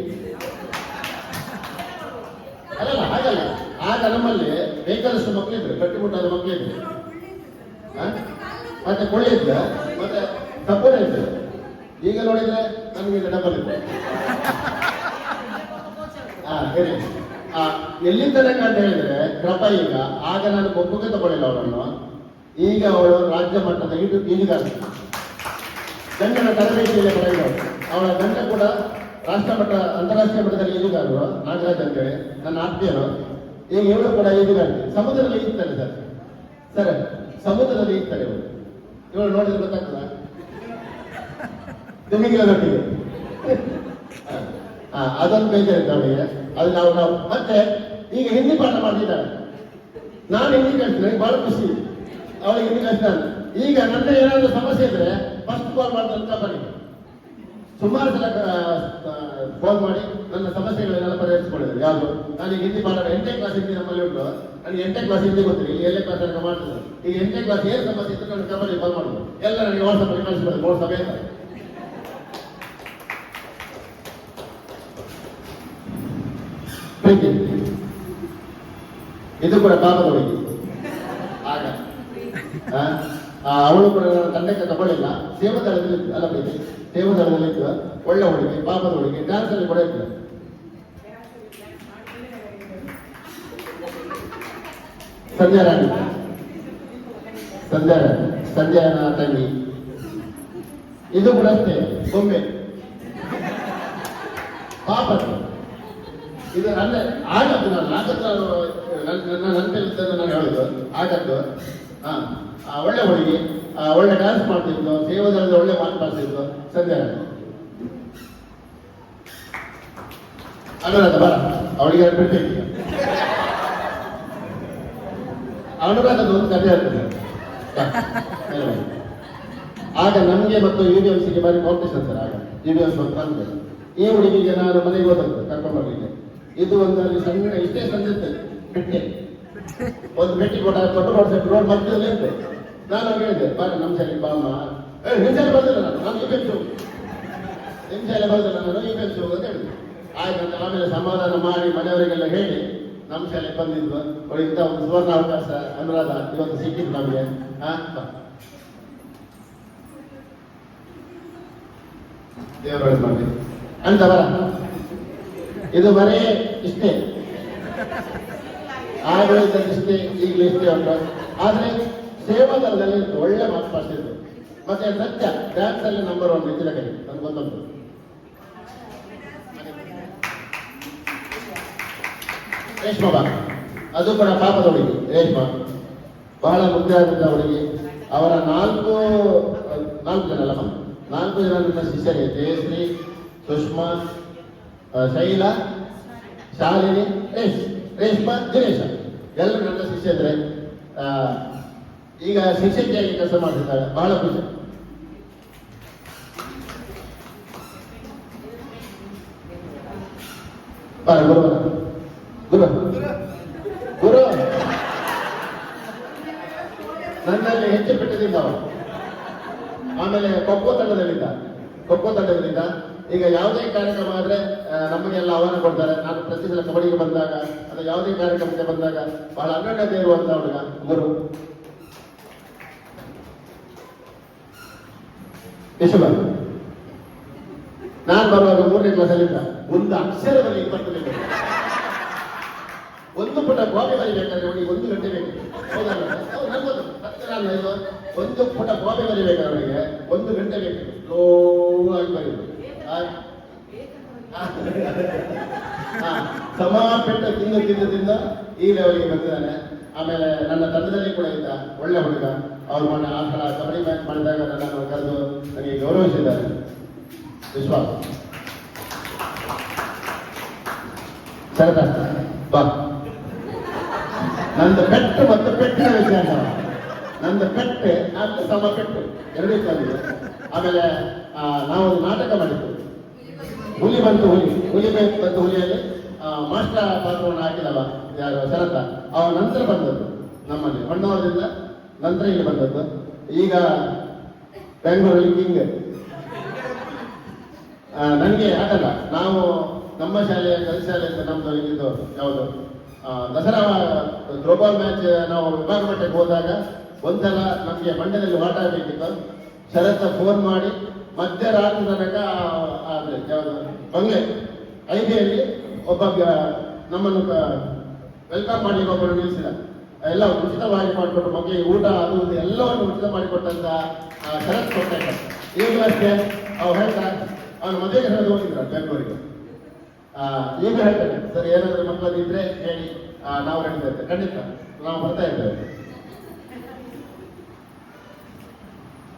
ಅಲ್ಲಲ್ಲ, ಹಾಗಲ್ಲ. ಆಗ ನಮ್ಮಲ್ಲಿ ಬೇಕಾದಷ್ಟು ಮಕ್ಕಳಿದ್ರು, ಗಟ್ಟಿಮುಟ್ಟಾದ ಮಕ್ಕಳಿದ್ರು, ಮತ್ತೆ ಕೊಳ್ಳಿ ಇದ್ದ, ಮತ್ತೆ ತಪ್ಪುನ ಇತ್ತು. ಈಗ ನೋಡಿದ್ರೆ ನಮಗೆ ಡಬಲ್ ಇದೆ. ಹೇಳಿ ಎಲ್ಲಿ ತನಕ ಅಂತ ಹೇಳಿದ್ರೆ ಕ್ರಪ. ಈಗ ಆಗ ನಾನು ಒಪ್ಪಿಗೆ ತಗೊಳ್ಳಿಲ್ಲ ಅವಳನ್ನು. ಈಗ ಅವಳು ರಾಜ್ಯ ಮಟ್ಟದ ಈಜುಗಾರ, ಗಂಡನ ತರಬೇತಿಯಲ್ಲಿ ಪಡೆದವಳು. ಅವಳ ಗಂಡ ಕೂಡ ರಾಷ್ಟ್ರ ಮಟ್ಟ, ಅಂತಾರಾಷ್ಟ್ರೀಯ ಮಟ್ಟದಲ್ಲಿ ಈಜುಗಾರರು, ನಾಗರಾಜ್ ಅಂತೇಳಿ ನನ್ನ ಆತ್ಮೀಯರು. ಈಗ ಇವಳು ಕೂಡ ಈಜುಗಾರರು. ಸಮುದ್ರದಲ್ಲಿ ಈಜ್ತಾರೆ ಸರ್, ಸಮುದ್ರದಲ್ಲಿ ಈಜ್ತಾರೆ ಇವಳು. ಇವಳು ನೋಡಿದ್ರೆ ಗೊತ್ತಾಗ್ತದ ನಿಮಗಿರೋದೊಟ್ಟಿಗೆ. ಅದೊಂದು ಬೇಜಾರಿತ್ತು ಅವಳಿಗೆ. ಅದು ನಾವು ಮತ್ತೆ ಈಗ ಹಿಂದಿ ಪಾಠ ಮಾಡ್ತಿದ್ದಾಳೆ. ನಾನು ಹಿಂದಿ ಕಲಿಸ್ತೀನಿ, ನನಗೆ ಬಹಳ ಖುಷಿ. ಅವಳಿಗೆ ಹಿಂದಿ ಕಲಿಸ್ತಾನೆ. ಈಗ ನನ್ನ ಏನಾದರೂ ಸಮಸ್ಯೆ ಇದ್ರೆ ಫಸ್ಟ್ ಕಾಲ್ ಮಾಡ್ದಂತ ಬನ್ನಿ. ಸುಮಾರು ಸಲ ಫೋನ್ ಮಾಡಿ ನನ್ನ ಸಮಸ್ಯೆಗಳನ್ನೆಲ್ಲ ಪರಿಹರಿಸಿಕೊಂಡಿದ್ದಾರೆ. ಯಾವುದು ನನಗೆ ಹಿಂದಿ ಪಾಠ 8ನೇ ಕ್ಲಾಸ್ ಹಿಂದಿ ನಮ್ಮಲ್ಲಿ ಉಂಟು. ನನಗೆ 8ನೇ ಕ್ಲಾಸ್ ಹಿಂದಿ ಗೊತ್ತಿಲ್ಲ, ಈಗ 7ನೇ ಕ್ಲಾಸ್ ತನಕ ಮಾಡ್ತಿದ್ದೆ. ಈಗ 8ನೇ ಕ್ಲಾಸ್ ಏನು ಸಮಸ್ಯೆ ಇತ್ತು ನನಗೆ ಕಬಡ್ಡಿ ಕಾಲ್ ಮಾಡೋದು, ಎಲ್ಲ ನನಗೆ ವಾಟ್ಸಪ್ ಅಲ್ಲಿ ಕಳಿಸ್ಬೋದು, ನೋಡ್ ಸಮೇತ. ಇದು ಕೂಡ ಪಾಪದ ಹುಡುಗಿ. ಆಗ ಅವಳು ಕೂಡ ತಂಡಕ್ಕೆ ತಗೊಳ್ಳಿಲ್ಲ. ಸೇವಾದಳದಲ್ಲಿ ಅಲ್ಲ ಪ್ರೀತಿ, ಸೇವಾದಳದಲ್ಲಿ ಇದ್ದ ಒಳ್ಳೆ ಹುಡುಗಿ, ಪಾಪದ ಹುಡುಗಿ. ಡ್ಯಾನ್ಸ್ ಅಲ್ಲಿ ಕೂಡ ಇತ್ತು. ಸಂಧ್ಯಾ ರಾಣಿ, ಸಂಧ್ಯಾನ ತಂಗಿ. ಇದು ಕೂಡ ಅಷ್ಟೇ ಬೊಂಬೆ, ಪಾಪದ. ಇದು ಅಂದ್ರೆ ಆಗದ್ದು, ನಾನು ನಂತಲ್ಲಿದ್ದನ್ನು ನಾನು ಹೇಳುದು ಆಗದ್ದು. ಒಳ್ಳೆ ಹುಡುಗಿ, ಒಳ್ಳೆ ಡ್ಯಾನ್ಸ್ ಮಾಡ್ತಿದ್ದು, ಸೇವಾದಳದ ಒಳ್ಳೆ ಮಾತನಾಡ್ತಿದ್ದು ಸಂಧ್ಯಾ. ಅನುರಾಧ ಬರ, ಅವಳಿಗೆ ಬಿಡ್ಬೇಕು. ಅನುರಾಧದ ಒಂದು ಕಥೆ ಆಗ್ತದೆ. ಆಗ ನಮಗೆ ಮತ್ತು UBMCಗೆ ಬಾರಿ ಕಾಂಪಿಟೇಷನ್ ಸರ್. ಆಗ UBMC ಬಂದ್ರೆ ಈ ಹುಡುಗಿಗೆ ನಾನು ಮನೆಗೆ ಹೋದಂತೆ ಕರ್ಕೊಂಡ್ಬರ್ಲಿಕ್ಕೆ. ಇದು ಒಂದು ಅಲ್ಲಿ ಸಣ್ಣ ಇಷ್ಟೇ ಸಂದಿತ್ತು ಬೆಟ್ಟೆ, ಒಂದು ಬೆಟ್ಟಿ ಕೊಟ್ಟ ದೊಡ್ಡ ರೋಡ್ ಮಧ್ಯದಲ್ಲಿ ಇರುತ್ತೆ. ನಾನು ಹೇಳಿದೆ, ಬಾರ ನಮ್ಮ ಶಾಲೆಗೆ ಬಾಮ್ಮ. ನಿಮ್ಮ ಶಾಲೆ ಬರ್ದಿಲ್ಲ, ನಾನು UBMC ಹೋಗಿ, ನಿಮ್ಮ ಶಾಲೆ ಬರ್ದಿಲ್ಲ, ನಾನು UBMC ಹೋಗಿ ಅಂತ ಹೇಳಿದೆ. ಆಯ್ತು. ಆಮೇಲೆ ಸಮಾಧಾನ ಮಾಡಿ ಮನೆಯವರಿಗೆಲ್ಲ ಹೇಳಿ ನಮ್ಮ ಶಾಲೆಗೆ ಬಂದಿದ್ವು. ಇಂಥ ಒಂದು ಸುವರ್ಣ ಅವಕಾಶ ಅನುರಾಧ ಇವತ್ತು ಸಿಕ್ಕಿದ್ದು ನಮಗೆ. ದೇವರ ಮಾಡಿ ಅಂತ ಬರ. ಇದು ಬರೇ ಇಷ್ಟೇ, ಆಗಲೂ ಇಷ್ಟೇ, ಈಗಲೂ ಇಷ್ಟೇ ಉಂಟು. ಆದ್ರೆ ಸೇವಾದಳದಲ್ಲಿ ಒಳ್ಳೆ ಮಾತು ಮಾಡ್ತಿದ್ರು. ಮತ್ತೆ ನೃತ್ಯ ಡ್ಯಾನ್ಸ್ ಅಲ್ಲಿ ನಂಬರ್ 1 ಹೆಚ್ಚಿನ ಕೈ ನನ್ಗೆ ಗೊತ್ತುಂಟು. ರೇಷ್ಮಾ ಬಾ, ಅದು ಕೂಡ ಪಾಪದ ಹುಡುಗಿ. ರೇಷ್ಮಾ ಬಹಳ ಮುದ್ದಾದ ಹುಡುಗಿ. ಅವರ 4 ಜನ ಅಲ್ಲಮ್ಮ, 4 ಜನ ನನ್ನ ಶಿಷ್ಯರೇ. ಜಯಶ್ರೀ, ಸುಷ್ಮಾ, ಶೈಲಾ, ಶಾಲಿನಿ, ರೇಷ್ಮಾ, ದಿನೇಶ ಎಲ್ಲರೂ ನನ್ನ ಶಿಷ್ಯಂದ್ರೆ. ಈಗ ಶಿಕ್ಷಕಿಯಾಗಿ ಕೆಲಸ ಮಾಡ್ತಿದ್ದಾರೆ. ಬಹಳ ಖುಷಿ. ಬರ ಗುರು, ಗುರು ಗುರು ನನ್ನಲ್ಲಿ ಹೆಚ್ಚು ಬಿಟ್ಟಿದ್ದ ಅವ. ಆಮೇಲೆ ಖೋಖೋ ತಂಡದಲ್ಲಿದ್ದ. ಈಗ ಯಾವುದೇ ಕಾರ್ಯಕ್ರಮ ಆದ್ರೆ ನಮಗೆಲ್ಲ ಆಹ್ವಾನ ಕೊಡ್ತಾರೆ. ನಾನು ಪ್ರತಿ ಸಲ ಕಬಡ್ಡಿಗೆ ಬಂದಾಗ ಅಥವಾ ಯಾವುದೇ ಕಾರ್ಯಕ್ರಮಕ್ಕೆ ಬಂದಾಗ ಬಹಳ ಅನ್ಯೋನ್ಯತೆ ಇರುವಂತ ಹುಡುಗ ಗುರು. ಯಶೋಬ ನಾನು ಬರುವಾಗ 3ನೇ ಕ್ಲಾಸಲ್ಲಿದ್ದ. ಒಂದು ಅಕ್ಷರದಲ್ಲಿ 20 ನಿಮಿಷ, ಒಂದು ಪುಟ ಕಾಪಿ ಬರಿಬೇಕಾದ್ರೆ ಅವನಿಗೆ 1 ಗಂಟೆ ಬೇಕು. ಹೌದಲ್ಲ? ಒಂದು ಪುಟ ಕಾಪಿ ಬರಿಬೇಕಾದ್ರೆ ಅವನಿಗೆ 1 ಗಂಟೆ ಬೇಕು. ಸ್ಲೋ ಆಗಿ ಬರೀದು. ಸಮ ಪೆಟ್ಟು ತಿಂದ ಈ ಲೆವೆಲ್ಗೆ ಬಂದಿದ್ದಾನೆ. ಆಮೇಲೆ ನನ್ನ ತಂಡದಲ್ಲಿ ಕೂಡ ಇದ್ದ ಒಳ್ಳೆ ಹುಡುಗ. ಅವ್ರು ಮೊನ್ನೆ ಆ ಸಲ ಕಬಡ್ಡಿ ಮ್ಯಾಚ್ ಮಾಡಿದಾಗ ನನ್ನನ್ನು ಕರೆದು ನನಗೆ ಗೌರವಿಸಿದ್ದಾರೆ. ವಿಶ್ವಾಸ ಸರಿತಾ ಬಾ. ನಂದು ಪೆಟ್ಟು ಮತ್ತು ಪೆಟ್ಟಿನ ವಿಷಯ. ನಂದು ಪೆಟ್ಟು ಮತ್ತು ಸಮ ಪೆಟ್ಟು ಎರಡೂ ತಂದಿದೆ. ಆಮೇಲೆ ನಾವು ಒಂದು ನಾಟಕ ಮಾಡಿದ್ದು, ಹುಲಿ ಬಂತು ಹುಲಿಯಲ್ಲಿ ಮಾಸ್ಟರ್ ಪಾತ್ರವನ್ನು ಹಾಕಿದವ ಯಾರು ಶರತ, ಅವ ನಂತರ ಬಂದದ್ದು ನಮ್ಮಲ್ಲಿ ಹೊಣ್ಣವರದಿಂದ ನಂತರ ಇಲ್ಲಿ ಬಂದದ್ದು. ಈಗ ಬೆಂಗಳೂರಲ್ಲಿ ಕಿಂಗ್. ನನಗೆ ಆಗಲ್ಲ, ನಾವು ನಮ್ಮ ಶಾಲೆಯ ಶಾಲೆ ಅಂತ ನಮ್ದು ಇದ್ದು ಯಾವುದು ದಸರಾ ಥ್ರೋಬಾಲ್ ಮ್ಯಾಚ್ ನಾವು ವಿಭಾಗ ಮಟ್ಟಕ್ಕೆ ಹೋದಾಗ ಒಂದ್ಸಲ ನಮಗೆ ಮಂಡ್ಯದಲ್ಲಿ ವಾಟ ಆಗಬೇಕಿತ್ತು. ಶರತ್ ಫೋನ್ ಮಾಡಿ ಮಧ್ಯರಾತ್ರಿ ತನಕ ಯಾವುದು ಬಂಗ್ಲೆ ಐಬಿಯಲ್ಲಿ ಒಬ್ಬ ನಮ್ಮನ್ನು ವೆಲ್ಕಮ್ ಮಾಡಲಿಕ್ಕೆ ಒಬ್ಬರು ನಿಲ್ಲಿಸಿದ. ಎಲ್ಲ ಉಚಿತವಾಗಿ ಮಾಡಿಕೊಟ್ಟು ಮಕ್ಕಳಿಗೆ ಊಟ ಅದು ಎಲ್ಲವನ್ನು ಉಚಿತ ಮಾಡಿಕೊಟ್ಟಂತ ಶರತ್ ಕೊಟ್ಟ. ಈಗಲೂ ಅಷ್ಟೇ ಅವ್ರು ಹೇಳ್ತಾರೆ, ಅವನ ಮದುವೆಗೆ ಹೇಳೋದು ಹೋಗಿದ್ರ ಬೆಂಗಳೂರಿಗೆ. ಈಗ ಹೇಳ್ತೇನೆ ಸರ್, ಏನಾದರೂ ಮಕ್ಕಳದ್ದು ಇದ್ರೆ ಹೇಳಿ, ನಾವು ಹೇಳಿದ್ದೇವೆ, ಖಂಡಿತ ನಾವು ಬರ್ತಾ ಇದ್ದೇವೆ.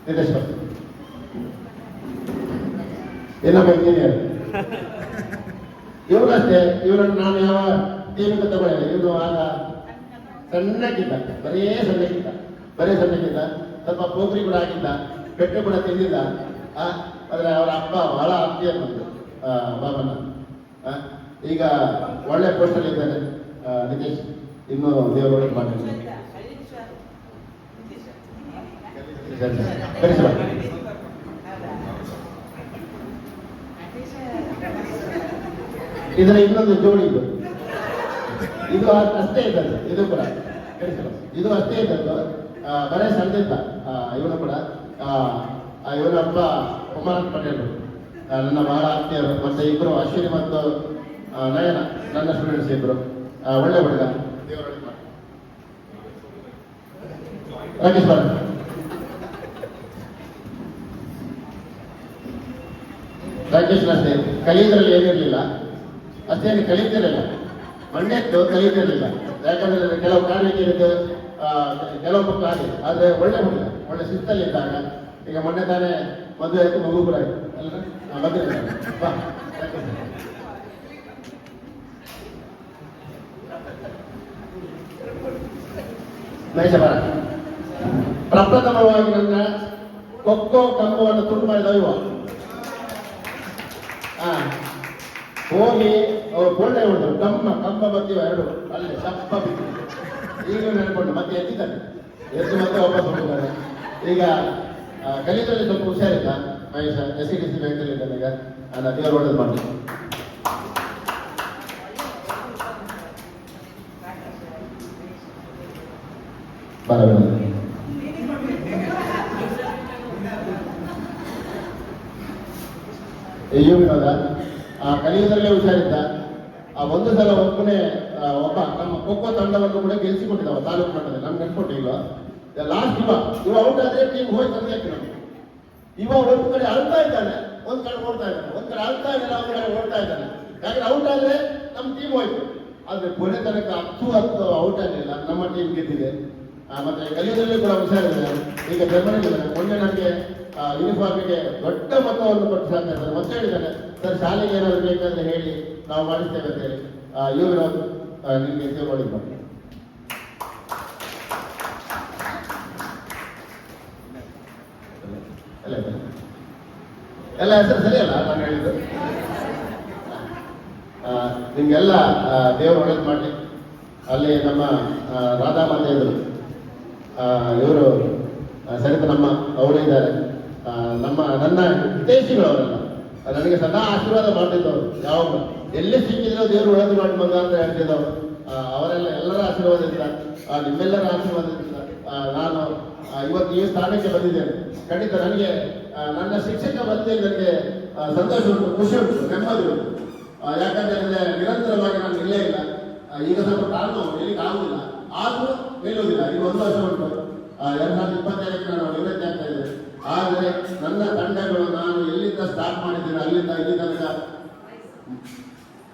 ನಿದೇಶ್ವರ್ ಇನ್ನೊಬ್ಬ ಇಂಜಿನಿಯರ್, ಇವನಷ್ಟೇ. ಇವನನ್ನು ನಾನು ಯಾವ ಟೀಮಿಗೆ ತಗೊಳ್ಳಿಲ್ಲ. ಇವನು ಆಗ ಸಣ್ಣಕ್ಕಿದ್ದ, ಬರೀ ಸಣ್ಣಕ್ಕಿದ್ದ, ಸ್ವಲ್ಪ ಪೋಖ್ರಿ ಕೂಡ ಆಗಿದ್ದ, ಪೆಟ್ಟು ಕೂಡ ತಿಂದಿದ್ದ. ಆದರೆ ಅವರ ಅಪ್ಪ ಬಹಳ ಆತ್ಮೀಯ ಬಂದು ಬಾಬನ. ಈಗ ಒಳ್ಳೆ ಪೋಸ್ಟಲ್ಲಿ ಇದ್ದಾನೆ ನಿತೇಶ್. ಇನ್ನೂ ದೇವರು ಒಳ್ಳೆ ಮಾಡಿದ್ದಾನೆ. ಇದರ ಇನ್ನೊಂದು ಜೋಡಿ ಇದು ಅಷ್ಟೇ ಇದ್ದದ್ದು. ಇದು ಕೂಡ ಇದು ಅಷ್ಟೇ ಇದ್ದದ್ದು, ಬರೇ ಸಣ್ಣದಿದ್ದ ಇವನು ಕೂಡ. ಇವನ ಹಬ್ಬ ಕುಮಾರ್ ಪಟೇಲ್ ನನ್ನ ಬಹಳ ಆತ್ಮೀಯರು. ಮತ್ತೆ ಇಬ್ರು ಅಶ್ವಿನಿ ಮತ್ತು ನಯನ ನನ್ನ ಸ್ಟೂಡೆಂಟ್ಸ್ ಇಬ್ರು. ಒಳ್ಳೆ ಹುಡುಗ. ರಾಕೇಶ್ ಬರ ರಾಕೇಶ್ ಅಷ್ಟೇ ಕಲಿಯೋದ್ರಲ್ಲಿ ಏನಿರಲಿಲ್ಲ, ಅಷ್ಟೇನು ಕಲಿತಿರಲಿಲ್ಲ. ಮಂಡ್ಯದ್ದು ಕಲಿತಿರಲಿಲ್ಲ, ಯಾಕಂದ್ರೆ ಕೆಲವು ಕಾರಣಕ್ಕಿದ್ದು ಕೆಲವು ಮಕ್ಕಳು ಆಗಿದೆ. ಆದರೆ ಒಳ್ಳೆ ಹುಡುಗ, ಒಳ್ಳೆ ಶಿಸ್ತಲ್ಲಿ ಇದ್ದಾಗ. ಈಗ ಮೊನ್ನೆ ತಾನೇ ಮದುವೆ ಆಯ್ತು, ಮಗು ಕೂಡ ಆಯ್ತು ಅಲ್ಲ. ಮದುವೆ ಬಾ ಮಹೇಶ ಬರ. ಪ್ರಪ್ರಥಮವಾಗಿ ನನ್ನ ಕೊಕ್ಕೋ ಕಂಬವನ್ನು ತುಂಡು ಮಾಡಿದ ಇವ ಹೋಗಿ ಕೊಳ್ಳೆ ಹೊಡೆದ್ರು. ಕಂಬ ಬತ್ತೀವ ಎರಡು ಅಲ್ಲೇ ದಪ್ಪ ಬಿದ್ದು. ಈಗ ನೆನ್ಕೊಂಡು ಮತ್ತೆ ಎದ್ದಿದ್ದಾನೆ, ಎದ್ದು ಮತ್ತೆ ವಾಪಸ್ ಹೋಗಿದ್ದಾರೆ. ಈಗ ಕಲಿತಲ್ಲಿ ಸ್ವಲ್ಪ ಹುಷಾರಿಲ್ಲ ಮಹೇಶ. SEDC ಬ್ಯಾಂಕಲ್ಲಿ ಇದ್ದಾನೆ. ಈಗ ನಾನು ದೇವರು ಒಳ್ಳೇದು ಮಾಡಿ ಬರಬೇಡ. ವಿನೋದ ಕಲಿಯುವುದರಲ್ಲೇ ಹುಷಾರಿದ್ದ. ಒಂದು ಸಲ ಒಬ್ಬನೇ ಒಬ್ಬ ನಮ್ಮ ಖೋಖೋ ತಂಡವನ್ನು ಕೂಡ ಗೆಲ್ಲಿಸಿಕೊಟ್ಟಿದ್ದಾವ ತಾಲೂಕು ಮಟ್ಟದಲ್ಲಿ. ನಮ್ಗೆ ನೆನ್ಕೊಟ್ಟು ಈಗ ಲಾಸ್ಟ್ ಇವ ಔಟ್ ಆದ್ರೆ ಟೀಮ್ ಹೋಯ್ತು ಅಂತ ಹೇಳ್ತೀವಿ ನಮ್ಗೆ. ಇವ ಒಂದು ಕಡೆ ಅಳ್ತಾ ಇದ್ದಾನೆ, ಒಂದ್ ಕಡೆ ಓಡ್ತಾ ಇದ್ದಾನೆ, ಒಂದ್ ಕಡೆ ಅಳ್ತಾ ಇದ್ದಾನೆ, ಒಂದ್ ಕಡೆ ಓಡ್ತಾ ಇದ್ದಾನೆ. ಯಾಕಂದ್ರೆ ಔಟ್ ಆದ್ರೆ ನಮ್ಮ ಟೀಮ್ ಹೋಯ್ತು. ಆದ್ರೆ ಕೊನೆ ತನಕ 10 ಔಟ್ ಆಗಲಿಲ್ಲ, ನಮ್ಮ ಟೀಮ್ ಗೆದ್ದಿದೆ. ಮತ್ತೆ ಕಲಿಯುವುದರಲ್ಲಿ ಕೂಡ ಹುಷಾರಿದೆ. ಈಗ ಜರ್ಮನಿಗೆ ಮೊನ್ನೆ ನನಗೆ ಯೂನಿಫಾರ್ಮಿಗೆ ದೊಡ್ಡ ಮೊತ್ತವನ್ನು ಕೊಟ್ಟು ಸಾಕ್ತಾ ಇದ್ದಾರೆ. ಮತ್ತೆ ಹೇಳಿದ್ದಾನೆ, ಸರ್ ಶಾಲೆಗೆ ಏನಾದ್ರು ಬೇಕಾದ್ರೆ ಹೇಳಿ ನಾವು ಮಾಡಿಸ್ತೇವೆ ಅಂತ ಹೇಳಿ. ಇವರು ನಿಮಗೆ ಸೇರ್ಕೊಂಡಿದ್ದು ಎಲ್ಲ ಹೆಸರು ಸರಿಯಲ್ಲ ನಾನು ಹೇಳಿದ್ದು. ನಿಮ್ಗೆಲ್ಲ ದೇವರು ಒಳ್ಳೇದು ಮಾಡಲಿ. ಅಲ್ಲಿ ನಮ್ಮ ರಾಧಾ ಮಾತೆ ಇದ್ರು, ಇವರು ಸರಿತ ನಮ್ಮ ಅವರು ಇದ್ದಾರೆ. ನನ್ನ ಹಿತೈಷಿಗಳು ಅವರೆಲ್ಲ ನನಗೆ ಸದಾ ಆಶೀರ್ವಾದ ಮಾಡ್ತಿದ್ದವರು. ಯಾವಾಗ ಎಲ್ಲಿ ಸಿಕ್ಕಿದ್ರು ದೇವರು ಒಳ್ಳೇದು ಮಾಡಿ ಮಗ ಅಂತ ಹೇಳ್ತಿದ್ದವರು. ಅವರೆಲ್ಲ ಎಲ್ಲರ ಆಶೀರ್ವಾದದಿಂದ, ನಿಮ್ಮೆಲ್ಲರ ಆಶೀರ್ವಾದದಿಂದ ನಾನು ಇವತ್ತು ಈ ಸ್ಥಾನಕ್ಕೆ ಬಂದಿದ್ದೇನೆ. ಖಂಡಿತ ನನಗೆ ನನ್ನ ಶಿಕ್ಷಕ ಬಂದು ನನಗೆ ಸಂತೋಷ ಉಂಟು, ಖುಷಿ ಉಂಟು, ನೆಮ್ಮದಿ ಉಂಟು. ಯಾಕಂದ್ರೆ ನಿರಂತರವಾಗಿ ನಾನು ಇಲ್ಲೇ ಇಲ್ಲ. ಈಗ ಸ್ವಲ್ಪ ಕಾರಣ ಎಲ್ಲಿಗೆ ಆಗುದಿಲ್ಲ, ಆದ್ರೂ ನಿಲ್ಲುವುದಿಲ್ಲ. ಈಗ 1 ವರ್ಷ ಉಂಟು. 2025ಕ್ಕೆ ನಾನು ನಿವೃತ್ತಿ ಆಗ್ತಾ ಇದ್ದೇನೆ. ಆದರೆ ನನ್ನ ತಂಡಗಳು ನಾನು ಎಲ್ಲಿಂದ ಸ್ಟಾರ್ಟ್ ಮಾಡಿದ್ದೇನೆ ಅಲ್ಲಿಂದ ಇಲ್ಲಿ ತನಕ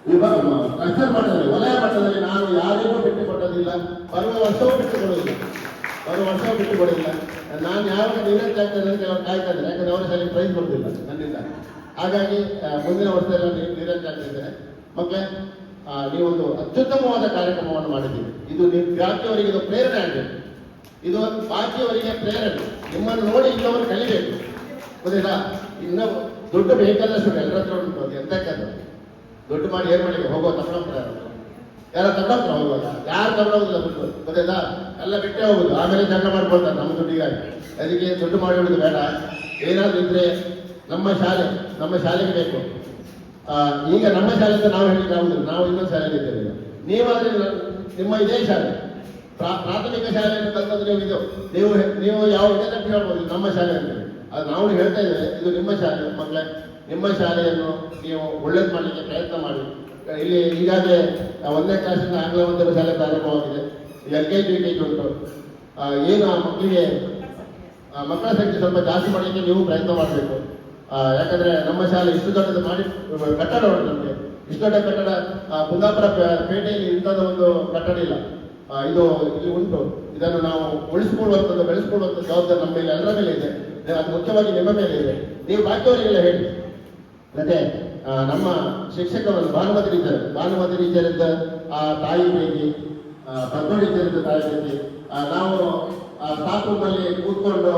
ಕ್ಲಸ್ಟರ್ ಮಟ್ಟದಲ್ಲಿ, ವಲಯ ಮಟ್ಟದಲ್ಲಿ ನಾನು ಯಾರಿಗೂ ಬಿಟ್ಟುಕೊಟ್ಟೋದಿಲ್ಲ, ಬರುವ ವರ್ಷವೂ ಬಿಟ್ಟುಕೊಡೋದಿಲ್ಲ, ನಾನು ಯಾವಾಗ ನಿವೃತ್ತಿ ಆಗ್ತದೆ ಅಂತ ಅವ್ರು ಕಾಯ್ತಾ ಇದ್ದಾರೆ. ಯಾಕಂದ್ರೆ ಅವರ ಶಾಲೆಗೆ ಪ್ರೈಸ್ ಕೊಡ್ತಿಲ್ಲ ನನ್ನಿಂದ. ಹಾಗಾಗಿ ಮುಂದಿನ ವರ್ಷದಲ್ಲಿ ನಿವೃತ್ತಿ ಆಗ್ತಿದ್ದೇನೆ. ಮಕ್ಕಳೇ, ನೀವೊಂದು ಅತ್ಯುತ್ತಮವಾದ ಕಾರ್ಯಕ್ರಮವನ್ನು ಮಾಡಿದ್ದೀವಿ. ಇದು ನೀವು ಬಾಕಿಯವರಿಗೆ ಇದು ಪ್ರೇರಣೆ ಆಗಬೇಕು. ಇದು ಬಾಕಿಯವರಿಗೆ ಪ್ರೇರಣೆ. ನಿಮ್ಮನ್ನು ನೋಡಿ ಇನ್ನೊವರು ಕಲಿಬೇಕು. ಗೊತ್ತಿಲ್ಲ, ಇನ್ನು ದುಡ್ಡು ಬೇಕಾದಷ್ಟು ಎಲ್ಲರ ಹತ್ರ ಉಂಟು. ಅದು ಎಂತಕ್ಕದ್ದು ದುಡ್ಡು ಮಾಡಿ ಏನು ಮಾಡಿ ಹೋಗೋ ತಗೊಂಡ್ರೆ ಯಾರು ತಗೊಂಡ್ರೆ ಹೋಗುವಾಗ ಯಾರು ತಗೊಳ್ಳೋದಿಲ್ಲ ದುಡ್ಡು. ಗೊತ್ತಿಲ್ಲ, ಎಲ್ಲ ಬಿಟ್ಟೇ ಹೋಗುದು. ಆಮೇಲೆ ಜಗಳ ಮಾಡ್ಕೊಳ್ತಾರೆ ನಮ್ಮ ದುಡ್ಡಿಗಾಗಿ. ಅದಕ್ಕೆ ದುಡ್ಡು ಮಾಡಿ ಬಿಡುದು ಬೇಡ. ಏನಾದ್ರು ಇದ್ರೆ ನಮ್ಮ ಶಾಲೆಗೆ ಬೇಕು. ಈಗ ನಮ್ಮ ಶಾಲೆಯಿಂದ ನಾವು ಹೇಳಿದ್ರೆ ಆಗುದಿಲ್ಲ, ನಾವು ಇನ್ನೊಂದು ಶಾಲೆಯಲ್ಲಿ ಇದ್ದೇವೆ. ನೀವಾದ್ರೆ ನಿಮ್ಮ ಇದೇ ಶಾಲೆ, ಪ್ರಾಥಮಿಕ ಶಾಲೆಯನ್ನು ಕಲ್ತಂದ್ರೆ ನೀವು ಯಾವ ಇದೇ ತಪ್ಪು ಹೇಳ್ಬೋದು ನಮ್ಮ ಶಾಲೆ ಅಂತ. ಅದು ನಾವು ಹೇಳ್ತಾ ಇದ್ದೇವೆ, ಇದು ನಿಮ್ಮ ಶಾಲೆ. ಮಕ್ಕಳೇ, ನಿಮ್ಮ ಶಾಲೆಯನ್ನು ನೀವು ಒಳ್ಳೇದು ಮಾಡಲಿಕ್ಕೆ ಪ್ರಯತ್ನ ಮಾಡಿ. ಇಲ್ಲಿ ಈಗಾಗಲೇ 1ನೇ ಕ್ಲಾಸಿಂದ ಆಂಗ್ಲ ಮಾಧ್ಯಮ ಶಾಲೆ ಪ್ರಾರಂಭವಾಗಿದೆ. LKG UKG ಉಂಟು. ಏನು ಆ ಮಕ್ಕಳಿಗೆ ಮಕ್ಕಳ ಸಂಖ್ಯೆ ಸ್ವಲ್ಪ ಜಾಸ್ತಿ ಮಾಡಲಿಕ್ಕೆ ನೀವು ಪ್ರಯತ್ನ ಮಾಡಬೇಕು. ಯಾಕಂದ್ರೆ ನಮ್ಮ ಶಾಲೆ ಇಷ್ಟು ದೊಡ್ಡದು ಮಾಡಿ ಕಟ್ಟಡ ಉಂಟು ನಮಗೆ. ಇಷ್ಟು ದೊಡ್ಡ ಕಟ್ಟಡ ಕುಂದಾಪುರ ಪೇಟೆಯಲ್ಲಿ ಇಂಥದ್ದು ಒಂದು ಕಟ್ಟಡ ಇಲ್ಲ. ಇದು ಇಲ್ಲಿ ಉಂಟು. ಇದನ್ನು ನಾವು ಉಳಿಸಿಕೊಳ್ಳುವಂಥದ್ದು, ಬೆಳೆಸಿಕೊಳ್ಳುವಂಥ ಜವಾಬ್ದಾರಿ ನಮ್ಮ ಮೇಲೆ, ಎಲ್ಲರ ಮೇಲೆ ಇದೆ. ಅದು ಮುಖ್ಯವಾಗಿ ನಿಮ್ಮ ಮೇಲೆ ಇದೆ. ನೀವು ಬಾಕಿಯವರಿಗೆಲ್ಲ ಹೇಳಿ. ಮತ್ತೆ ನಮ್ಮ ಶಿಕ್ಷಕರು ಭಾನುಮತಿ ಟೀಚರಿಂದ ತಾಯಿ ಪ್ರೀತಿ, ಪದ್ಮ ಟೀಚರಿಂದ ತಾಯಿ ಪ್ರೀತಿ, ನಾವು ಸ್ಟಾಫ್ ರೂಮಲ್ಲಿ ಕೂತ್ಕೊಂಡು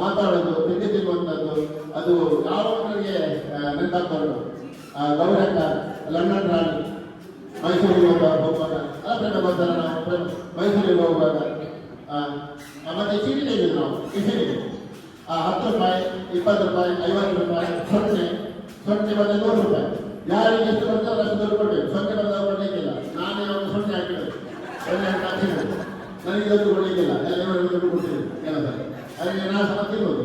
ಮಾತಾಡೋದು, ತಿಂಡಿ ತಿನ್ನುವಂಥದ್ದು, ಅದು ಯಾವ ಮಕ್ಕಳಿಗೆ ನೆನಪಾಗ್ತಾರೆ. ಗೌರಕ್ಕ, ಲಂಡನ್ ರಾಣಿ, ಮೈಸೂರಿಗೆ ಹೋಗುವಾಗ ಮೈಸೂರಿಗೆ ಹೋಗುವಾಗ ಮತ್ತೆ ಚೀಟಿ ತೆಗೆದು ನಾವು ಟಿಫಿನಿಗೆ 10 ರೂಪಾಯಿ, 20 ರೂಪಾಯಿ, 50 ರೂಪಾಯಿ, ಸೊನ್ನೆ ಬಂದ 100 ರೂಪಾಯಿ. ಯಾರಿಗೆ ಎಷ್ಟು ಬರ್ತದೆ ಅಷ್ಟು ದುಡ್ಡು ಕೊಡ್ಬೇಕು. ಸೊನ್ನೆ ಬಂದಾಗ ಕೊಡಲಿಕ್ಕಿಲ್ಲ. ನಾನೇ ಒಂದು ಸೊನ್ನೆ ಹಾಕಿರೋದು, ನನಗೆ ದುಡ್ಡು ಕೊಡಲಿಕ್ಕಿಲ್ಲ. ಎಲ್ಲರಿಗೂ ದುಡ್ಡು ಕೊಡ್ತೀನಿ ಕೆಲಸ. ಅದಕ್ಕೆ ನಾನು ಸಹ ತಿನ್ಬೋದು.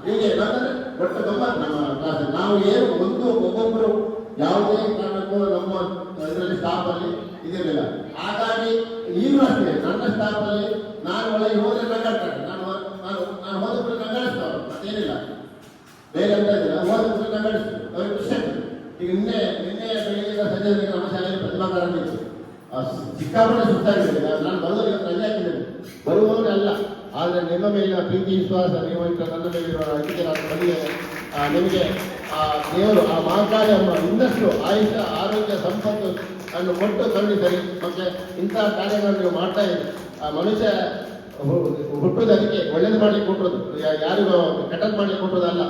ಹೀಗೆ ಯಾಕಂದ್ರೆ ಒಟ್ಟು ಗಮ್ಮತ್ತು ನಮ್ಮ ಕ್ಲಾಸ್. ನಾವು ಏನು ಒಬ್ಬೊಬ್ಬರು ಯಾವುದೇ ಕಾರಣಕ್ಕೂ ನಮ್ಮ ಇದರಲ್ಲಿ ಸ್ಟಾಫ್ ಅಲ್ಲಿ ಇದಿರಲಿಲ್ಲ. ಹಾಗಾಗಿ ಈಗಲೂ ಅಷ್ಟೇ ನನ್ನ ಸ್ಟಾಫ್ ಅಲ್ಲಿ ನಾನು ಒಳಗೆ ಹೋದ್ರೆ ನಗಾಡ್ತಾರೆ. ನಾನು ಹೋದ್ರೆ ನಗಾಡಿಸ್ತೇವೆ, ಮತ್ತೇನಿಲ್ಲ, ಬೇರೆ ಅಂತ ಇದಿಲ್ಲ. ಹೋದ್ರೆ ನಗಾಡಿಸ್ತೇವೆ, ಅವ್ರಿಗೆ ಖುಷಿ ಆಗ್ತದೆ. ಈಗ ನಿನ್ನೆ ಬೆಳಿಗ್ಗೆ ಸಂಜೆ ನಮ್ಮ ಶಾಲೆಯಲ್ಲಿ ಪ್ರತಿಭಾ ಕಾರಂಭ ಇತ್ತು. ಸಿಕ್ಕಾಪಟ್ಟೆ ಸುತ್ತಾಗಿದೆ. ನಾನು ಬರೋದಕ್ಕೆ ರಜೆ ಹಾಕಿದ್ದೇನೆ, ಬರುವವರೇ ಅಲ್ಲ. ಆದರೆ ನಿಮ್ಮ ಮೇಲಿನ ಪ್ರೀತಿ ವಿಶ್ವಾಸ, ನೀವು ನನ್ನ ಮೇಲಿರುವ ಅದಕ್ಕೆ ನಾನು ಬಂದಿದೆ. ನಿಮಗೆ ದೇವರು ಆ ಮಹಾಕಾಳಿ ಅಮ್ಮ ಇನ್ನಷ್ಟು ಆಯುಷ, ಆರೋಗ್ಯ, ಸಂಪತ್ತು ಅನ್ನು ಕೊಟ್ಟು ಕರುಣಿಸಲಿ. ಮತ್ತೆ ಇಂತಹ ಕಾರ್ಯಗಳನ್ನು ನೀವು ಮಾಡ್ತಾ ಇದ್ದೀರಿ. ಮನುಷ್ಯ ಹುಟ್ಟುವುದಕ್ಕೆ ಒಳ್ಳೇದು ಮಾಡ್ಲಿಕ್ಕೆ ಕೊಟ್ಟರು, ಯಾರಿಗೂ ಕೆಟ್ಟದ್ದು ಮಾಡ್ಲಿಕ್ಕೆ ಕೊಟ್ಟದಲ್ಲ.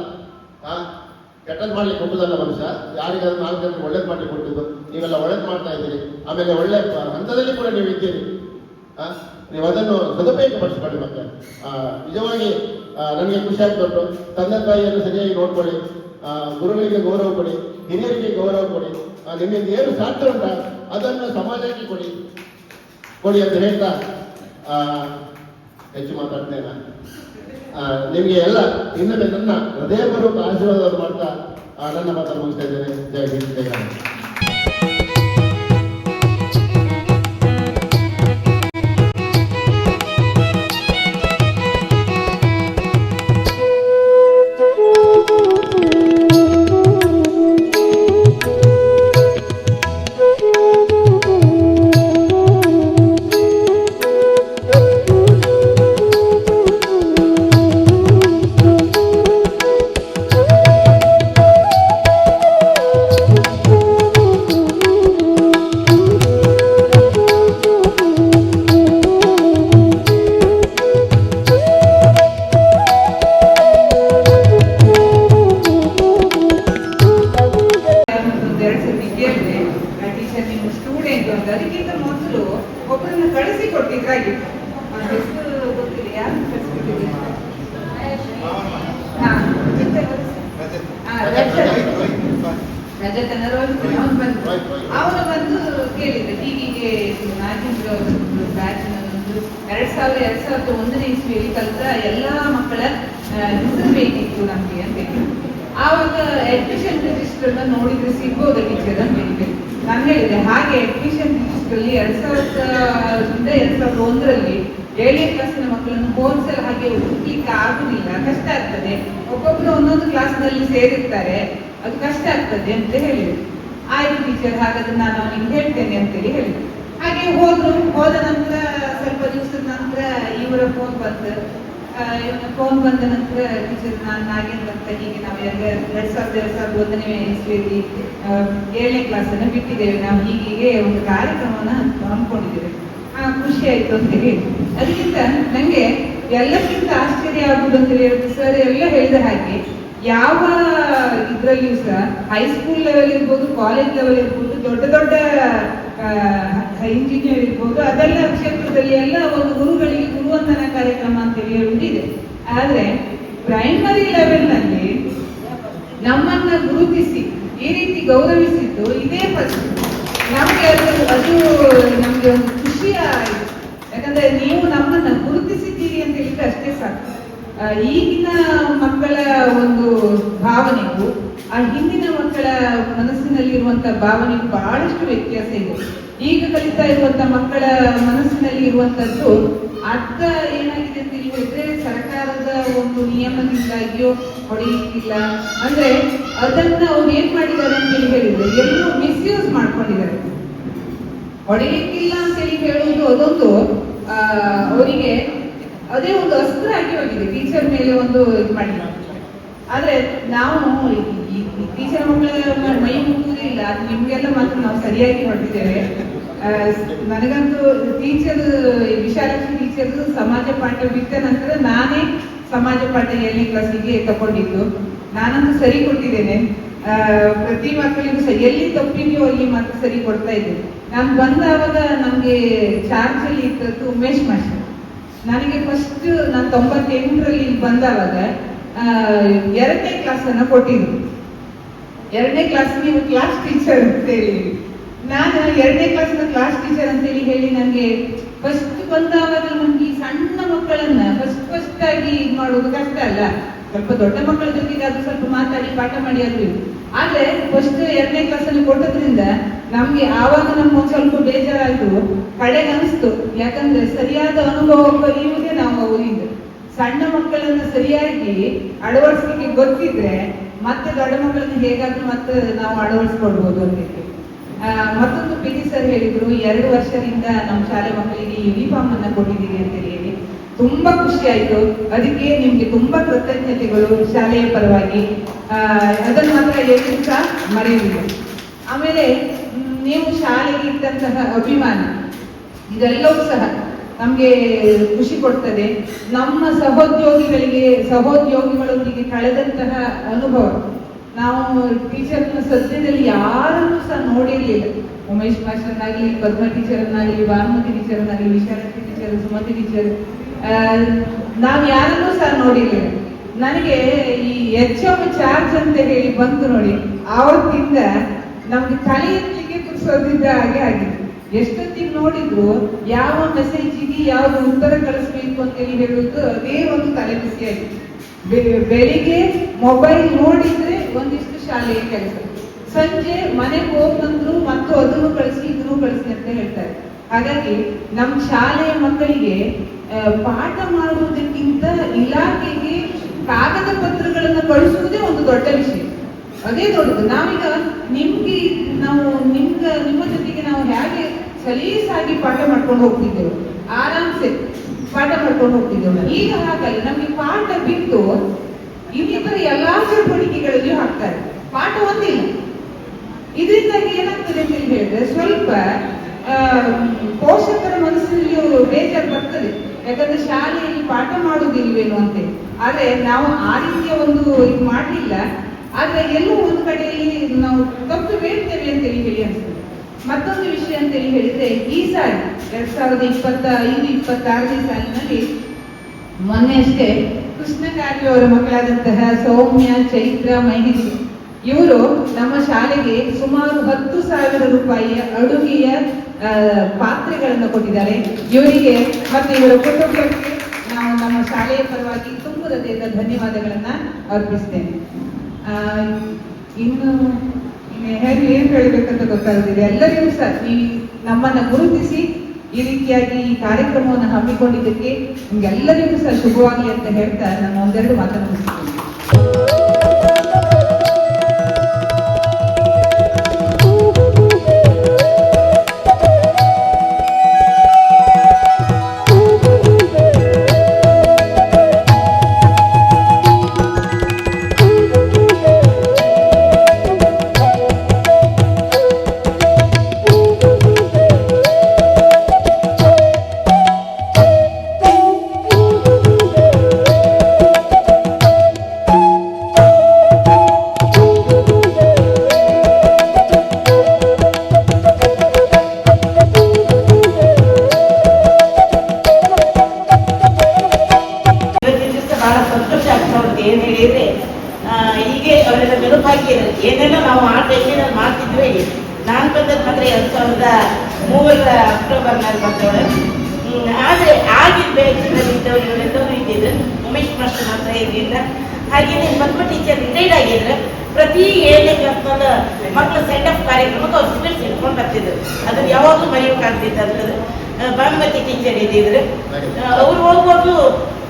ಕೆಟ್ಟದ್ದು ಮಾಡ್ಲಿಕ್ಕೆ ಕೊಟ್ಟದಲ್ಲ ಮನುಷ್ಯ, ಯಾರಿಗಾದ್ರೂ 4 ಜನರಿಗೆ ಒಳ್ಳೇದು ಮಾಡ್ಲಿಕ್ಕೆ ಕೊಟ್ಟಿದ್ದು. ನೀವೆಲ್ಲ ಒಳ್ಳೇದು ಮಾಡ್ತಾ ಇದ್ದೀರಿ. ಆಮೇಲೆ ಒಳ್ಳೆ ಹಂತದಲ್ಲಿ ಕೂಡ ನೀವು ಇದ್ದೀರಿ. ನೀವು ಅದನ್ನು ಸದುಪಯೋಗ ಪಡಿಸ್ಕೊಳ್ಳಿ. ಮತ್ತೆ ನಿಜವಾಗಿ ನನಗೆ ಖುಷಿ ಆಗ್ತುಂಟು. ತಂದೆ ತಾಯಿಯನ್ನು ಸರಿಯಾಗಿ ನೋಡ್ಕೊಳ್ಳಿ, ಗುರುಗಳಿಗೆ ಗೌರವ ಕೊಡಿ, ಹಿರಿಯರಿಗೆ ಗೌರವ ಕೊಡಿ. ನಿಮ್ಮಿಂದ ಏನು ಸಾಧ್ಯ ಉಂಟ ಅದನ್ನು ಸಮಾಜಕ್ಕೆ ಕೊಡಿ ಅಂತ ಹೇಳ್ತಾ ಹೆಚ್ಚು ಮಾತಾಡ್ತೇನೆ. ನಿಮಗೆ ಎಲ್ಲ ಇನ್ನೊಮ್ಮೆ ನನ್ನ ಹೃದಯಪೂರ್ವಕ ಆಶೀರ್ವಾದವನ್ನು ಮಾಡ್ತಾ ನನ್ನ ಮಾತನ್ನು ಮುಗಿಸ್ತಾ ಇದ್ದೇನೆ. ಜೈ ಹಿಂದ್, ಜೈ ಕರ್ನಾಟಕ. ಅದಕ್ಕಿಂತ ಮೊದಲು ಒಬ್ಬರನ್ನು ಕಳಿಸಿ ಕೊಟ್ಟಿದ್ದಾಗಿತ್ತು. ಹೆಸರು ಗೊತ್ತಿಲ್ಲ, ಯಾರು ಕಳಿಸ್ಕೊಟ್ಟಿದ್ದೀರಿ? ರಜತನ ರೋಹಿತ್ ಅವನು ಬಂದು ಕೇಳಿದ್ರೆ ಹೀಗೆ ನಾಗೇಂದ್ರ ಬ್ಯಾಚ್ 2001ನೇ ಇಸ್ವಿಯಲ್ಲಿ ಕಲಿತ ಎಲ್ಲ ಮಕ್ಕಳ ಹೆಸರು ಬೇಕಿತ್ತು ನಮಗೆ ಅಂತ ಹೇಳಿ. ಆವಾಗ ಅಡ್ಮಿಷನ್ ರಿಜಿಸ್ಟರ್ ನೋಡಿದ್ರೆ ಸಿಗ್ಬೋದು ಟೀಚರ್ ಅಂತ ಹೇಳಿದ್ರು. ನಾನು ಹೇಳಿದೆ ಹಾಗೆ ಅಡ್ಮಿಷನ್ ರಿಜಿಸ್ಟರ್ 2000ರಿಂದ 2001ರಲ್ಲಿ 7ನೇ ಕ್ಲಾಸಿನ ಮಕ್ಕಳನ್ನು ಹೋಲ್ಸೇಲ್ ಹಾಗೆ ಹುಡುಕ್ಲಿಕ್ಕೆ ಆಗುದಿಲ್ಲ, ಕಷ್ಟ ಆಗ್ತದೆ. ಒಬ್ಬೊಬ್ರು ಒಂದೊಂದು ಕ್ಲಾಸ್ನಲ್ಲಿ ಸೇರಿರ್ತಾರೆ, ಅದು ಕಷ್ಟ ಆಗ್ತದೆ ಅಂತ ಹೇಳಿದ್ರು. ಆಯ್ತು ಟೀಚರ್, ಹಾಗಾದ್ರೆ ನಾನು ಅವನಿಗೆ ಹೇಳ್ತೇನೆ ಅಂತೇಳಿ ಹೇಳಿದ್ರು. ಹಾಗೆ ಹೋದ ನಂತರ ಸ್ವಲ್ಪ ದಿವಸದ ನಂತರ ಇವರ ಫೋನ್ ಬಂತು. ಫೋನ್ ಬಂದ ನಂತರ ಟೀಚರ್, ನಾನು ನಾಗೇಂದ್ರ ಅಂತ, ಹೀಗೆ ನಾವು 2001ನೇ ಇಸ್ವಿಯಲ್ಲಿ 7ನೇ ಕ್ಲಾಸನ್ನು ಬಿಟ್ಟಿದ್ದೇವೆ, ನಾವು ಹೀಗೆ ಒಂದು ಕಾರ್ಯಕ್ರಮವನ್ನು ಹಮ್ಮಿಕೊಂಡಿದ್ದೇವೆ, ಖುಷಿ ಆಯ್ತು ಅಂತ ಹೇಳಿ. ಅದಕ್ಕಿಂತ ನಂಗೆ ಎಲ್ಲಕ್ಕಿಂತ ಆಶ್ಚರ್ಯ ಆಗುವುದು ಅಂತ ಹೇಳಿದ್ರೆ, ಸರ್ ಎಲ್ಲ ಹೇಳಿದ ಹಾಗೆ ಯಾವ ಇದ್ರಲ್ಲಿಯೂ ಸಹ ಹೈಸ್ಕೂಲ್ ಲೆವೆಲ್ ಇರ್ಬೋದು, ಕಾಲೇಜ್ ಲೆವೆಲ್ ಇರ್ಬೋದು, ದೊಡ್ಡ ದೊಡ್ಡ ಇಂಜಿನಿಯರ್ ಇರ್ಬೋದು, ಅದೆಲ್ಲ ಕ್ಷೇತ್ರದಲ್ಲಿ ಎಲ್ಲ ಒಂದು ಗುರುಗಳಿಗೆ ಗುರುವಂದನಾ ಕಾರ್ಯಕ್ರಮ ಅಂತೇಳಿ ಹೇಳುವುದಿದೆ. ಆದ್ರೆ ಪ್ರೈಮರಿ ಲೆವೆಲ್ನಲ್ಲಿ ನಮ್ಮನ್ನ ಗುರುತಿಸಿ ಈ ರೀತಿ ಗೌರವಿಸಿದ್ದು ಇದೇ ಫಸ್ಟ್. ನಮ್ಗೆ ಅದು ನಮ್ಗೆ ಒಂದು ಖುಷಿ ಆಯಿತು. ಯಾಕಂದ್ರೆ ನೀವು ನಮ್ಮನ್ನ ಗುರುತಿಸಿದ್ದೀರಿ ಅಂತ ಹೇಳಿದ್ರೆ ಅಷ್ಟೇ ಸಾಕು. ಈಗಿನ ಮಕ್ಕಳ ಒಂದು ಭಾವನೆಗೂ ಆ ಹಿಂದಿನ ಮಕ್ಕಳ ಮನಸ್ಸಿನಲ್ಲಿರುವಂತ ಭಾವನೆಗೂ ಬಹಳಷ್ಟು ವ್ಯತ್ಯಾಸ ಇದೆ. ಈಗ ಕಲಿತಾ ಇರುವಂತ ಮಕ್ಕಳ ಮನಸ್ಸಿನಲ್ಲಿ ಇರುವಂತದ್ದು ಅರ್ಥ ಏನಾಗಿದೆ ಅಂತ ಹೇಳಿದ್ರೆ, ಸರ್ಕಾರದ ಒಂದು ನಿಯಮದಿಂದಾಗಿಯೋ ಹೊಡೆಯಿಲ್ಲ, ಅಂದ್ರೆ ಅದನ್ನ ಅವ್ರು ಏನ್ ಮಾಡಿದ್ದಾರೆ ಅಂತ ಹೇಳಿದ್ರೆ ಎಲ್ಲರೂ ಮಿಸ್ಯೂಸ್ ಮಾಡ್ಕೊಂಡಿದ್ದಾರೆ. ಹೊಡೆಯಲಿಕ್ಕಿಲ್ಲ ಅಂತೇಳಿ ಹೇಳುವುದು ಅದೊಂದು ಅವರಿಗೆ ಅದೇ ಒಂದು ಅಸ್ತ್ರ ಆಗಿ ಹೋಗಿದೆ, ಟೀಚರ್ ಮೇಲೆ ಒಂದು ಇದು ಮಾಡಿಲ್ಲ. ಆದ್ರೆ ನಾವು ಟೀಚರ್ ಮಕ್ಕಳ ಮೈ ಮುಟ್ಟುವುದಿಲ್ಲ, ಅದು ನಿಮ್ಗೆಲ್ಲ ಮಾತ್ರ ನಾವು ಸರಿಯಾಗಿ ಹೊರಟಿದ್ದೇವೆ. ನನಗಂತೂ ಟೀಚರ್, ವಿಶಾಲಕ್ಷಿ ಟೀಚರ್ ಸಮಾಜ ಪಾಠ ಬಿಟ್ಟ ನಂತರ ನಾನೇ ಸಮಾಜ ಪಾಠ 7ನೇ ಕ್ಲಾಸಿಗೆ ತಗೊಂಡಿದ್ದು. ನಾನಂತೂ ಸರಿ ಕೊಟ್ಟಿದ್ದೇನೆ, ಪ್ರತಿ ಮಕ್ಕಳಿಗೂ ಸಹ ಎಲ್ಲಿ ತಪ್ಪಿದೆಯೋ ಅಲ್ಲಿ ಮಾತ್ರ ಸರಿ ಕೊಡ್ತಾ ಇದ್ದೇನೆ. ನಾನು ಬಂದಾವಾಗ ನಮ್ಗೆ ಚಾರ್ಜ್ ಅಲ್ಲಿ ಇದ್ದದ್ದು ಉಮೇಶ್ ಮಾಸ್ಟರ್. ನನಗೆ ಫಸ್ಟ್ ನಾನು 98ರಲ್ಲಿ ಬಂದಾವಾಗ 2ನೇ ಕ್ಲಾಸ್ ಅನ್ನ ಕೊಟ್ಟಿದ್ರು. 2ನೇ ಕ್ಲಾಸ್ ನೀವು ಕ್ಲಾಸ್ ಟೀಚರ್ ಅಂತ ಹೇಳಿ, ನಾನು 2ನೇ ಕ್ಲಾಸ್ ಕ್ಲಾಸ್ ಟೀಚರ್ ಅಂತೇಳಿ ಹೇಳಿ ನನಗೆ ಫಸ್ಟ್ ಬಂದಾವಾಗ ನಮ್ಗೆ ಈ ಸಣ್ಣ ಮಕ್ಕಳನ್ನ ಫಸ್ಟ್ ಆಗಿ ಇದು ಮಾಡೋದು ಕಷ್ಟ ಅಲ್ಲ. ಸ್ವಲ್ಪ ದೊಡ್ಡ ಮಕ್ಕಳ ಜೊತೆಗೆ ಅದು ಸ್ವಲ್ಪ ಮಾತಾಡಿ ಪಾಠ ಮಾಡಿ ಅದು ಇದು. ಆದ್ರೆ ಫಸ್ಟ್ 2ನೇ ಕ್ಲಾಸ್ ಅಲ್ಲಿ ಕೊಟ್ಟದ್ರಿಂದ ನಮ್ಗೆ ಆವಾಗ ನಮ್ಗೆ ಒಂದ್ ಸ್ವಲ್ಪ ಬೇಜಾರಾಯ್ತು, ಕಡೆಗೆ ಅನಿಸ್ತು. ಯಾಕಂದ್ರೆ ಸರಿಯಾದ ಅನುಭವ ಕಲಿಯುವುದೇ ನಾವು ಅವರಿಂದ. ಸಣ್ಣ ಮಕ್ಕಳನ್ನ ಸರಿಯಾಗಿ ಅಳವಡಿಸ್ಲಿಕ್ಕೆ ಗೊತ್ತಿದ್ರೆ ಮತ್ತೆ ದೊಡ್ಡ ಮಕ್ಕಳನ್ನ ಹೇಗಾದ್ರೂ ಮತ್ತೆ ನಾವು ಅಳವಡಿಸ್ಕೊಡ್ಬೋದು ಅಂತ. ಮತ್ತೊಂದು ಪಿ ಟಿ ಸರ್ ಹೇಳಿದ್ರು, 2 ವರ್ಷದಿಂದ ನಮ್ಮ ಶಾಲೆ ಮಕ್ಕಳಿಗೆ ಯೂನಿಫಾರ್ಮ್ ಅನ್ನ ಕೊಟ್ಟಿದ್ದೀರಿ ಅಂತ ಹೇಳಿ ತುಂಬಾ ಖುಷಿ ಆಯ್ತು. ಅದಕ್ಕೆ ನಿಮ್ಗೆ ತುಂಬಾ ಕೃತಜ್ಞತೆಗಳು ಶಾಲೆಯ ಪರವಾಗಿ. ಅದನ್ನು ಮಾತ್ರ ಎಲ್ಲಿ ಸಹ ಮರೆಯುವುದಿಲ್ಲ. ಆಮೇಲೆ ನೀವು ಶಾಲೆಗೆ ಇದ್ದಂತಹ ಅಭಿಮಾನ ಇದೆಲ್ಲವೂ ಸಹ ನಮ್ಗೆ ಖುಷಿ ಕೊಡ್ತದೆ. ನಮ್ಮ ಸಹೋದ್ಯೋಗಿಗಳೊಂದಿಗೆ ಕಳೆದಂತಹ ಅನುಭವ ನಾವು ಟೀಚರ್ನ ಸದ್ಯದಲ್ಲಿ ಯಾರನ್ನೂ ಸಹ ನೋಡಿರ್ಲಿಲ್ಲ. ಉಮೇಶ್ ಮಾಸ್ಟರ್ನಾಗ್ಲಿ, ಪದ್ಮ ಟೀಚರ್ನಾಗ್ಲಿ, ಭಾನುಮತಿ ಟೀಚರ್ನಾಗ್ಲಿ, ವಿಶಾಲಕ್ಷಿ ಟೀಚರ್, ಸುಮತಿ ಟೀಚರ್, ನಾವು ಯಾರನ್ನೂ ಸಹ ನೋಡಿರ್ಲಿಲ್ಲ. ನನಗೆ ಈ HM ಚಾರ್ಜ್ ಅಂತ ಹೇಳಿ ಬಂತು ನೋಡಿ, ಆವತ್ತಿಂದ ನಮ್ಗೆ ತಲೆ ಎತ್ತಲಿಕ್ಕೆ ಕುರಿಸೋದಿದ್ದ ಹಾಗೆ ಆಗಿದೆ. ಎಷ್ಟೊತ್ತಿಗೆ ನೋಡಿದ್ರು ಯಾವ ಮೆಸೇಜಿಗೆ ಯಾವ್ದು ಉತ್ತರ ಕಳಿಸ್ಬೇಕು ಅಂತೇಳಿ ಹೇಳುವುದು ಅದೇ ಒಂದು ತಲೆ ಬಿಸಿಯಾಗಿದೆ. ಬೆಳಿಗ್ಗೆ ಮೊಬೈಲ್ ನೋಡಿದ್ರೆ ಒಂದಿಷ್ಟು ಶಾಲೆಯ ಕೆಲಸ, ಸಂಜೆ ಮನೆಗೆ ಹೋಗಿ ಬಂದ್ರು ಮತ್ತು ಅದನ್ನು ಕಳಿಸಿ ಇದನ್ನು ಕಳಿಸಿ ಅಂತ ಹೇಳ್ತಾರೆ. ಹಾಗಾಗಿ ನಮ್ಮ ಶಾಲೆಯ ಮಕ್ಕಳಿಗೆ ಪಾಠ ಮಾಡುವುದಕ್ಕಿಂತ ಇಲಾಖೆಗೆ ಕಾಗದ ಪತ್ರಗಳನ್ನು ಕಳಿಸುವುದೇ ಒಂದು ದೊಡ್ಡ ವಿಷಯ, ಅದೇ ದೊಡ್ಡದು. ನಾವೀಗ ನಿಮ್ಮ ಜೊತೆಗೆ ನಾವು ಹೇಗೆ ಸಲೀಸಾಗಿ ಪಾಠ ಮಾಡ್ಕೊಂಡು ಹೋಗ್ತಿದ್ದೆವು, ಆರಾಮ್ಸೆ ಪಾಠ ಮಾಡ್ಕೊಂಡು ಹೋಗ್ತಿದ್ದೆವು. ಈಗ ಹಾಗಲ್ಲ, ನಮ್ಗೆ ಪಾಠ ಬಿಟ್ಟು ಇನ್ನಿತರ ಎಲ್ಲಾ ಚಟುವಟಿಕೆಗಳಲ್ಲಿಯೂ ಹಾಕ್ತಾರೆ, ಪಾಠ ಒಂದಿಲ್ಲ. ಇದರಿಂದಾಗಿ ಏನಾಗ್ತದೆ ಅಂತ ಹೇಳಿದ್ರೆ ಸ್ವಲ್ಪ ಪೋಷಕರ ಮನಸ್ಸಿನಲ್ಲಿಯೂ ಬೇಜಾರು ಬರ್ತದೆ. ಯಾಕಂದ್ರೆ ಶಾಲೆಯಲ್ಲಿ ಪಾಠ ಮಾಡುವುದಿಲ್ವೇನು ಅಂತ. ಆದ್ರೆ ನಾವು ಆ ರೀತಿಯ ಒಂದು ಇದು ಮಾಡಲಿಲ್ಲ. ಆದ್ರೆ ಎಲ್ಲೂ ಒಂದು ಕಡೆಯಲ್ಲಿ ನಾವು ತಪ್ಪು ಬೇಡ್ತೇವೆ ಅಂತೇಳಿ ಹೇಳಿ ಅನಿಸ್ತದೆ. ಮತ್ತೊಂದು ವಿಷಯ ಅಂತೇಳಿ ಹೇಳಿದ್ರೆ, ಈ ಸಾರಿ 2025-26ನೇ ಸಾಲಿನಲ್ಲಿ ಮೊನ್ನೆ ಅಷ್ಟೇ ಕೃಷ್ಣಕಾರ್ಯ ಅವರ ಮಕ್ಕಳಾದಂತಹ ಸೌಮ್ಯ, ಚೈತ್ರ, ಮಹಿಳಿ ಇವರು ನಮ್ಮ ಶಾಲೆಗೆ ಸುಮಾರು 10,000 ರೂಪಾಯಿಯ ಅಡುಗೆಯ ಪಾತ್ರೆಗಳನ್ನು ಕೊಟ್ಟಿದ್ದಾರೆ. ಇವರಿಗೆ ಮತ್ತು ಇವರ ಕುಟುಂಬಕ್ಕೆ ನಾವು ನಮ್ಮ ಶಾಲೆಯ ಪರವಾಗಿ ತುಂಬ ಹೃದಯದ ಧನ್ಯವಾದಗಳನ್ನ ಅರ್ಪಿಸ್ತೇನೆ. ಇನ್ನು ಹೇಗೆ ಏನ್ ಹೇಳಬೇಕಂತ ಗೊತ್ತಾಗುತ್ತಿದೆ. ಎಲ್ಲರಿಗೂ ಸಹ ಈ ನಮ್ಮನ್ನ ಗುರುತಿಸಿ ಈ ರೀತಿಯಾಗಿ ಈ ಕಾರ್ಯಕ್ರಮವನ್ನು ಹಮ್ಮಿಕೊಂಡಿದ್ದಕ್ಕೆ ನಿಮ್ಗೆಲ್ಲರಿಗೂ ಸಹ ಶುಭವಾಗಲಿ ಅಂತ ಹೇಳ್ತಾ ನಾನು ಒಂದೆರಡು ಮಾತನಾಡುತ್ತೇನೆ. 3 ಅಕ್ಟೋಬರ್ನಲ್ಲಿ ಬಂದವಳು. ಆದರೆ ಆಗಿದ್ದ ಬ್ಯಾಚಿನಲ್ಲಿ ಇದ್ದವರು ಇವರೆಲ್ಲರೂ ಇದ್ದಿದ್ರು. ಉಮೇಶ್ ಮಾಸ್ಟರ್ ಮಾತ್ರ ಇರಲಿಲ್ಲ. ಹಾಗೆಯೇ ಪದ್ಮ ಟೀಚರ್ ರಿಟೈರ್ಡ್ ಆಗಿದ್ರು. ಪ್ರತಿ 7ನೇ ಕ್ಲಾಸ್ನ ಮಕ್ಕಳು ಸೆಂಡ್ ಆಫ್ ಕಾರ್ಯಕ್ರಮಕ್ಕೆ ಅವ್ರು ಸ್ಟೂಡೆಂಟ್ಸ್ ಇಟ್ಕೊಂಡು ಬರ್ತಿದ್ರು. ಅದನ್ನು ಯಾವಾಗಲೂ ಮರೆಯೋಕ್ಕಾಗ್ತಿತ್ತು. ಭಾನುಮತಿ ಟೀಚರ್ ಇದ್ದಿದ್ರು. ಅವ್ರು ಹೋಗುವಾಗ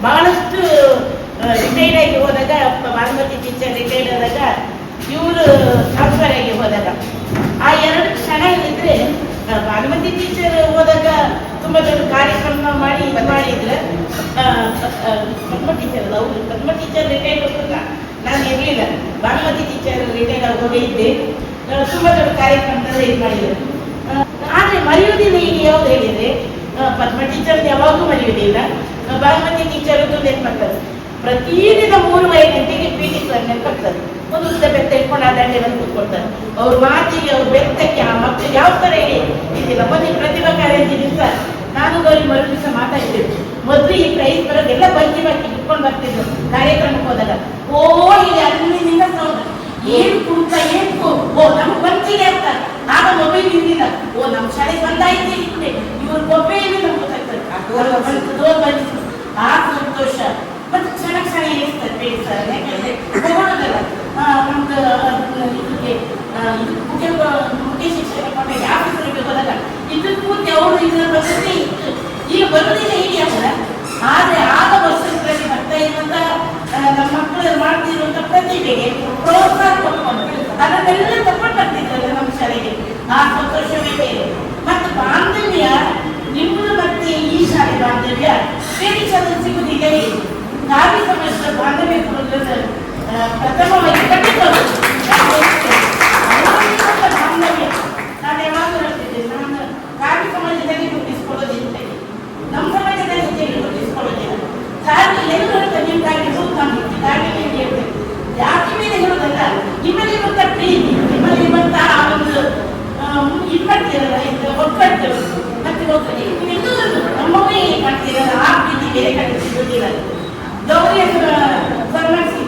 ಬಹಳಷ್ಟು ರಿಟೈರ್ಡ್ ಆಗಿ ಹೋದಾಗ, ಭಾನುಮತಿ ಟೀಚರ್ ರಿಟೈರ್ಡ್ ಆದಾಗ, ಇವರು ಟ್ರಾನ್ಸ್ಫರ್ ಆಗಿ ಹೋದಾಗ ಆ 2 ಕ್ಷಣ ಇದ್ದರೆ ಭಾನುಮತಿ ಟೀಚರ್ ಹೋದಾಗ ತುಂಬ ದೊಡ್ಡ ಕಾರ್ಯಕ್ರಮ ಮಾಡಿ ಇದು ಮಾಡಿದ್ರೆ ಪದ್ಮ ಟೀಚರ್ ಅಲ್ಲ, ಅವರು ಪದ್ಮ ಟೀಚರ್ ರಿಟೈರ್ಡ್ ಹೋದಾಗ ನಾನು ಇರಲಿಲ್ಲ. ಭಾನುಮತಿ ಟೀಚರ್ ರಿಟೈರ್ಡ್ ಆಗುವಾಗ ಇದ್ದೆ. ತುಂಬ ದೊಡ್ಡ ಕಾರ್ಯಕ್ರಮದಲ್ಲಿ ಇದು ಮಾಡಿದ್ರು. ಆದರೆ ಮರೆಯುವುದಿಲ್ಲ. ಈಗ ಯಾವ್ದು ಹೇಳಿದರೆ ಪದ್ಮ ಟೀಚರ್ ಯಾವಾಗಲೂ ಮರೆಯುವುದಿಲ್ಲ. ಭಾನುಮತಿ ಟೀಚರ್ದು ನೆನಪಾಗ್ತದೆ. ಪ್ರತಿದಿನ 3 ಗಂಟೆಗೆ PT ಸರ್ ನೆನಪಾಗ್ತದೆ. ಒಂದು ಉದ್ದ ಬೆತ್ತ ಇಟ್ಕೊಂಡು ಆ ದಂಡೆ ಬಂದು ಕೂತ್ಕೊಳ್ತಾರೆ. ಅವ್ರ ಮಾತಿಗೆ, ಅವ್ರ ಬೆತ್ತಕ್ಕೆ ಆ ಮಕ್ಕಳು ಯಾವ ಥರ ಇದಿಲ್ಲ. ಮೊದಲು ಪ್ರತಿಭಾ ಕಾರಂಜಿ ದಿವಸ ನಾನು ಗೌರಿ ಮರು ದಿವಸ ಮಾತಾಡ್ತಿದ್ದೆ. ಮೊದಲು ಈ ಪ್ರೈಸ್ ಬರೋದೆಲ್ಲ ಬಂಜಿ ಬಾಕಿ ಇಟ್ಕೊಂಡು ಬರ್ತಿದ್ರು ಕಾರ್ಯಕ್ರಮಕ್ಕೆ ಹೋದಾಗ. ಓ ಇಲ್ಲಿ ಅಲ್ಲಿಂದ ಸೌಂಡ್ ಏನು ಕುಂತ ಏನು ಓ ನಮ್ಗೆ ಬಂಚಿಗೆ ಅಂತ. ಆಗ ಮೊಬೈಲ್ ಇರಲಿಲ್ಲ. ಓ ನಮ್ಮ ಶಾಲೆಗೆ ಬಂದಾಯ್ತು ಇವ್ರ ಮೊಬೈಲ್ ನಮ್ಗೆ ಗೊತ್ತಾಗ್ತದೆ. ಆ ಸಂತೋಷ ಮತ್ತು ಕ್ಷಣ ಕ್ಷಣ ಏನಿಸ್ತದೆ ಬೇಡ ಸರ್. ಯಾಕಂದ್ರೆ ತಗೊಳ್ಳೋದಲ್ಲ ನಮ್ದು ಇದಕ್ಕೆ ಮುಖ್ಯ ಶಿಕ್ಷಣ ಕೊಟ್ಟಾಗ ಆಫೀಸರಿಗೆ ಹೋದಾಗ ಇದ್ರ ಪೂರ್ತಿ ಅವರು ಇದರ ಬದಲೇ ಇತ್ತು. ಈಗ ಬರೋದಿಲ್ಲ ಹೀಗೆ ಅಲ್ಲ. ಆದರೆ ಆಗ ವರ್ಷಗಳಲ್ಲಿ ಬರ್ತಾ ಇರುವಂತ ನಮ್ಮ ಮಕ್ಕಳು ಮಾಡ್ತಿರುವಂತ ಪ್ರತಿಭೆಗೆ ಪ್ರೋತ್ಸಾಹ ಕೊಟ್ಕೊಂಡು ಅದನ್ನೆಲ್ಲ ತಗೊಂಡು ಬರ್ತಿದ್ರಲ್ಲ ನಮ್ಮ ಶಾಲೆಗೆ. ಆ ಸಂತೋಷವೇ ಬೇರೆ. ಮತ್ತು ಬಾಂಧವ್ಯ ನಿಮ್ಮದು ಮತ್ತೆ ಈ ಶಾಲೆ ಬಾಂಧವ್ಯ ಬೇರೆ ಶಾಲೆ ಸಿಗುವುದಿಲ್ಲ. ಕಾವ್ಯ ಸಮಾಜದ ಬಾಂಧವ್ಯ ಪ್ರಥಮವಾಗಿ ಕಟ್ಟಿಕೊಂಡು ಬಾಂಧವ್ಯ ನಾನು ಯಾವಾಗಲೂ ಹೇಳ್ತಿದ್ದೆ. ನಾನು ಕಾವ್ಯ ಸಮಾಜದಲ್ಲಿ ಗುರುತಿಸ್ಕೊಳ್ಳೋದಿಲ್ಲ, ನಮ್ಮ ಸಮಾಜದಲ್ಲಿ ಹೆಚ್ಚಾಗಿ ಗುರುತಿಸ್ಕೊಳ್ಳೋದಿಲ್ಲ. ಕಾವ್ಯ ಎಲ್ಲರೂ ಹೇಳ್ತಾರೆ ನಿಮ್ಮ ಕಾವ್ಯ ಸೂಕ್ತ ಕಾವ್ಯ ಹೇಳ್ತೇವೆ. ಜಾತಿ ಮೇಲೆ ಹೇಳೋದಲ್ಲ, ನಿಮ್ಮಲ್ಲಿರುವಂಥ ಪ್ರೀತಿ, ನಿಮ್ಮಲ್ಲಿರುವಂಥ ಆ ಒಂದು ಇಪ್ಪತ್ತಿರಲ್ಲ ಒಕ್ಕಟ್ಟು ಮತ್ತೆ ಹೋಗ್ತದೆ. ಇವೆಲ್ಲರೂ ನಮ್ಮವೇ ಕಾಣ್ತಿರಲ್ಲ. ಆ ಪ್ರೀತಿ ಬೇರೆ ಕಡೆ ಸಿಗೋದಿಲ್ಲ. ಗೌರಿಯನ್ನು ಸನ್ಮಾನಿಸಿ